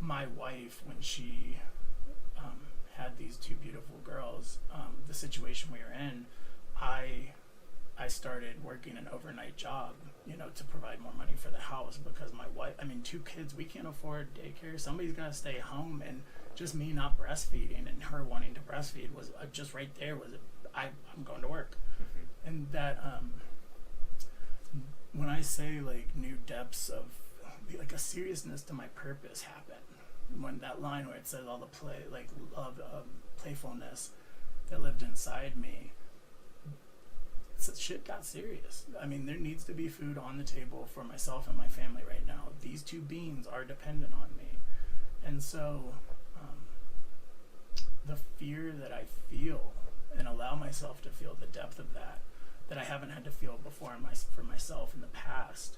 my wife, when she had these two beautiful girls, the situation we were in, I started working an overnight job, you know, to provide more money for the house because my wife, I mean, two kids, we can't afford daycare. Somebody's got to stay home, and just me not breastfeeding and her wanting to breastfeed was just right there was, I'm going to work. Mm-hmm. And that, when I say like new depths of, like a seriousness to my purpose happened, when that line where it says all the play, like love, playfulness that lived inside me, shit got serious. I mean, there needs to be food on the table for myself and my family right now. These two beings are dependent on me. And so the fear that I feel and allow myself to feel the depth of that I haven't had to feel before for myself in the past.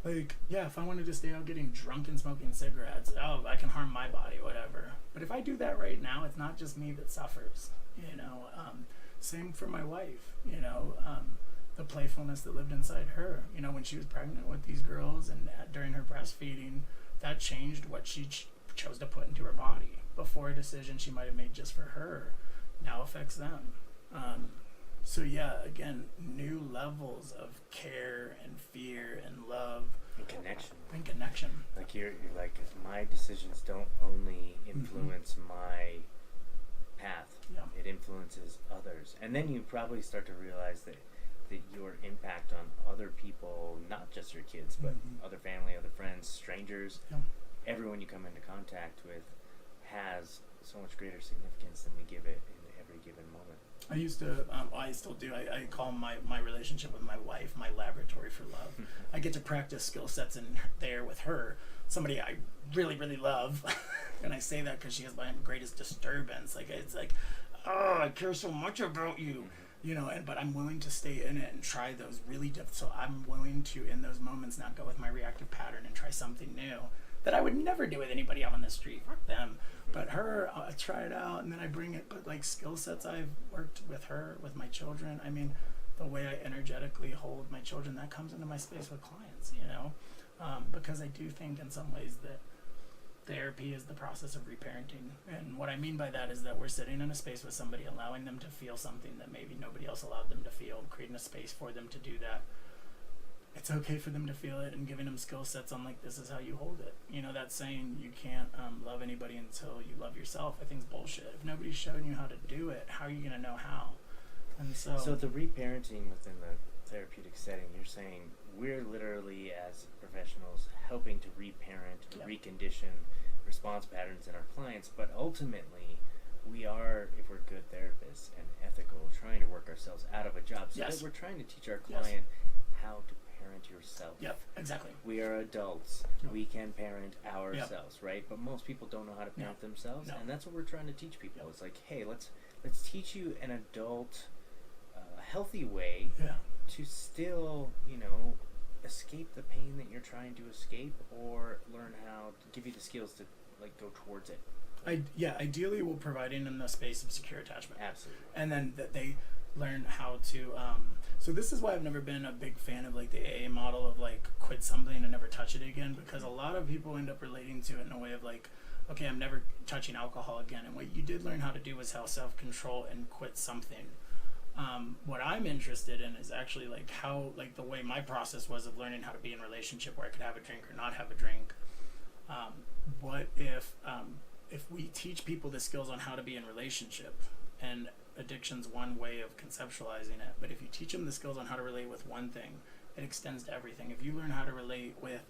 Like, yeah, if I wanted to stay out getting drunk and smoking cigarettes, oh, I can harm my body, whatever. But if I do that right now, it's not just me that suffers, you know. Same for my wife, you know, the playfulness that lived inside her, you know, when she was pregnant with these girls and during her breastfeeding, that changed what she chose to put into her body. Before, a decision she might have made just for her now affects them. So yeah, again, new levels of care and fear and love and connection. Like you're like, my decisions don't only influence my path. Yeah. It influences others. And then you probably start to realize that your impact on other people, not just your kids, but other family, other friends, strangers, everyone you come into contact with has so much greater significance than we give it in every given moment. I used to, I still do, I call my relationship with my wife my laboratory for love. I get to practice skill sets in there with her, somebody I really, really love. And I say that because she has my greatest disturbance. Like, it's like, oh, I care so much about you, you know, but I'm willing to stay in it and try those really so I'm willing to, in those moments, not go with my reactive pattern and try something new that I would never do with anybody out on the street. Fuck them. But her, I try it out, and then I bring it. But like skill sets I've worked with her, with my children. I mean, the way I energetically hold my children, that comes into my space with clients, you know, because I do think in some ways that therapy is the process of reparenting. And what I mean by that is that we're sitting in a space with somebody, allowing them to feel something that maybe nobody else allowed them to feel, creating a space for them to do that. It's okay for them to feel it, and giving them skill sets on like, this is how you hold it. You know, that saying, you can't love anybody until you love yourself, I think is bullshit. If nobody's showing you how to do it, how are you going to know how? And so the reparenting within the therapeutic setting, you're saying we're literally, as professionals, helping to reparent, recondition response patterns in our clients, but ultimately we are, if we're good therapists and ethical, trying to work ourselves out of a job. So that we're trying to teach our client how to parent yourself. Yep, exactly. We are adults. We can parent ourselves, right? But most people don't know how to parent themselves, and that's what we're trying to teach people. It's like, hey, let's teach you an adult, healthy way to still, you know, escape the pain that you're trying to escape, or learn how to give you the skills to like go towards it. Ideally, we're providing them the space of secure attachment. Absolutely. And then that they learn how to so this is why I've never been a big fan of like the AA model of like quit something and never touch it again, because a lot of people end up relating to it in a way of like, okay, I'm never touching alcohol again. And what you did learn how to do was how self-control and quit something. What I'm interested in is actually like how, like the way my process was of learning how to be in a relationship where I could have a drink or not have a drink. What if we teach people the skills on how to be in relationship, and addiction's one way of conceptualizing it, but if you teach them the skills on how to relate with one thing, it extends to everything. If you learn how to relate with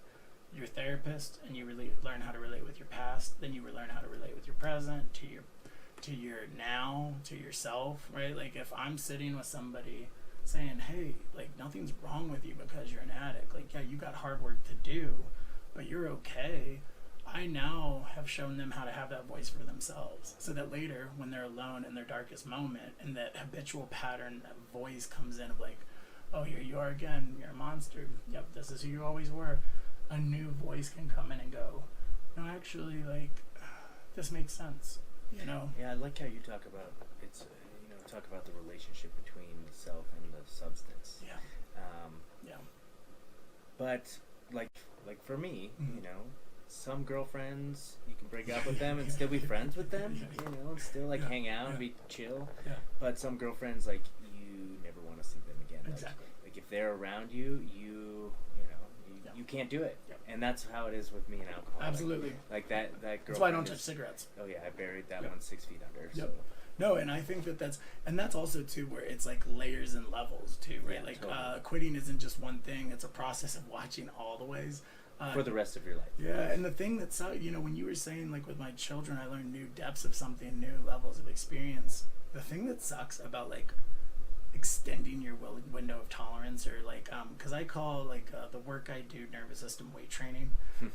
your therapist and you learn how to relate with your past, then you learn how to relate with your present, to your now, to yourself, right? Like if I'm sitting with somebody saying, hey, like nothing's wrong with you because you're an addict, like yeah, you got hard work to do, but you're okay. I now have shown them how to have that voice for themselves, so that later when they're alone in their darkest moment and that habitual pattern, that voice comes in of like, oh, here you are again, you're a monster, yep, this is who you always were. A new voice can come in and go, no, actually, like, this makes sense, you know? Yeah, I like how you talk about, it's, you know, talk about the relationship between the self and the substance. Yeah. But, like for me, you know, some girlfriends, you can break up with them and still be friends with them, you know, and still like hang out and be chill. Yeah. But some girlfriends, like, you never want to see them again. Exactly. Like if they're around you, you can't do it. Yep. And that's how it is with me and alcohol. Absolutely. Like that girl. That's why I don't touch cigarettes. Oh yeah, I buried that one 6 feet under. Yep. So. No, and I think that's also too where it's like layers and levels too, right? Yeah, like totally. Quitting isn't just one thing; it's a process of watching all the ways. For the rest of your life. Yeah, and the thing that's, you know, when you were saying like with my children, I learned new depths of something, new levels of experience. The thing that sucks about like extending your window of tolerance, or like because I call like the work I do nervous system weight training.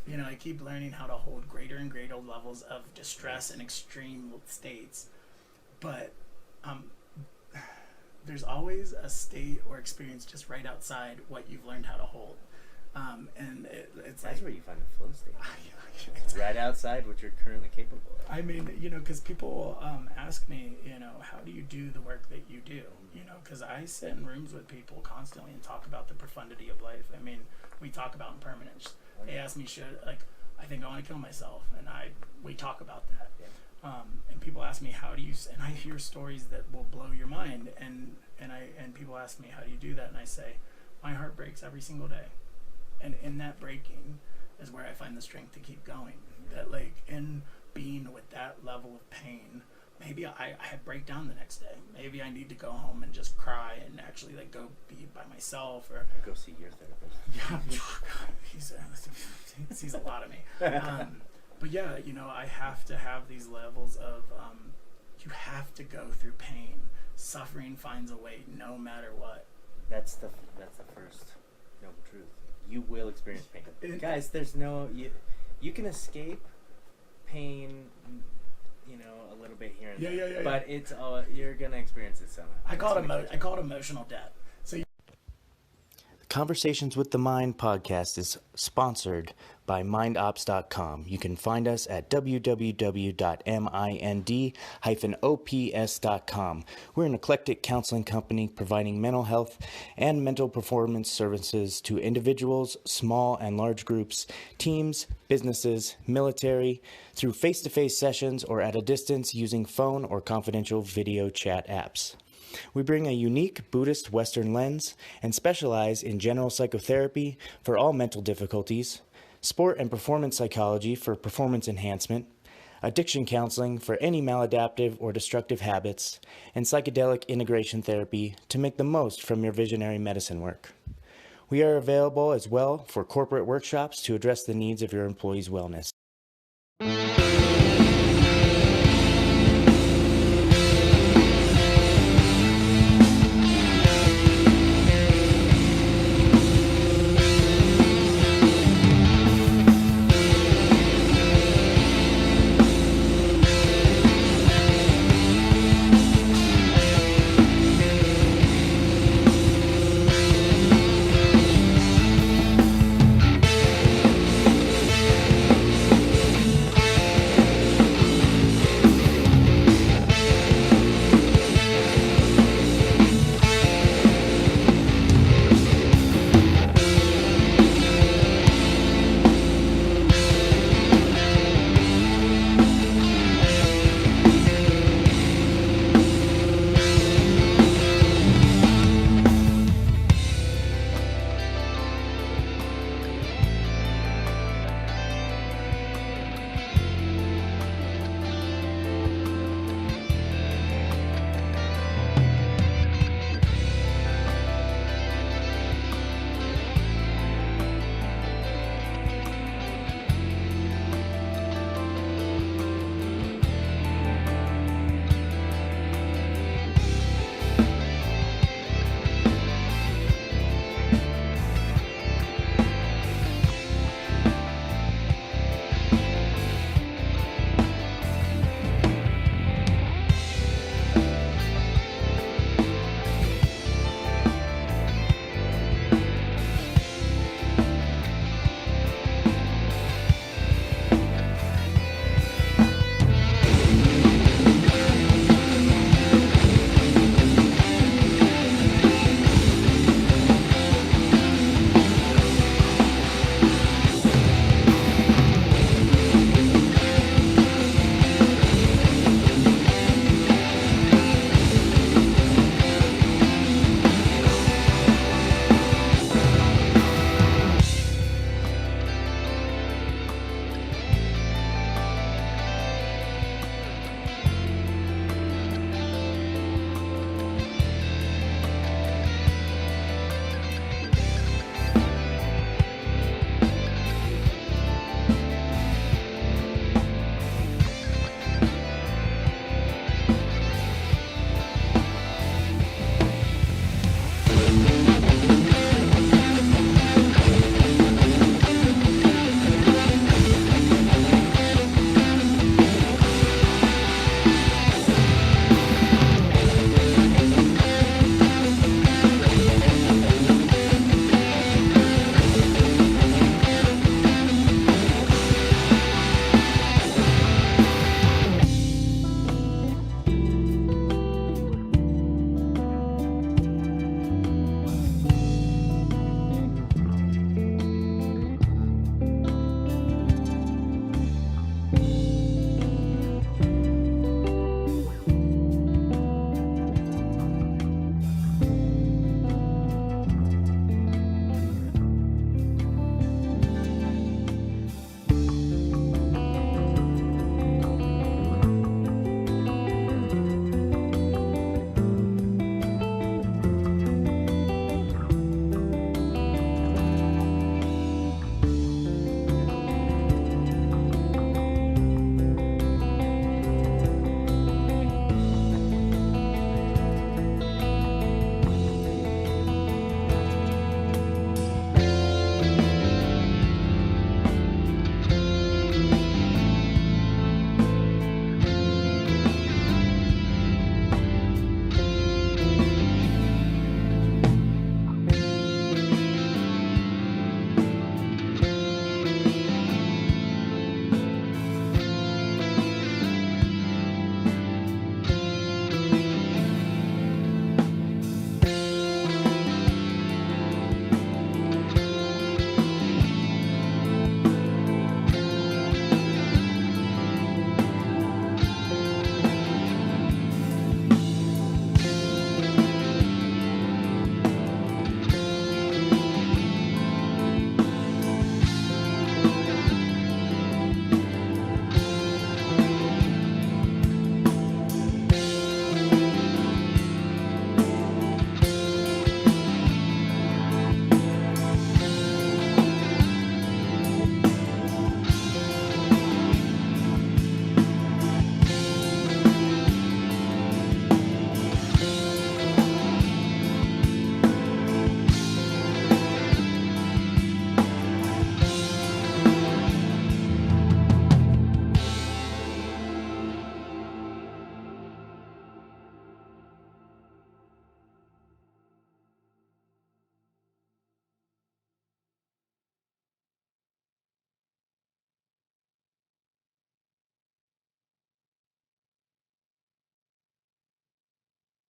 You know, I keep learning how to hold greater and greater levels of distress and extreme states, but there's always a state or experience just right outside what you've learned how to hold. And it's That's like, where you find the flow state. It's right outside what you're currently capable of. I mean, you know, because people ask me, you know, how do you do the work that you do? You know, because I sit in rooms with people constantly and talk about the profundity of life. I mean, we talk about impermanence. They ask me, I think I want to kill myself, and we talk about that. Yeah. And people ask me, how do you? And I hear stories that will blow your mind, and people ask me, how do you do that? And I say, my heart breaks every single day, and in that breaking is where I find the strength to keep going. That like in being with that level of pain, maybe I break down the next day. Maybe I need to go home and just cry and actually like go be by myself, or go see your therapist. Yeah, he sees a lot of me. But yeah, you know, I have to have these levels of you have to go through pain. Suffering finds a way, no matter what. That's the first noble truth. You will experience pain, guys. There's no you can escape pain, you know, a little bit here and there. Yeah. But it's you're gonna experience it somehow. I call it emotional debt. So Conversations with the Mind podcast is sponsored by mindops.com. You can find us at www.mind-ops.com. We're an eclectic counseling company providing mental health and mental performance services to individuals, small and large groups, teams, businesses, military, through face-to-face sessions or at a distance using phone or confidential video chat apps. We bring a unique Buddhist Western lens and specialize in general psychotherapy for all mental difficulties, sport and performance psychology for performance enhancement, addiction counseling for any maladaptive or destructive habits, and psychedelic integration therapy to make the most from your visionary medicine work. We are available as well for corporate workshops to address the needs of your employees' wellness.